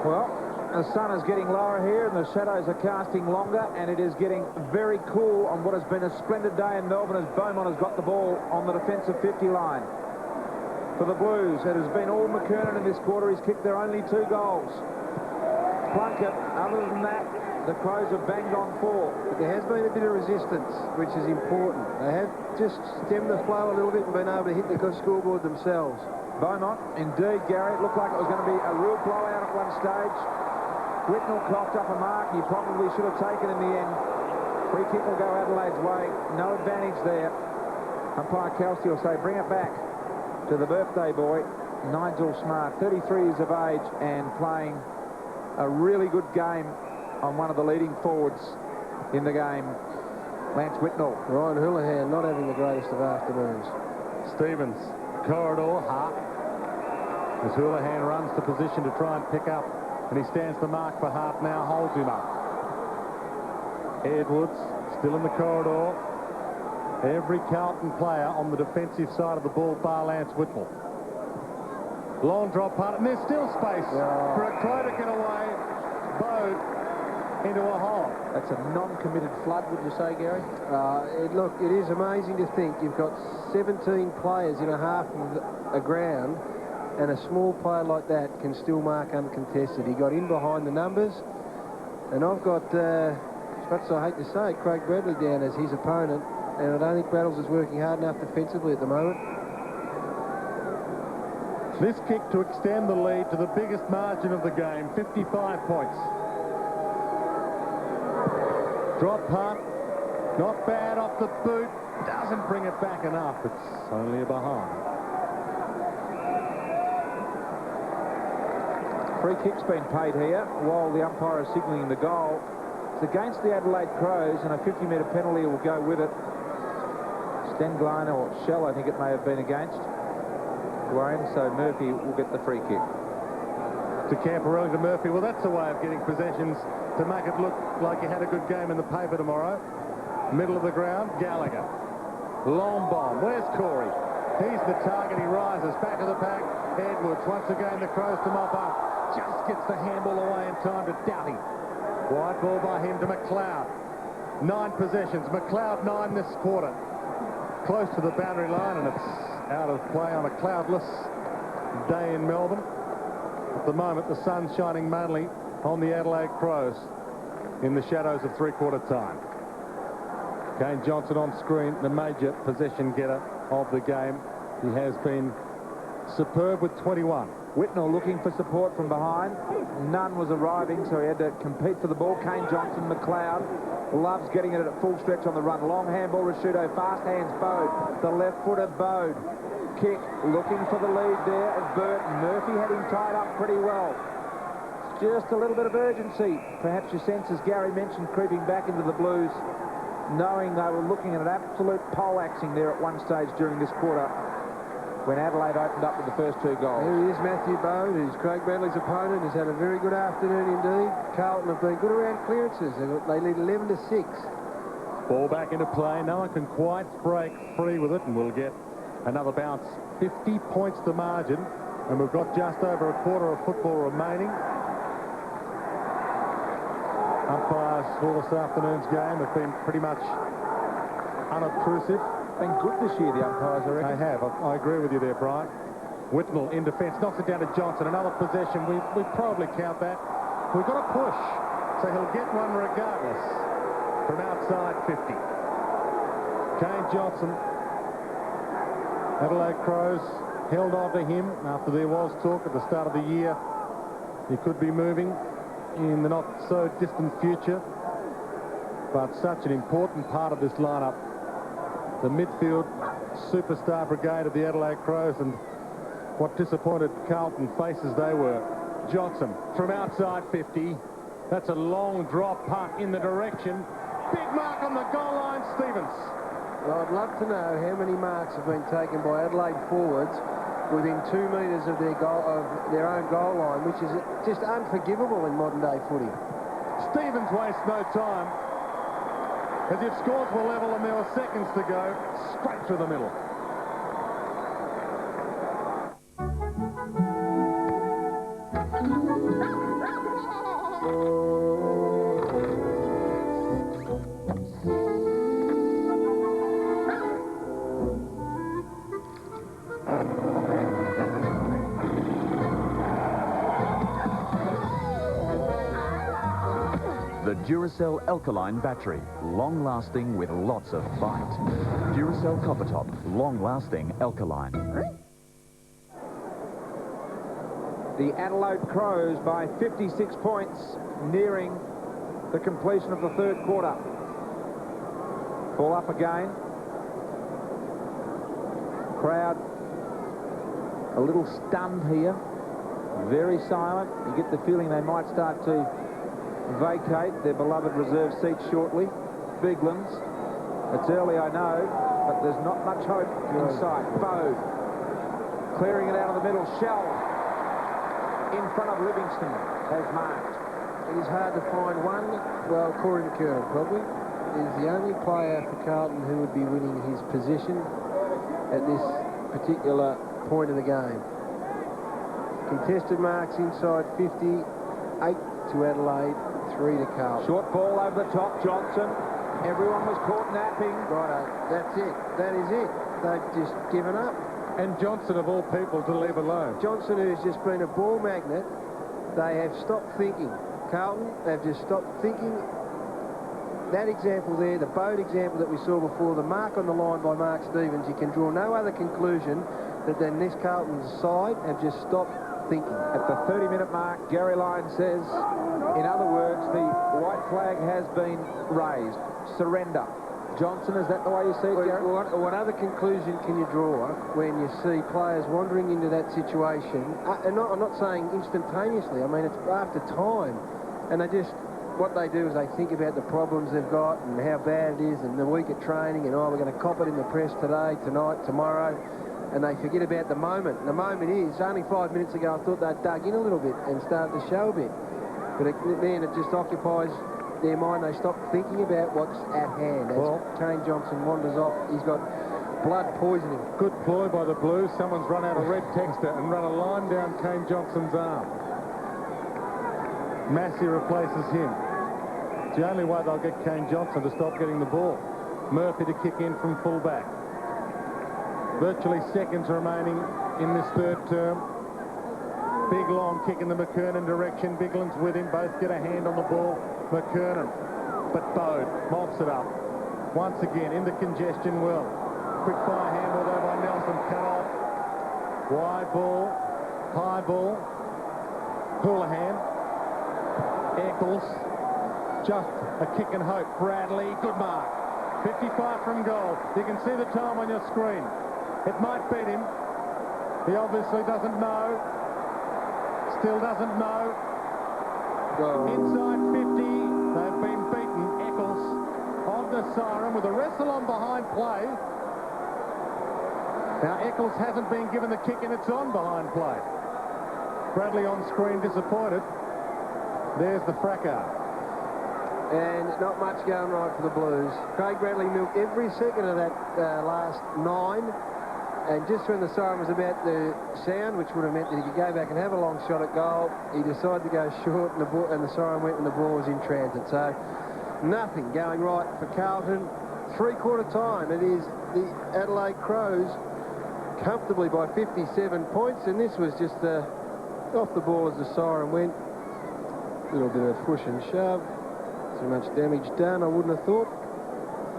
Well, the sun is getting lower here and the shadows are casting longer, and it is getting very cool on what has been a splendid day in Melbourne as Beaumont has got the ball on the defensive 50 line. For the Blues, it has been all McKernan in this quarter. He's kicked their only 2 goals. Plunkett, other than that, the Crows have banged on 4.
But there has been a bit of resistance, which is important. They have just stemmed the flow a little bit and been able to hit the scoreboard themselves.
Beaumont, indeed, Gary, it looked like it was going to be a real blowout at one stage. Whitnell coughed up a mark he probably should have taken in the end. Free kick will go Adelaide's way. No advantage there. Umpire Kelsey will say, bring it back to the birthday boy, Nigel Smart, 33 years of age and playing a really good game on one of the leading forwards in the game, Lance Whitnell.
Ryan Houlihan not having the greatest of afternoons.
Stevens, corridor, Hart. As Houlihan runs to position to try and pick up, and he stands the mark for Hart now, holds him up. Edwards still in the corridor. Every Carlton player on the defensive side of the ball bar Lance Whitnell.
Long drop punt, and there's still space for a Crow to get away. Bode into a hole.
That's a non-committed flood, would you say, Gary?
Look, it is amazing to think you've got 17 players in a half of a ground, and a small player like that can still mark uncontested. He got in behind the numbers, and I've got, as much as I hate to say it, Craig Bradley down as his opponent, and I don't think Battles is working hard enough defensively at the moment.
This kick to extend the lead to the biggest margin of the game, 55 points. Drop punt, not bad off the boot, doesn't bring it back enough. It's only a behind.
Free kick's been paid here while the umpire is signalling the goal. It's against the Adelaide Crows, and a 50-metre penalty will go with it. Stenglein or Shell, I think it may have been against Dwayne, so Murphy will get the free kick.
To Camperelli to Murphy. Well, that's a way of getting possessions to make it look like you had a good game in the paper tomorrow. Middle of the ground, Gallagher. Long bomb. Where's Corey? He's the target. He rises back to the pack. Edwards, once again, the Crows to mop up. Just gets the handball away in time to Doughty. Wide ball by him to McLeod. 9 possessions. McLeod 9 this quarter. Close to the boundary line, and it's out of play on a cloudless day in Melbourne. At the moment, the sun's shining mainly on the Adelaide Crows in the shadows of three-quarter time. Kane Johnson on screen, the major possession getter of the game. He has been superb with 21.
Whitnell looking for support from behind. None was arriving, so he had to compete for the ball. Kane Johnson, McLeod, loves getting it at full stretch on the run. Long handball, Rashudo, fast hands, Bode. The left-footed Bode. Kick, looking for the lead there as Burton. Murphy had him tied up pretty well. Just a little bit of urgency. Perhaps your sense, as Gary mentioned, creeping back into the Blues, knowing they were looking at an absolute poleaxing there at one stage during this quarter when Adelaide opened up with the first 2 goals.
There he is, Matthew Bode, who's Craig Bradley's opponent. Has had a very good afternoon indeed. Carlton have been good around clearances. They lead 11 to 6.
Ball back into play. No one can quite break free with it, and we'll get another bounce. 50 points the margin, and we've got just over a quarter of football remaining. Umpires for this afternoon's game have been pretty much unobtrusive.
Been good this year, the umpires, I reckon.
They have. I agree with you there, Brian. Whitnell in defence, knocks it down to Johnson. Another possession. We probably count that. We've got to push, so he'll get one regardless from outside 50. Kane Johnson. Adelaide Crows held on to him after there was talk at the start of the year he could be moving in the not-so-distant future. But such an important part of this lineup. The midfield superstar brigade of the Adelaide Crows, and what disappointed Carlton faces they were. Johnson from outside 50. That's a long drop punt in the direction. Big mark on the goal line, Stevens.
Well, I'd love to know how many marks have been taken by Adelaide forwards within 2 metres of their own goal line, which is just unforgivable in modern-day footy.
Stevens wastes no time. As if scores were level and there were seconds to go, straight through the middle.
The Duracell Alkaline Battery, long-lasting with lots of bite. Duracell Copper Top, long-lasting alkaline.
The Adelaide Crows by 56 points, nearing the completion of the 3rd quarter. Ball up again. Crowd a little stunned here, very silent. You get the feeling they might start to vacate their beloved reserve seats shortly. Biglands. It's early, I know, but there's not much hope in sight. Bode clearing it out of the middle. Shell in front of Livingston has marked.
It is hard to find one. Well, Corey McCurran probably is the only player for Carlton who would be winning his position at this particular point of the game. Contested marks inside 50, 8 to Adelaide, 3 to Carlton.
Short ball over the top, Johnson. Everyone was caught napping.
Righto, that's it. That is it. They've just given up.
And Johnson, of all people, to leave alone.
Johnson, who's just been a ball magnet, they have stopped thinking. Carlton, they've just stopped thinking. That example there, the boat example that we saw before, the mark on the line by Mark Stevens, you can draw no other conclusion than this Carlton's side have just stopped thinking.
At the 30-minute mark, Gary Lyon says, in other words, the white flag has been raised. Surrender. Johnson, is that the way you see it, Gary?
What other conclusion can you draw when you see players wandering into that situation? And I'm not saying instantaneously. I mean, it's after time. And what they do is they think about the problems they've got and how bad it is and the week at training and, we're going to cop it in the press today, tonight, tomorrow. And they forget about the moment. And the moment is, only 5 minutes ago, I thought they'd dug in a little bit and started to show a bit. But then it just occupies their mind. They stop thinking about what's at hand. As Kane Johnson wanders off, he's got blood poisoning.
Good ploy by the Blues. Someone's run out a red texter and run a line down Kane Johnson's arm. Massey replaces him. It's the only way they'll get Kane Johnson to stop getting the ball. Murphy to kick in from full-back. Virtually seconds remaining in this third term. Big long kick in the McKernan direction. Bigland's with him. Both get a hand on the ball. McKernan. But Bode mops it up. Once again, into congestion well. Quick fire handle there by Nelson. Cut off. Wide ball. High ball. Houlihan. Eccles. Just a kick and hope. Bradley. Good mark. 55 from goal. You can see the time on your screen. It might beat him. He obviously doesn't know. Still doesn't know. Inside 50, they've been beaten. Eccles on the siren with a wrestle on behind play. Now Eccles hasn't been given the kick and it's on behind play. Bradley on screen disappointed. There's the fracas.
And not much going right for the Blues. Craig Bradley milked every second of that last 9. And just when the siren was about to sound, which would have meant that he could go back and have a long shot at goal, he decided to go short and the siren went and the ball was in transit. So nothing going right for Carlton. Three-quarter time. It is the Adelaide Crows comfortably by 57 points, and this was just off the ball as the siren went. A little bit of push and shove. So much damage done, I wouldn't have thought.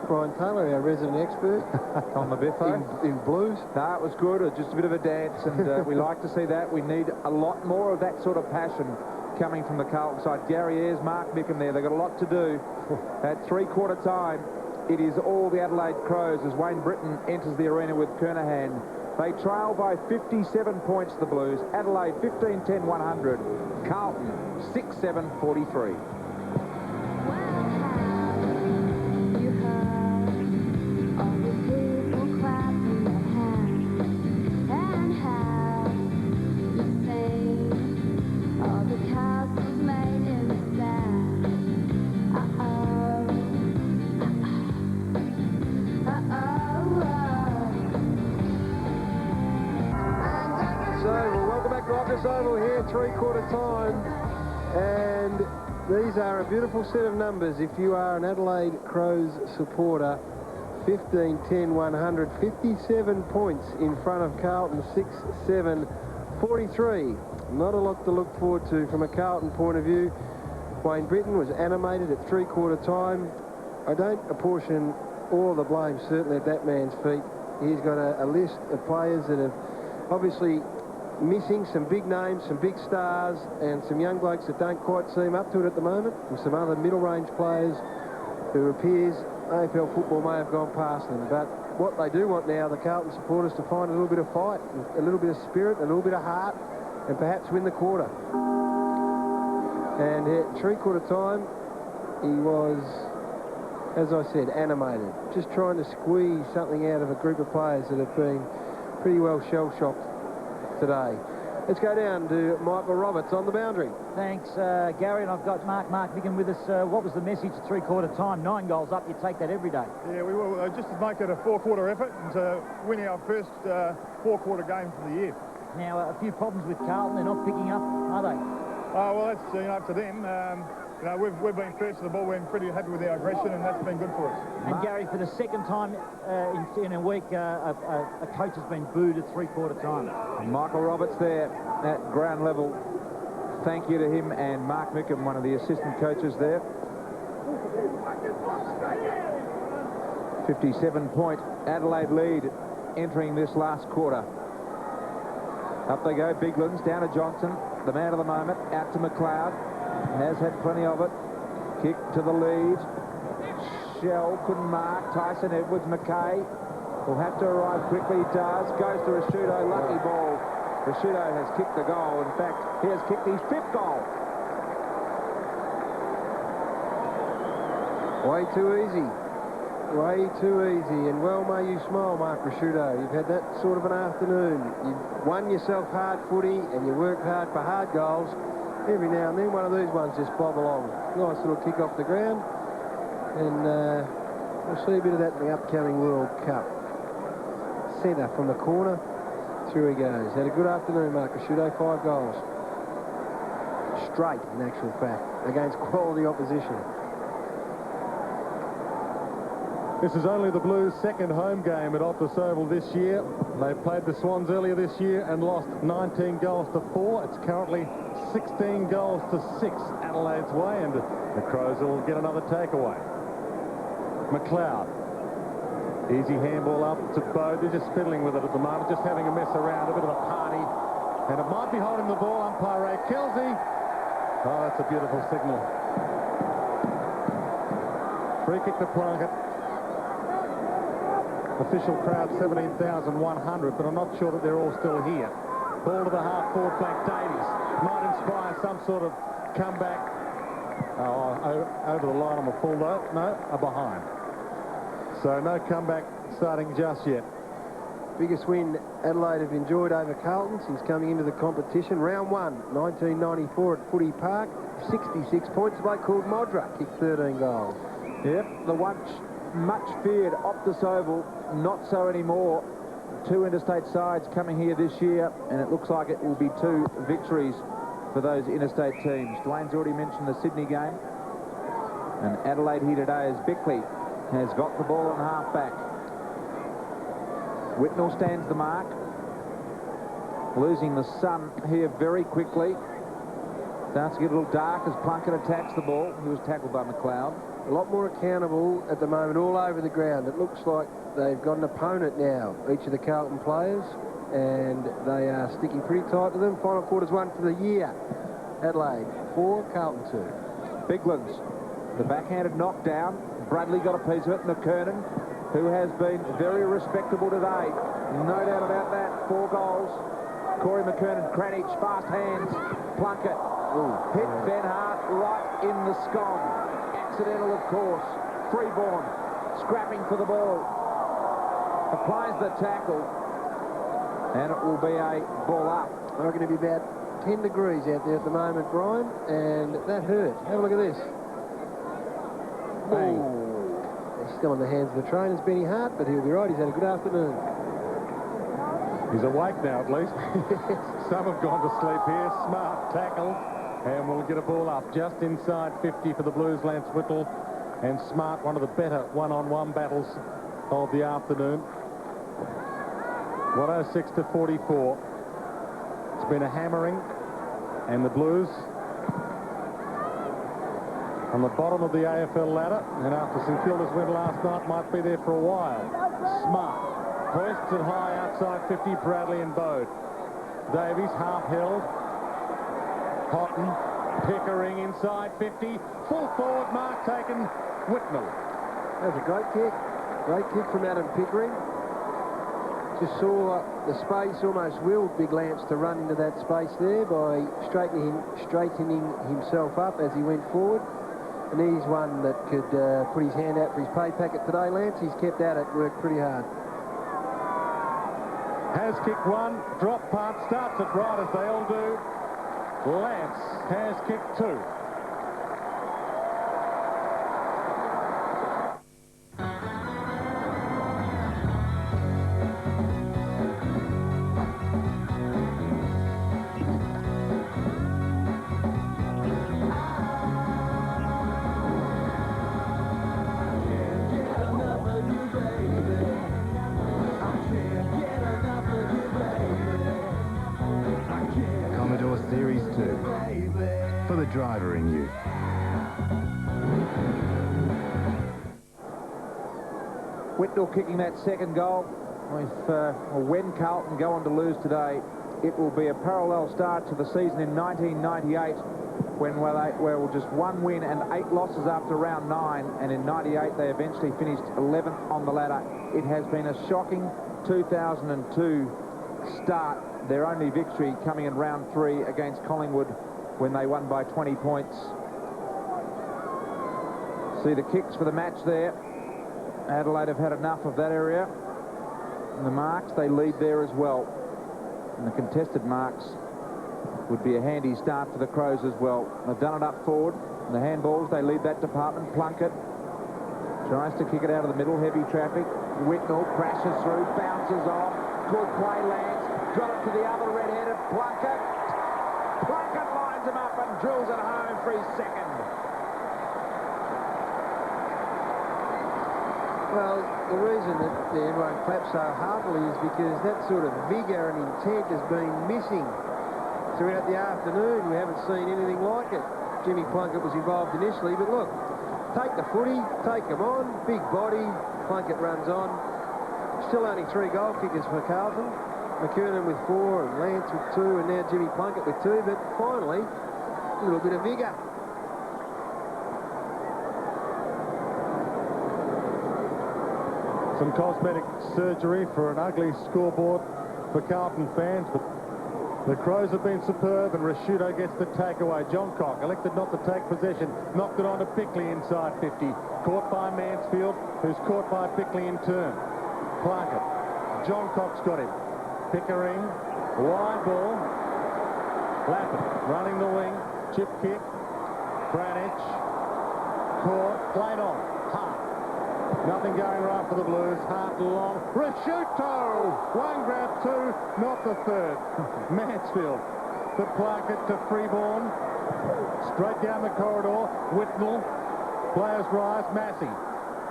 Brian Taylor, our resident expert
on the biffo
in Blues.
No, it was good. It was just a bit of a dance, and we like to see that. We need a lot more of that sort of passion coming from the Carlton side. Gary Ayres, Mark Mickham there. They've got a lot to do. At three-quarter time, it is all the Adelaide Crows as Wayne Britton enters the arena with Kernahan. They trail by 57 points, the Blues. Adelaide 15-10-100. Carlton 6-7-43.
Oval here, three-quarter time, and these are a beautiful set of numbers if you are an Adelaide Crows supporter. 15-10-100, 57 points in front of Carlton, 6-7-43. Not a lot to look forward to from a Carlton point of view. Wayne Britton was animated at three-quarter time. I don't apportion all the blame certainly at that man's feet. He's got a list of players that have obviously missing some big names, some big stars, and some young blokes that don't quite seem up to it at the moment, and some other middle-range players who appears AFL football may have gone past them. But what they do want now, the Carlton supporters, to find a little bit of fight, a little bit of spirit, a little bit of heart, and perhaps win the quarter. And at three-quarter time, he was, as I said, animated, just trying to squeeze something out of a group of players that have been pretty well shell-shocked today. Let's go down to Michael Roberts on the boundary.
Thanks, Gary, and I've got Mark Mickham with us. What was the message at three-quarter time? 9 goals up, you take that every day.
Yeah, we will just to make it a four-quarter effort and to win our first four-quarter game for the year.
Now, a few problems with Carlton. They're not picking up, are they?
Oh, well, that's, up to them. We've been first to the ball. We're pretty happy with our aggression, and that's been good for us.
And Gary, for the second time in a week, a coach has been booed at three-quarter time.
Michael Roberts there at ground level. Thank you to him and Mark Mickham, one of the assistant coaches there. 57-point Adelaide lead entering this last quarter. Up they go, Biglands down to Johnson, the man of the moment, out to McLeod. Has had plenty of it. Kick to the lead. Shell couldn't mark. Tyson Edwards, McKay will have to arrive quickly. He does. Goes to Rashudo. Lucky ball. Rashudo has kicked the goal. In fact, he has kicked his 5th goal.
Way too easy. Way too easy. And well may you smile, Mark Rashudo. You've had that sort of an afternoon. You've won yourself hard footy and you worked hard for hard goals. Every now and then one of these ones just bob along. Nice little kick off the ground. And we'll see a bit of that in the upcoming World Cup. Centre from the corner. Through he goes. Had a good afternoon, Mark Rashudo. 5 goals. Straight, in actual fact, against quality opposition.
This is only the Blues' second home game at Optus Oval this year. They played the Swans earlier this year and lost 19 goals to 4. It's currently 16 goals to 6 Adelaide's way, and the Crows will get another takeaway. McLeod. Easy handball up to Bode. They're just fiddling with it at the moment, just having a mess around, a bit of a party. And it might be holding the ball, umpire Ray Kelsey. Oh, that's a beautiful signal. Free kick to Plunkett. Official crowd 17,100, but I'm not sure that they're all still here. Ball to the half-forward flank. Davies might inspire some sort of comeback. Over the line on the full, though. No, a behind. So no comeback starting just yet.
Biggest win Adelaide have enjoyed over Carlton since coming into the competition. Round 1, 1994 at Footy Park. 66 points. A bloke called Modra kicked 13 goals.
Yep, the one much feared Optus Oval, not so anymore. 2 interstate sides coming here this year, and it looks like it will be 2 victories for those interstate teams. Dwayne's already mentioned the Sydney game, and Adelaide here today as Bickley has got the ball on half-back. Whitnell stands the mark, losing the sun here very quickly. Starts to get a little dark as Plunkett attacks the ball. He was tackled by McLeod.
A lot more accountable at the moment all over the ground. It looks like they've got an opponent now, each of the Carlton players, and they are sticking pretty tight to them. Final quarters 1 for the year. Adelaide 4, Carlton 2.
Biglands, the backhanded knockdown. Bradley got a piece of it. McKernan, who has been very respectable today. No doubt about that. 4 goals. Corey McKernan, Cranich, fast hands. Plunkett hit Ben Hart right in the scone. Accidental, of course. Freeborn scrapping for the ball. Applies the tackle. And it will be a ball up.
I reckon it'll be about 10 degrees out there at the moment, Brian, and that hurt. Have a look at this. He's still in the hands of the trainers, Benny Hart, but he'll be right. He's had a good afternoon.
He's awake now, at least. Some have gone to sleep here. Smart tackle. And we'll get a ball up just inside 50 for the Blues. Lance Whittle and Smart, one of the better one-on-one battles of the afternoon. 106 to 44. It's been a hammering, and the Blues on the bottom of the AFL ladder, and after St Kilda's win last night, might be there for a while. Smart hoists it high outside 50. Bradley and Bode. Davies half-held. Cotton, Pickering inside 50. Full forward, mark taken. Whitnell.
That was a great kick. Great kick from Adam Pickering. Just saw the space, almost willed Big Lance to run into that space there by straightening himself up as he went forward. And he's one that could put his hand out for his pay packet today, Lance. He's kept at it, worked pretty hard.
Has kicked 1, drop punt, starts it right as they all do. Lance has kicked 2.
to. For the driver in you.
Whitnell kicking that second goal. When Carlton go on to lose today, it will be a parallel start to the season in 1998 when were just 1 win and 8 losses after round 9, and in 98 they eventually finished 11th on the ladder. It has been a shocking 2002 start, their only victory coming in round 3 against Collingwood when they won by 20 points. See the kicks for the match there. Adelaide have had enough of that area. And the marks, they lead there as well. And the contested marks would be a handy start for the Crows as well. They've done it up forward. And the handballs, they lead that department. Plunkett tries to kick it out of the middle. Heavy traffic. Whitnell crashes through, bounces off. Good play, Lance. Got it to the other red-headed Plunkett. Plunkett lines him up and drills it home for his second.
Well, the reason that everyone claps so heartily is because that sort of vigour and intent has been missing throughout the afternoon. We haven't seen anything like it. Jimmy Plunkett was involved initially, but look, take the footy, take him on, big body, Plunkett runs on. Still only 3 goal kickers for Carlton. McKernan with 4 and Lance with 2 and now Jimmy Plunkett with 2, but finally, a little bit of vigour.
Some cosmetic surgery for an ugly scoreboard for Carlton fans, but the Crows have been superb, and Rashudo gets the takeaway. John Cock elected not to take possession, knocked it on to Bickley inside 50. Caught by Mansfield, who's caught by Bickley in turn. Plunkett. John Cock's got him. Pickering, wide ball. Lappin running the wing. Chip kick. Branich. Caught, played on. Hart. Nothing going right for the Blues. Hart long. Rashuto! 1 grab, 2, not the 3rd. Mansfield. The Plunkett to Freeborn. Straight down the corridor. Whitnell. Players rise. Massey.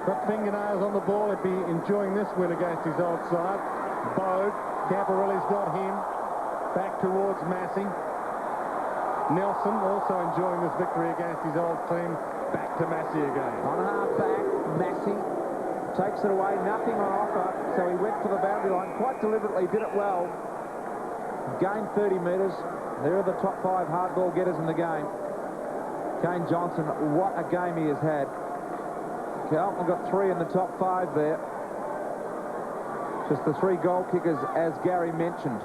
Got fingernails on the ball. He'd be enjoying this win against his old side. Bode. Camporelli's got him. Back towards Massey. Nelson also enjoying this victory against his old team. Back to Massey again.
On half back, Massey takes it away, nothing on offer, so he went for the boundary line quite deliberately, did it well. Gained 30 metres. There are the top 5 hardball getters in the game. Kane Johnson, what a game he has had. Carlton got 3 in the top 5 there. Just the 3 goal kickers, as Gary mentioned,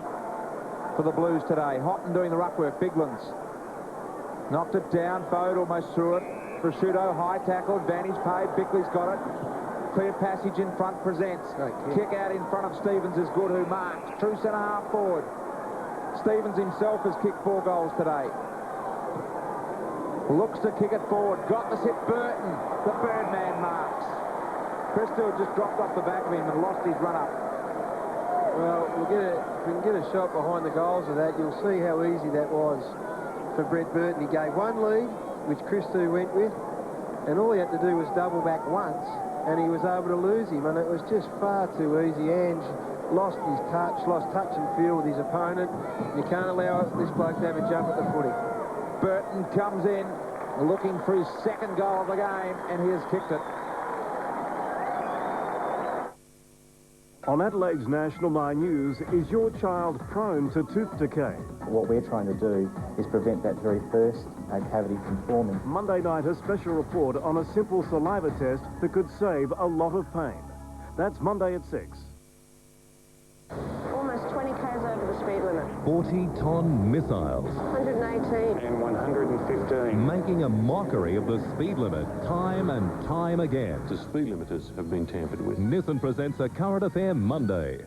for the Blues today. Houghton doing the ruck work, Biglands. Knocked it down, Bode almost through it. Prosciutto, high tackle, advantage paid, Bickley's got it. Clear passage in front, presents. Kick out in front of Stevens is good, who marks. True centre-half forward. Stevens himself has kicked 4 goals today. Looks to kick it forward. Got the hit Burton. The Birdman marks. Christo just dropped off the back of him and lost his run-up.
Well, if we can get a shot behind the goals of that, you'll see how easy that was for Brett Burton. He gave 1 lead, which Christo went with, and all he had to do was double back once, and he was able to lose him, and it was just far too easy. Ange lost his touch, lost touch and feel with his opponent. You can't allow this bloke to have a jump at the footy.
Burton comes in looking for his 2nd goal of the game, and he has kicked it.
On Adelaide's National 9 News, is your child prone to tooth decay?
What we're trying to do is prevent that very first cavity from forming.
Monday night, a special report on a simple saliva test that could save a lot of pain. That's Monday at 6.
Almost 20 k's over the speed limit.
40-ton missiles.
118.
And 115.
Making a mockery of the speed limit time and time again.
The speed limiters have been tampered with.
Nissan presents a current affair Monday.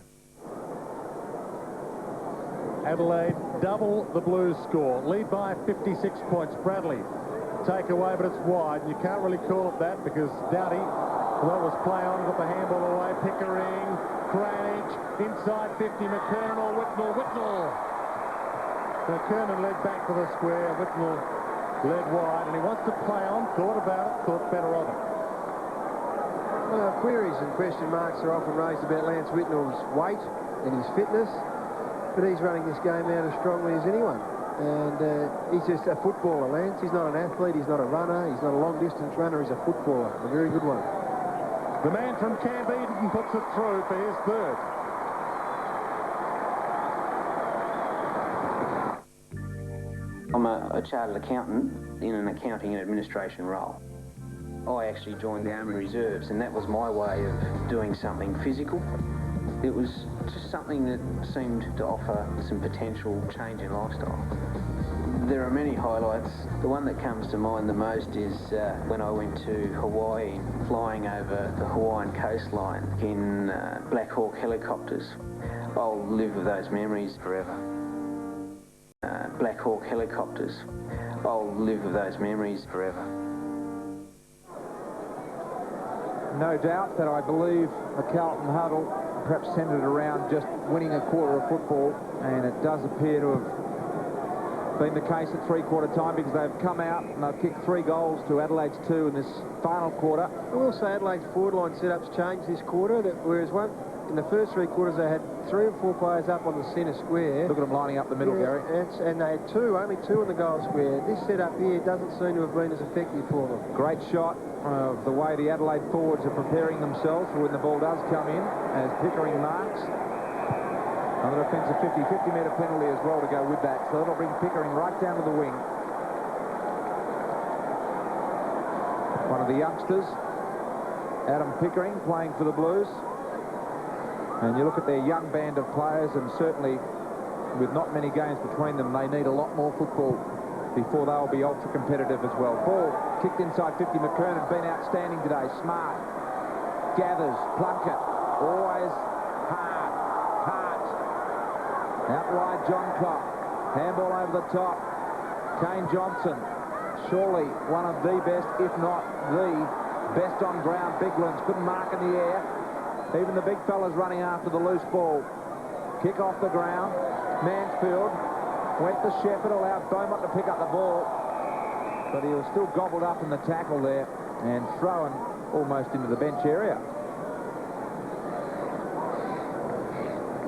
Adelaide double the Blues score. Lead by 56 points. Bradley take away, but it's wide. You can't really call it that because Doughty, well, was play on, got the handball away. Pickering, Cranage, inside 50, McKernan or Whitnell. McKernan led back to the square. Whitnell led wide, and he wants to play on. Thought about it, thought better of it.
Well, queries and question marks are often raised about Lance Whitnell's weight and his fitness, but he's running this game out as strongly as anyone. And he's just a footballer, Lance. He's not an athlete, he's not a runner, he's not a long-distance runner, he's a footballer. A very good one.
The man from Camp Eden puts it through for his third.
I'm a chartered accountant in an accounting and administration role. I actually joined the Army Reserves, and that was my way of doing something physical. It was just something that seemed to offer some potential change in lifestyle. There are many highlights. The one that comes to mind the most is when I went to Hawaii, flying over the Hawaiian coastline in Black Hawk helicopters. I'll live with those memories forever. Black Hawk helicopters. I'll live with those memories forever.
No doubt that I believe the Carlton huddle perhaps centred around just winning a quarter of football, and it does appear to have been the case at three-quarter time, because they've come out and they've kicked 3 goals to Adelaide's 2 in this final quarter.
I will say Adelaide's forward line setups changed this quarter, whereas in the first 3 quarters they had 3 or 4 players up on the centre square.
Look at them lining up the middle, Gary.
And they had only two in the goal square. This setup here doesn't seem to have been as effective for them.
Great shot of the way the Adelaide forwards are preparing themselves for when the ball does come in, as Pickering marks. Another offensive 50-metre penalty as well to go with that. So that'll bring Pickering right down to the wing. One of the youngsters, Adam Pickering, playing for the Blues. And you look at their young band of players, and certainly with not many games between them, they need a lot more football before they'll be ultra competitive as well. Ball kicked inside 50. McKernan been outstanding today. Smart gathers. Plunkett always hard. Out wide, John Cock. Handball over the top. Kane Johnson, surely one of the best, if not the best on ground. Biglands couldn't mark in the air. Even the big fellas running after the loose ball. Kick off the ground. Mansfield went for Shepherd, allowed Beaumont to pick up the ball, but he was still gobbled up in the tackle there and thrown almost into the bench area.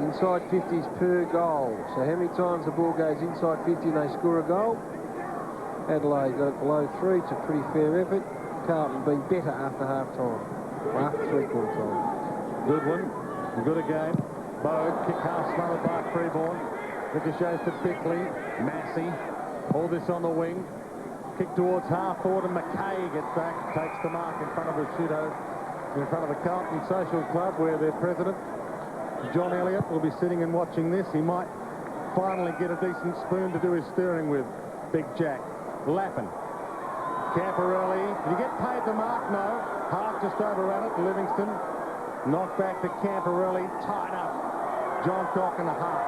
Inside 50s per goal. So how many times the ball goes inside 50 and they score a goal? Adelaide got it below 3. It's a pretty fair effort. Carlton been better after half-time. After three-quarter time.
Good one. Good again. Bode, kick half smothered by Freeborn. Ricochets to Bickley. Massey. All this on the wing. Kick towards half forward, and McKay gets back. Takes the mark in front of Rashudo. In front of the Carlton Social Club, where their president, John Elliott, will be sitting and watching this. He might finally get a decent spoon to do his stirring with. Big Jack. Lappin. Camporelli. Did he get paid the mark? No. Hart just overran it. Livingston. Knocked back to Camporelli, tied up. John Cock and a half.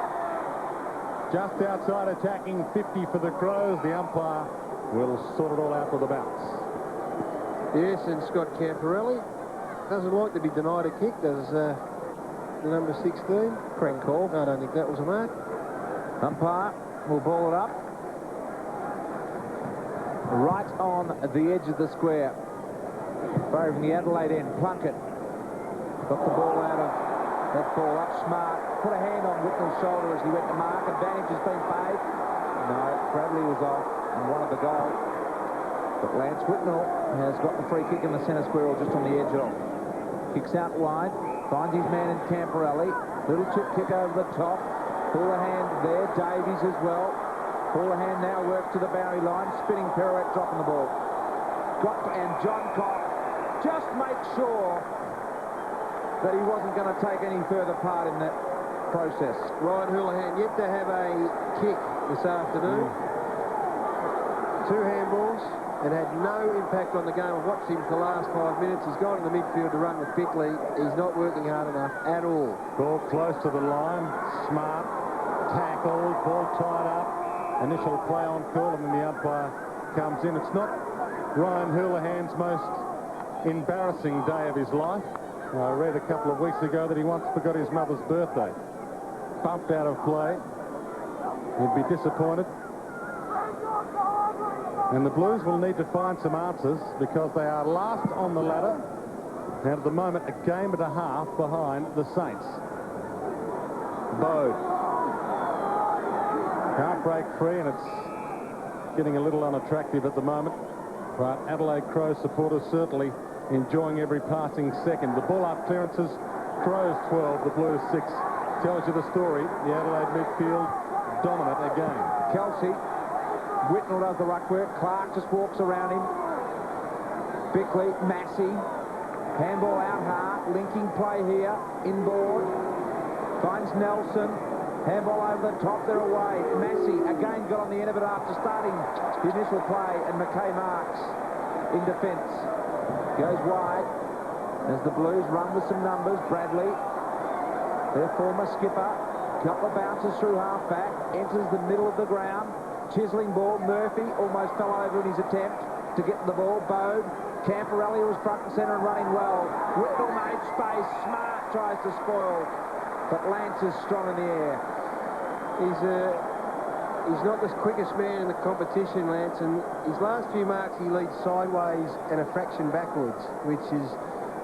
Just outside attacking 50 for the Crows. The umpire will sort it all out with a bounce.
Yes, and Scott Camporelli doesn't like to be denied a kick, does the number 16.
Correct call.
I don't think that was a mark.
Umpire will ball it up. Right on the edge of the square. Firing from the Adelaide end. Plunkett got the ball out of that ball up. Smart put a hand on Whitnell's shoulder as he went to mark. Advantage has been paid. No, Bradley was off and wanted the goal. But Lance Whitnell has got the free kick in the centre square, or just on the edge of. Kicks out wide. Finds his man in Camporelli. Little chip kick over the top. Houlihan there. Davies as well. Houlihan now works to the boundary line. Spinning pirouette, dropping the ball. And John Cock just makes sure that he wasn't going to take any further part in that process.
Ryan Houlihan yet to have a kick this afternoon. 2 handballs and had no impact on the game. I've watched him for the last 5 minutes. He's gone in the midfield to run with Bickley. He's not working hard enough at all.
Ball close to the line. Smart. Tackled. Ball tied up. Initial play on call, and then the umpire comes in. It's not Ryan Houlihan's most embarrassing day of his life. I read a couple of weeks ago that he once forgot his mother's birthday. Bumped out of play. He'd be disappointed. And the Blues will need to find some answers, because they are last on the ladder. And at the moment, a game and a half behind the Saints. Bode. Can't break free, and it's getting a little unattractive at the moment. But Adelaide Crows supporters certainly enjoying every passing second. The ball up clearances, Crows 12, the Blues 6. Tells you the story. The Adelaide midfield dominant again.
Kelsey, Whitnell does the ruck work. Clark just walks around him. Bickley, Massey, handball out hard, linking play here, inboard. Finds Nelson. Handball over the top, they're away. Massey again got on the end of it after starting the initial play, and McKay marks in defence. Goes wide as the Blues run with some numbers. Bradley, their former skipper, couple of bounces through half-back, enters the middle of the ground. Chiseling ball, Murphy almost fell over in his attempt to get the ball. Bode, Camporelli was front and centre and running well. Whittle made space, Smart tries to spoil, but Lance is strong in the air.
He's not the quickest man in the competition, Lance, and his last few marks he leads sideways and a fraction backwards, which is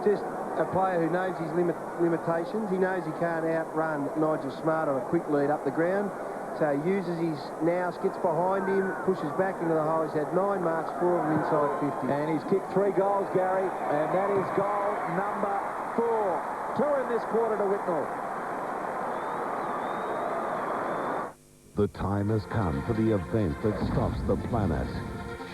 just a player who knows his limitations. He knows he can't outrun Nigel Smart on a quick lead up the ground, so he uses his nous, gets behind him, pushes back into the hole. He's had 9 marks, 4 of them inside 50.
And he's kicked 3 goals, Gary, and that is goal number 4. 2 in this quarter to Whitnell.
The time has come for the event that stops the planet.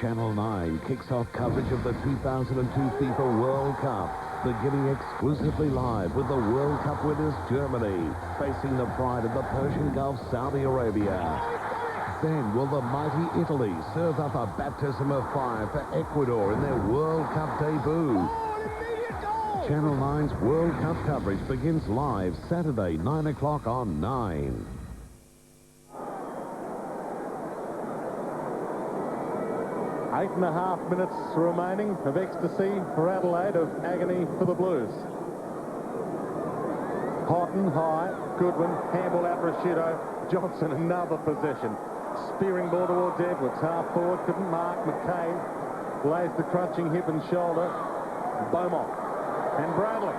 Channel 9 kicks off coverage of the 2002 FIFA World Cup, beginning exclusively live with the World Cup winners Germany, facing the pride of the Persian Gulf, Saudi Arabia. Then will the mighty Italy serve up a baptism of fire for Ecuador in their World Cup debut. Channel 9's World Cup coverage begins live Saturday, 9 o'clock on 9.
8.5 minutes remaining of ecstasy for Adelaide, of agony for the Blues. Houghton high, Goodwin, handball out Rashido, Johnson another possession. Spearing ball towards Edwards, half forward, couldn't mark. McKay lays the crunching hip and shoulder. Beaumont and Bradley.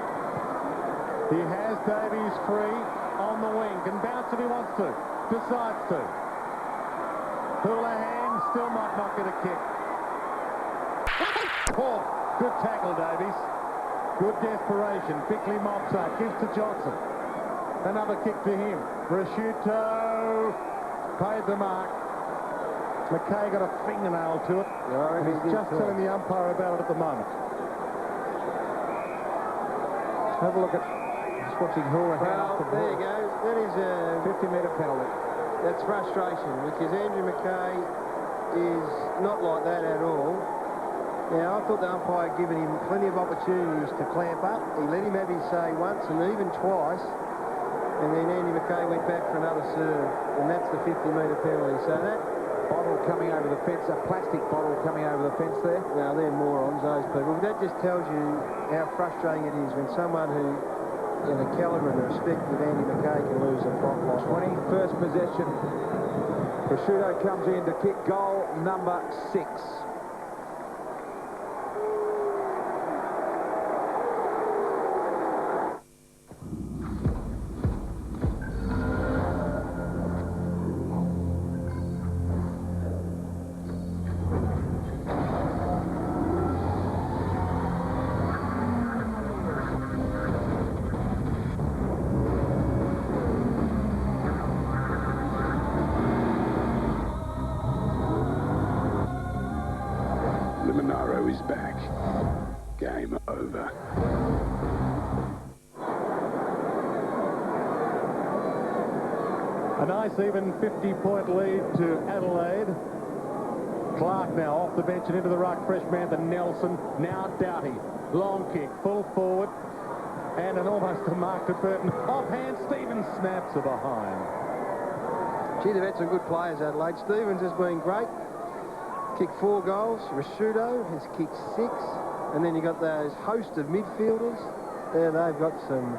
He has Davies free on the wing, can bounce if he wants to, decides to. Houlihan still might not get a kick. Oh, good tackle, Davies. Good desperation. Bickley mops up, gives to Johnson. Another kick to him. Rashuto paid the mark. McKay got a fingernail to it. And he's just telling the umpire about it at the moment.
Have a look at, just watching Houlihan.
Well, there you go. That is a
50-metre penalty.
That's frustration, because Andrew McKay is not like that at all. Now, I thought the umpire had given him plenty of opportunities to clamp up. He let him have his say once and even twice, and then Andy McKay went back for another serve, and that's the 50-metre penalty. So that
bottle coming over the fence, a plastic bottle coming over the fence there.
Now, they're morons, those people. But that just tells you how frustrating it is when someone who, in the calibre and the respect of Andy McKay, can lose a prop like
21st possession. Prosciutto comes in to kick goal number 6.
Is back. Game over.
A nice even 50-point lead to Adelaide. Clark now off the bench and into the ruck. Fresh man to Nelson. Now Doughty. Long kick. Full forward. And an almost a mark to Burton. Offhand, Stevens snaps are behind.
Gee, they've had some good players, Adelaide. Stevens has been great. Kicked 4 goals. Rashudo has kicked 6. And then you got those host of midfielders. There, they've got some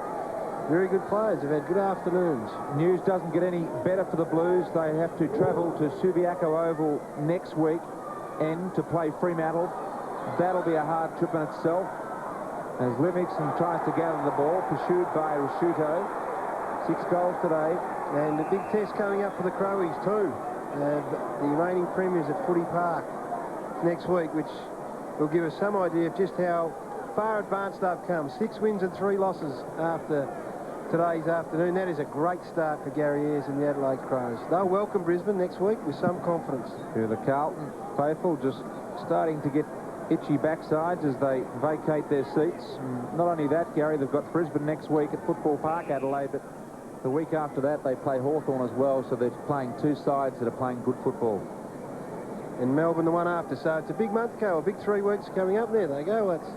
very good players. They've had good afternoons.
News doesn't get any better for the Blues. They have to travel to Subiaco Oval next week and to play Fremantle. That'll be a hard trip in itself. As Livingston tries to gather the ball, pursued by Rashuto. 6 goals today.
And the big test coming up for the Crowies too. the reigning premiers at Footy Park next week, which will give us some idea of just how far advanced they've come. 6 wins and 3 losses after today's afternoon. That is a great start for Gary Ayres and the Adelaide Crows. They'll welcome Brisbane next week with some confidence.
Yeah, the Carlton faithful just starting to get itchy backsides as they vacate their seats. And not only that, Gary, they've got Brisbane next week at Football Park, Adelaide, but the week after that they play Hawthorn as well, so they're playing 2 sides that are playing good football.
And Melbourne the one after, so it's a big month, Carl, a big 3 weeks coming up. There they go. Let's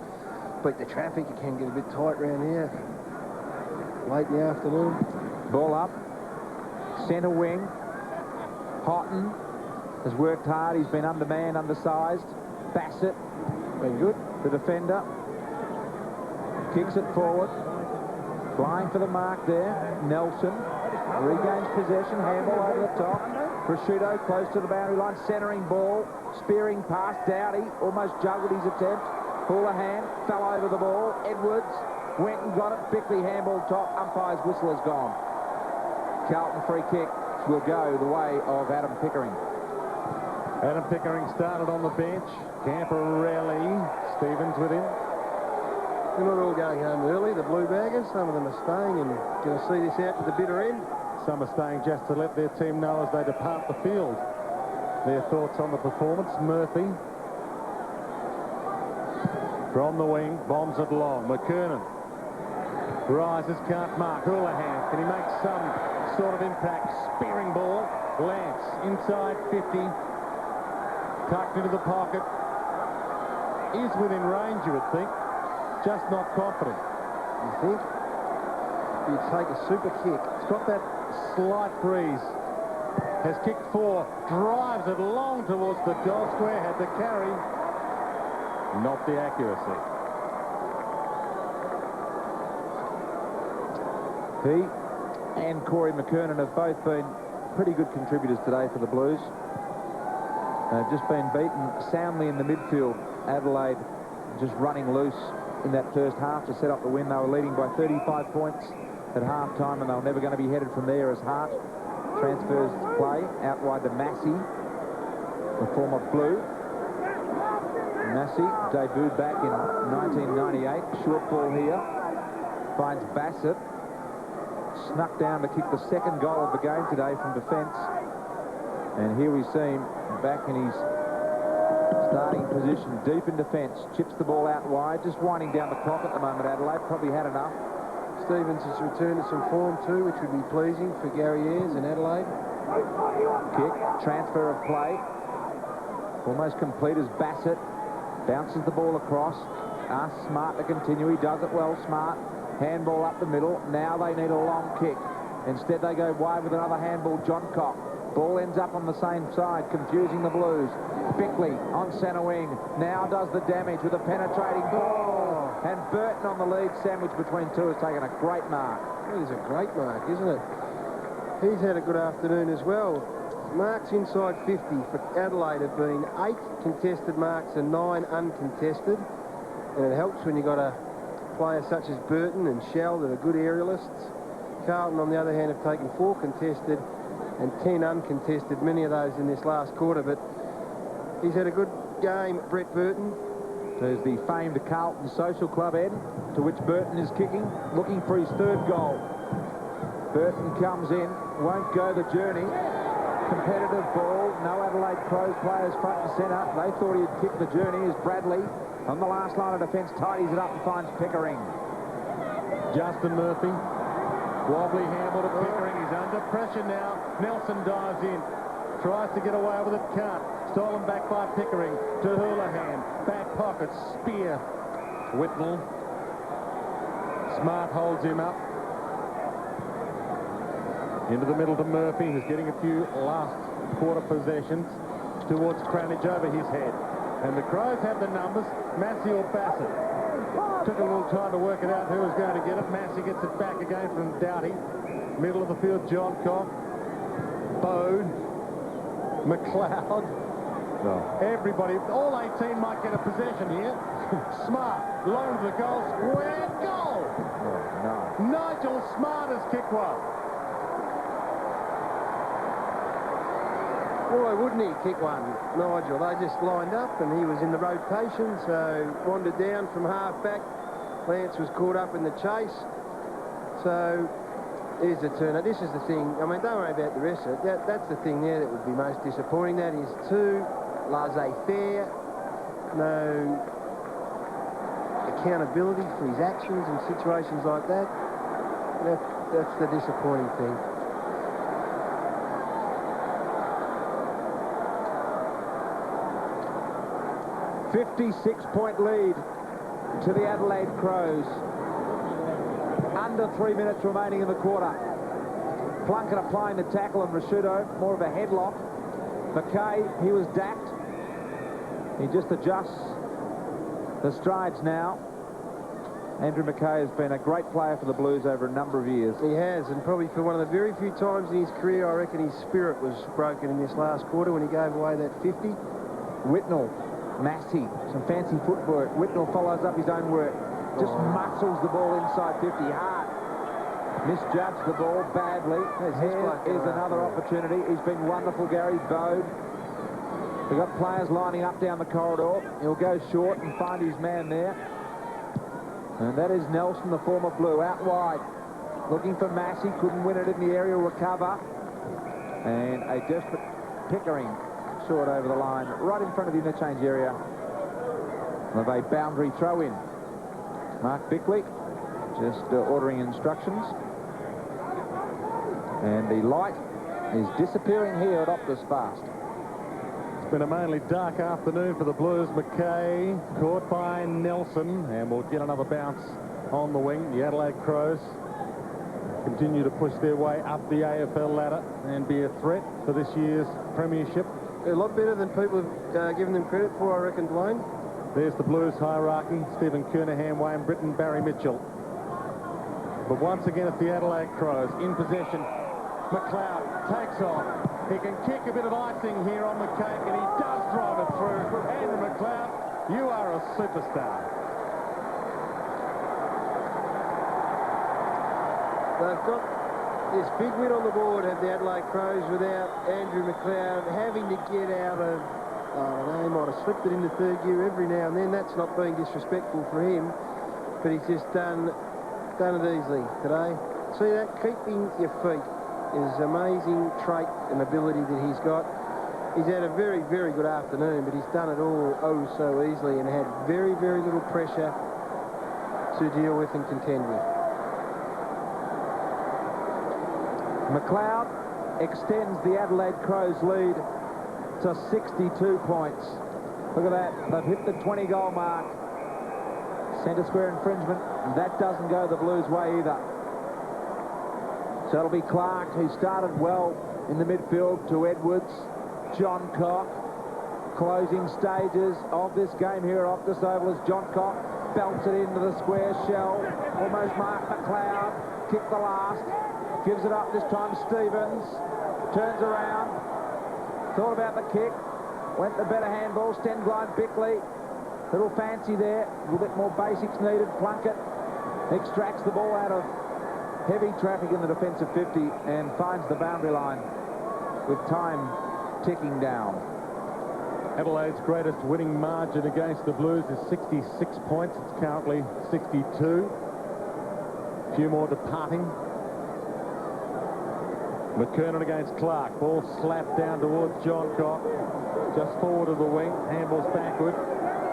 beat the traffic. It can get a bit tight around here late in the afternoon.
Ball up, centre wing. Houghton has worked hard. He's been undermanned, undersized. Bassett, been good, the defender. Kicks it forward. Flying for the mark there. Nelson regains possession. Handball over the top. Prosciutto close to the boundary line. Centering ball. Spearing pass. Doughty almost juggled his attempt. Houlihan fell over the ball. Edwards went and got it. Bickley handball top. Umpire's whistle has gone. Carlton free kick will go the way of Adam Pickering.
Adam Pickering started on the bench. Camporelli, Stevens with him.
They're not all going home early, the Blue Baggers. Some of them are staying and going to see this out to the bitter end.
Some are staying just to let their team know as they depart the field their thoughts on the performance. Murphy from the wing, bombs it long. McKernan rises, can't mark. Houlihan, can he make some sort of impact? Spearing ball. Lance inside 50. Tucked into the pocket. Is within range, you would think. Just not confident.
You think? You'd take a super kick.
It's got that slight breeze. Has kicked 4. Drives it long towards the goal square. Had the carry. Not the accuracy.
He and Corey McKernan have both been pretty good contributors today for the Blues. They've just been beaten soundly in the midfield. Adelaide just running loose in that first half to set up the win. They were leading by 35 points at half-time, and they were never going to be headed from there as Hart transfers play out wide to Massey, the former Blue. Massey debuted back in 1998. Short ball here. Finds Bassett. Snuck down to kick the second goal of the game today from defence. And here we see him back in his starting position, deep in defence. Chips the ball out wide, just winding down the clock at the moment. Adelaide probably had enough.
Stevens has returned to some form too, which would be pleasing for Gary Ayres and Adelaide.
Kick, transfer of play. Almost complete as Bassett bounces the ball across. Asks Smart to continue. He does it well, Smart. Handball up the middle. Now they need a long kick. Instead they go wide with another handball. John Cock. Ball ends up on the same side, confusing the Blues. Bickley on centre wing. Now does the damage with a penetrating ball. And Burton on the lead, sandwiched between two, has taken a great mark.
That is a great mark, isn't it? He's had a good afternoon as well. Marks inside 50 for Adelaide have been 8 contested marks and 9 uncontested. And it helps when you've got a player such as Burton and Shell that are good aerialists. Carlton, on the other hand, have taken 4 contested and 10 uncontested, many of those in this last quarter, but he's had a good game, Brett Burton.
There's the famed Carlton Social Club end, to which Burton is kicking, looking for his 3rd goal. Burton comes in, won't go the journey. Competitive ball, no Adelaide Crows players front and centre. They thought he'd kick the journey as Bradley, on the last line of defence, tidies it up and finds Pickering.
Justin Murphy. Wobbly handball to Pickering. He's under pressure now. Nelson dives in. Tries to get away with it. Can't. Stolen back by Pickering to Houlihan. Back pocket. Spear. Whitnell. Smart holds him up. Into the middle to Murphy, who's getting a few last quarter possessions. Towards Cranage over his head. And the Crows have the numbers. Massey or Bassett. Took a little time to work it out who was going to get it. Massey gets it back again from Doughty. Middle of the field, John Cock. Bode. McLeod. No. Everybody, all 18 might get a possession here. Smart, low to the goal square, goal!
Oh, no.
Nigel Smart has kicked one.
Why wouldn't he kick one, Nigel? They just lined up and he was in the rotation, so wandered down from half back. Lance was caught up in the chase. So here's the turner. This is the thing. I mean, don't worry about the rest of it. That's the thing there that would be most disappointing. That is too laissez-faire. No accountability for his actions in situations like that. That's the disappointing thing.
.56 lead to the Adelaide Crows. Under 3 minutes remaining in the quarter. Plunkett applying the tackle and Rashudo, more of a headlock. McKay, he was dacked. He just adjusts the strides now. Andrew McKay has been a great player for the Blues over a number of years.
He has, and probably for one of the very few times in his career, I reckon his spirit was broken in this last quarter when he gave away that 50.
Whitnell, Massey, some fancy footwork. Whitnell follows up his own work. Just muscles the ball inside 50 hard. Misjudged the ball badly. Here is another opportunity. He's been wonderful, Gary Bode. We've got players lining up down the corridor. He'll go short and find his man there. And that is Nelson, the former Blue, out wide. Looking for Massey, couldn't win it in the aerial recover. And a desperate Pickering short over the line, right in front of the interchange area of a boundary throw-in. Mark Bickley just ordering instructions. And the light is disappearing here at Optus fast.
It's been a mainly dark afternoon for the Blues. McKay caught by Nelson, and we'll get another bounce on the wing. The Adelaide Crows continue to push their way up the AFL ladder and be a threat for this year's premiership.
A lot better than people have given them credit for, I reckon, Dwayne.
There's the Blues hierarchy. Stephen Kernahan, Wayne Britton, Barry Mitchell. But once again, it's the Adelaide Crows in possession. McLeod takes off. He can kick a bit of icing here on the cake, and he does drive it through. Andrew McLeod, you are a superstar.
They've got this big win on the board, have the Adelaide Crows, without Andrew McLeod having to get out of, I don't know, he might have slipped it into third gear every now and then. That's not being disrespectful for him, but he's just done it easily today. See that? Keeping your feet is an amazing trait and ability that he's got. He's had a very, very good afternoon, but he's done it all so easily and had very, very little pressure to deal with and contend with.
McLeod extends the Adelaide Crows lead to 62 points. Look at that. They've hit the 20-goal mark. Centre square infringement. That doesn't go the Blues' way either. So it'll be Clark, who started well in the midfield, to Edwards, John Cock. Closing stages of this game here at Optus Oval as John Cock belts it into the square shell. Almost Mark McLeod. Kick the last. Gives it up this time, Stevens. Turns around. Thought about the kick. Went the better handball. Stenglide, Bickley. Little fancy there. A little bit more basics needed. Plunkett extracts the ball out of heavy traffic in the defensive 50 and finds the boundary line with time ticking down.
Adelaide's greatest winning margin against the Blues is 66 points. It's currently 62. A few more departing. McKernan against Clark. Ball slapped down towards John Cock. Just forward of the wing. Handballs backward.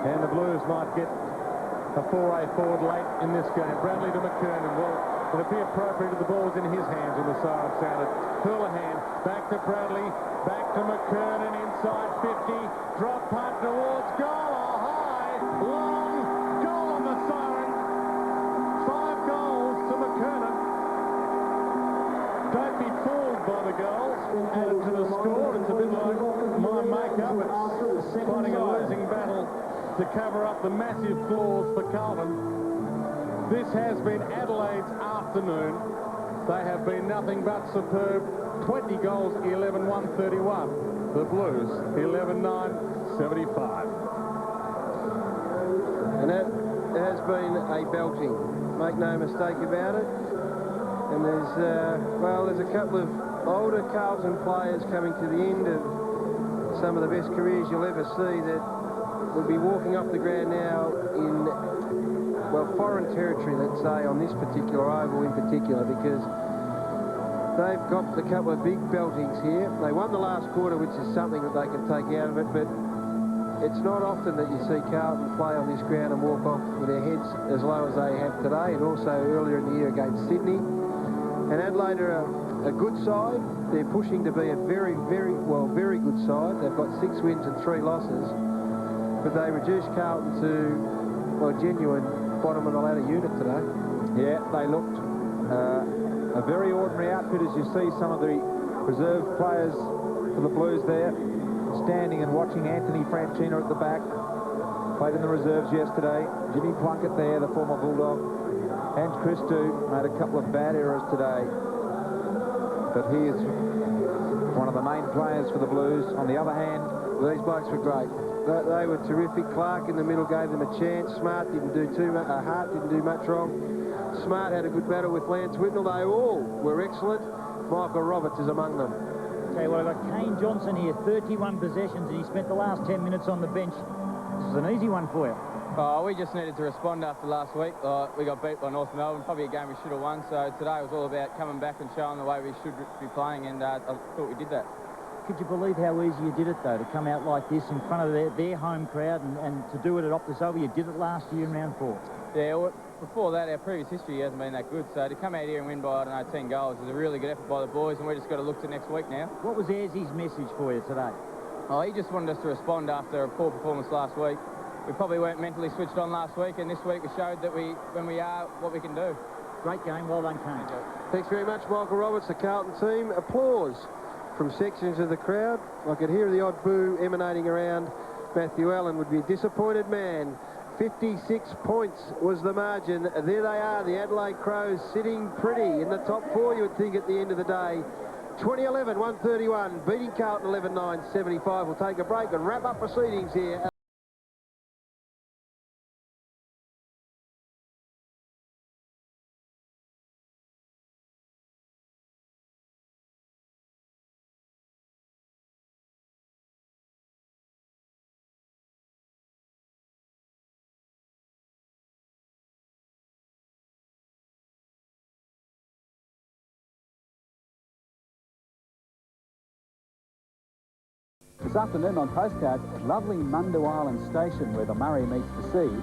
And the Blues might get a foray forward late in this game. Bradley to McKernan. Well, it'd be appropriate if the ball's in his hands when the siren sounded. Houlihan back to Bradley. Back to McKernan inside 50. Drop punt towards goal. A high, long goal on the siren. 5 goals to McKernan. Don't be fooled by the goals added to the score. It's a bit like my makeup. It's fighting a losing battle to cover up the massive flaws for Carlton. This has been Adelaide's afternoon. They have been nothing but superb. 20 goals, 11-1-31. The Blues, 11-9-75.
And that has been a belting. Make no mistake about it. And there's a couple of older Carlton players coming to the end of some of the best careers you'll ever see that will be walking off the ground now in, well, foreign territory, let's say, on this particular oval in particular, because they've got a couple of big beltings here. They won the last quarter, which is something that they can take out of it, but it's not often that you see Carlton play on this ground and walk off with their heads as low as they have today, and also earlier in the year against Sydney. And Adelaide are a good side. They're pushing to be a very good side. They've got 6 wins and 3 losses, but they reduced Carlton to, well, genuine bottom of the ladder unit today.
Yeah, they looked a very ordinary outfit, as you see some of the reserve players for the Blues there, standing and watching Anthony Franchina at the back. Played in the reserves yesterday. Jimmy Plunkett there, the former Bulldog. And Christou made a couple of bad errors today. But he is one of the main players for the Blues. On the other hand,
these blokes were great. They were terrific. Clark in the middle gave them a chance. Smart didn't do too much. Hart didn't do much wrong. Smart had a good battle with Lance Whitnell. They all were excellent. Michael Roberts is among them.
Okay, well, I've got Kane Johnson here, 31 possessions, and he spent the last 10 minutes on the bench. This is an easy one for you.
We just needed to respond after last week. We got beat by North Melbourne, probably a game we should have won. So today was all about coming back and showing the way we should be playing, and I thought we did that.
Could you believe how easy you did it, though, to come out like this in front of their home crowd and to do it at Optus Oval? You did it last year in round 4.
Yeah, well, before that, our previous history hasn't been that good. So to come out here and win by, I don't know, 10 goals is a really good effort by the boys, and we just got to look to next week now.
What was Airsy's message for you today?
He just wanted us to respond after a poor performance last week. We probably weren't mentally switched on last week, and this week we showed that when we are, what we can do.
Great game. Well done, Kane.
Thanks very much, Michael Roberts, the Carlton team. Applause from sections of the crowd. I could hear the odd boo emanating around. Matthew Allen would be a disappointed man. 56 points was the margin. There they are, the Adelaide Crows, sitting pretty in the top 4, you would think, at the end of the day. 2011, 131, beating Carlton 11-9, 75. We'll take a break and wrap up proceedings here.
This afternoon on Postcards, lovely Mundu Island Station where the Murray meets the sea,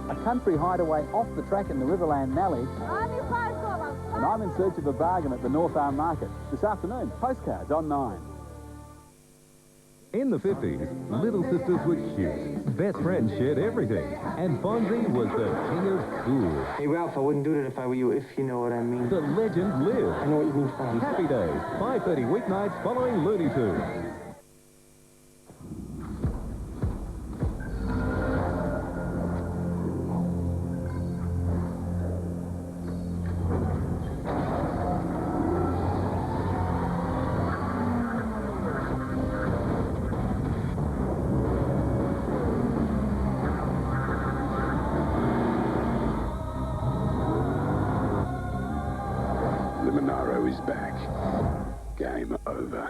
a country hideaway off the track in the Riverland Valley, and I'm in search of a bargain at the North Arm Market. This afternoon, Postcards on 9.
In the 50s, little sisters were cute. Best friends shared everything. And Fonzie was the king of cool.
Hey, Ralph, I wouldn't do that if I were you, if you know what I mean.
The legend lived.
I know what you mean, Fonzie.
Happy Days, 5:30 weeknights following Looney Tunes.
Is back. Game over.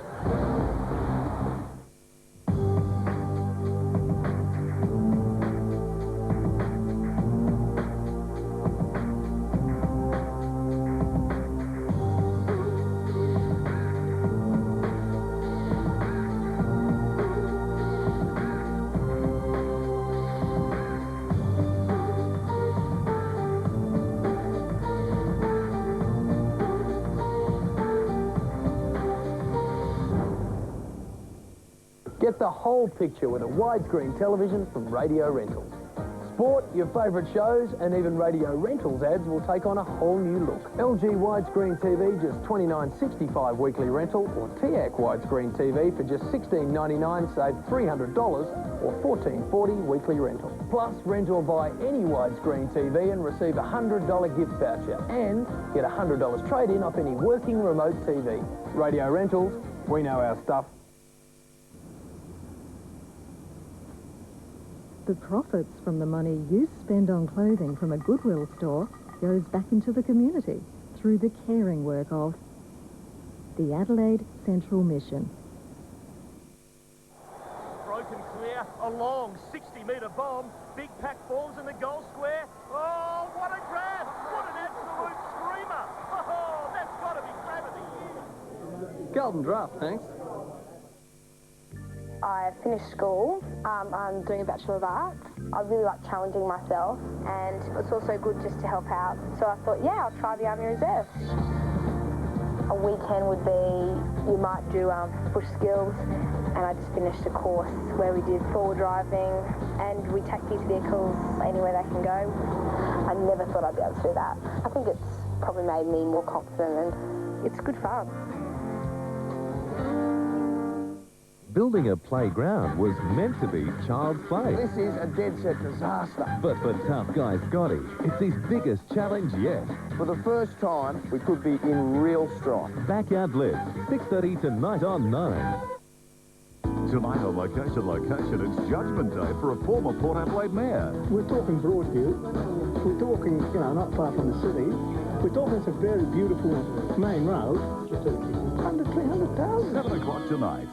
Get the whole picture with a widescreen television from Radio Rentals. Sport, your favourite shows, and even Radio Rentals ads will take on a whole new look. LG widescreen TV, just $29.65 weekly rental, or TAC widescreen TV for just $16.99, save $300, or $14.40 weekly rental. Plus, rent or buy any widescreen TV and receive a $100 gift voucher, and get a $100 trade-in off any working remote TV. Radio Rentals, we know our stuff.
The profits from the money you spend on clothing from a Goodwill store goes back into the community through the caring work of the Adelaide Central Mission.
can clear. A long 60-metre bomb. Big pack forms in the goal square. Oh, what a grab! What an absolute screamer! Oh, that's got to be grab of the year.
Golden draft, thanks.
I finished school. I'm doing a Bachelor of Arts. I really like challenging myself, and it's also good just to help out. So I thought, yeah, I'll try the Army Reserve. A weekend would be, you might do bush skills, and I just finished a course where we did forward driving, and we take these vehicles anywhere they can go. I never thought I'd be able to do that. I think it's probably made me more confident, and it's good fun.
Building a playground was meant to be child's play.
This is a dead set disaster.
But for tough guy Scotty, it's his biggest challenge yet.
For the first time, we could be in real strife.
Backyard Live, 6:30 tonight on 9.
Tonight on Location, it's Judgment Day for a former Port Adelaide mayor.
We're talking Broadview. We're talking, not far from the city. We're talking it's a very beautiful main road. 300,000.
7 o'clock tonight.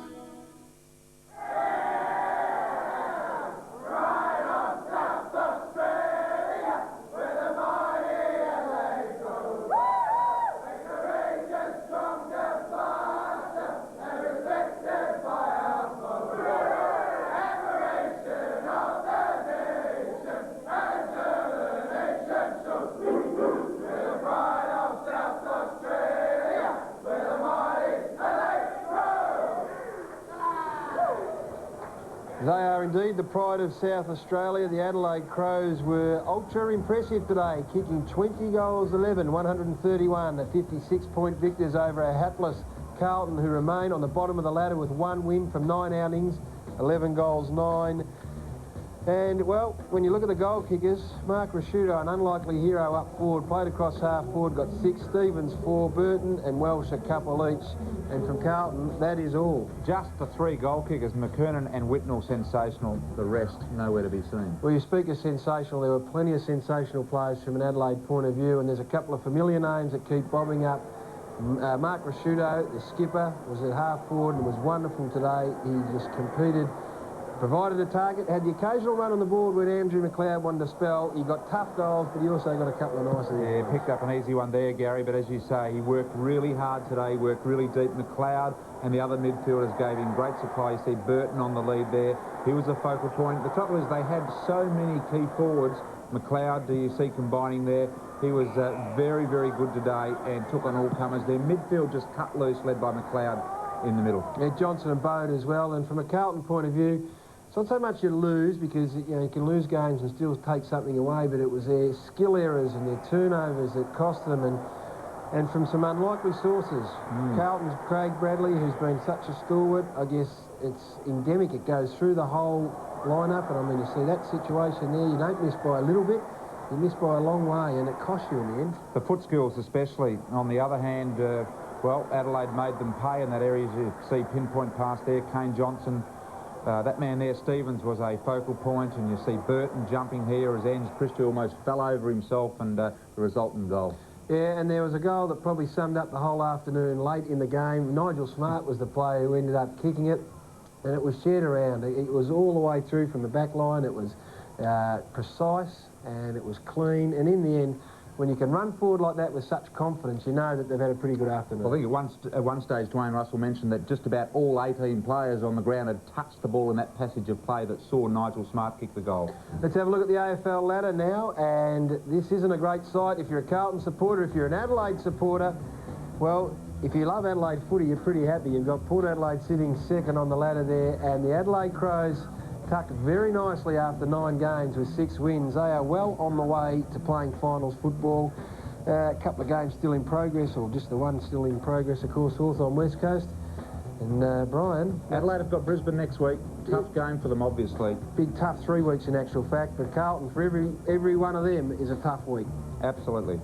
They are indeed the pride of South Australia. The Adelaide Crows were ultra impressive today, kicking 20 goals 11, 131, the 56-point victors over a hapless Carlton, who remain on the bottom of the ladder with 1 win from 9 outings, 11 goals 9. And, well, when you look at the goal kickers, Mark Rasciuto, an unlikely hero up forward, played across half forward, got 6, Stevens 4, Burton and Welsh a couple each. And from Carlton, that is all.
Just the 3 goal kickers, McKernan and Whitnell, sensational. The rest, nowhere to be seen.
Well, you speak of sensational. There were plenty of sensational players from an Adelaide point of view, and there's a couple of familiar names that keep bobbing up. Mark Rasciuto, the skipper, was at half forward and was wonderful today. He just competed, provided a target, had the occasional run on the board when Andrew McLeod wanted to spell. He got tough goals, but he also got a couple of nice ones.
Yeah, picked up an easy one there, Gary, but as you say, he worked really hard today, worked really deep. McLeod and the other midfielders gave him great supply. You see Burton on the lead there. He was a focal point. The trouble is they had so many key forwards. McLeod, do you see combining there? He was very, very good today and took on all comers. Their midfield just cut loose, led by McLeod in the middle.
Yeah, Johnson and Bode as well. And from a Carlton point of view, it's not so much you lose, because you can lose games and still take something away, but it was their skill errors and their turnovers that cost them, and from some unlikely sources. Carlton's Craig Bradley, who's been such a stalwart, I guess it's endemic. It goes through the whole lineup, and I mean, you see that situation there, you don't miss by a little bit, you miss by a long way, and it costs you in the end.
The foot skills especially. On the other hand, well, Adelaide made them pay in that area. As you see, pinpoint pass there, Kane Johnson. That man there, Stevens, was a focal point, and you see Burton jumping here as Ange Christie almost fell over himself, and the resultant goal.
Yeah, and there was a goal that probably summed up the whole afternoon late in the game. Nigel Smart was the player who ended up kicking it, and it was shared around. It was all the way through from the back line. It was precise, and it was clean, and in the end, when you can run forward like that with such confidence, you know that they've had a pretty good afternoon.
Well, I think at one stage, Dwayne Russell mentioned that just about all 18 players on the ground had touched the ball in that passage of play that saw Nigel Smart kick the goal.
Let's have a look at the AFL ladder now, and this isn't a great sight. If you're a Carlton supporter, if you're an Adelaide supporter, well, if you love Adelaide footy, you're pretty happy. You've got Port Adelaide sitting second on the ladder there, and the Adelaide Crows tucked very nicely after 9 games with 6 wins. They are well on the way to playing finals football. A couple of games still in progress, or just the one still in progress, of course, Hawthorn West Coast. And Brian...
Adelaide have got Brisbane next week. Tough game for them, obviously.
Big tough 3 weeks in actual fact, but Carlton, for every one of them, is a tough week.
Absolutely.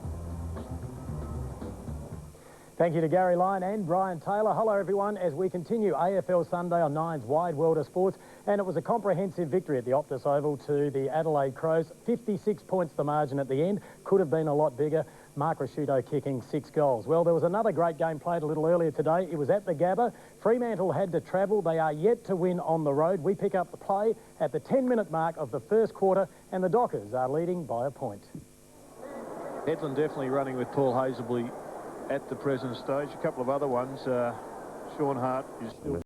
Thank you to Gary Lyon and Brian Taylor. Hello, everyone, as we continue AFL Sunday on Nine's Wide World of Sports. And it was a comprehensive victory at the Optus Oval to the Adelaide Crows. 56 points the margin at the end. Could have been a lot bigger. Mark Rasciuto kicking 6 goals. Well, there was another great game played a little earlier today. It was at the Gabba. Fremantle had to travel. They are yet to win on the road. We pick up the play at the 10-minute mark of the first quarter, and the Dockers are leading by a point.
Headland definitely running with Paul Hazelby at the present stage. A couple of other ones. Sean Hart is still...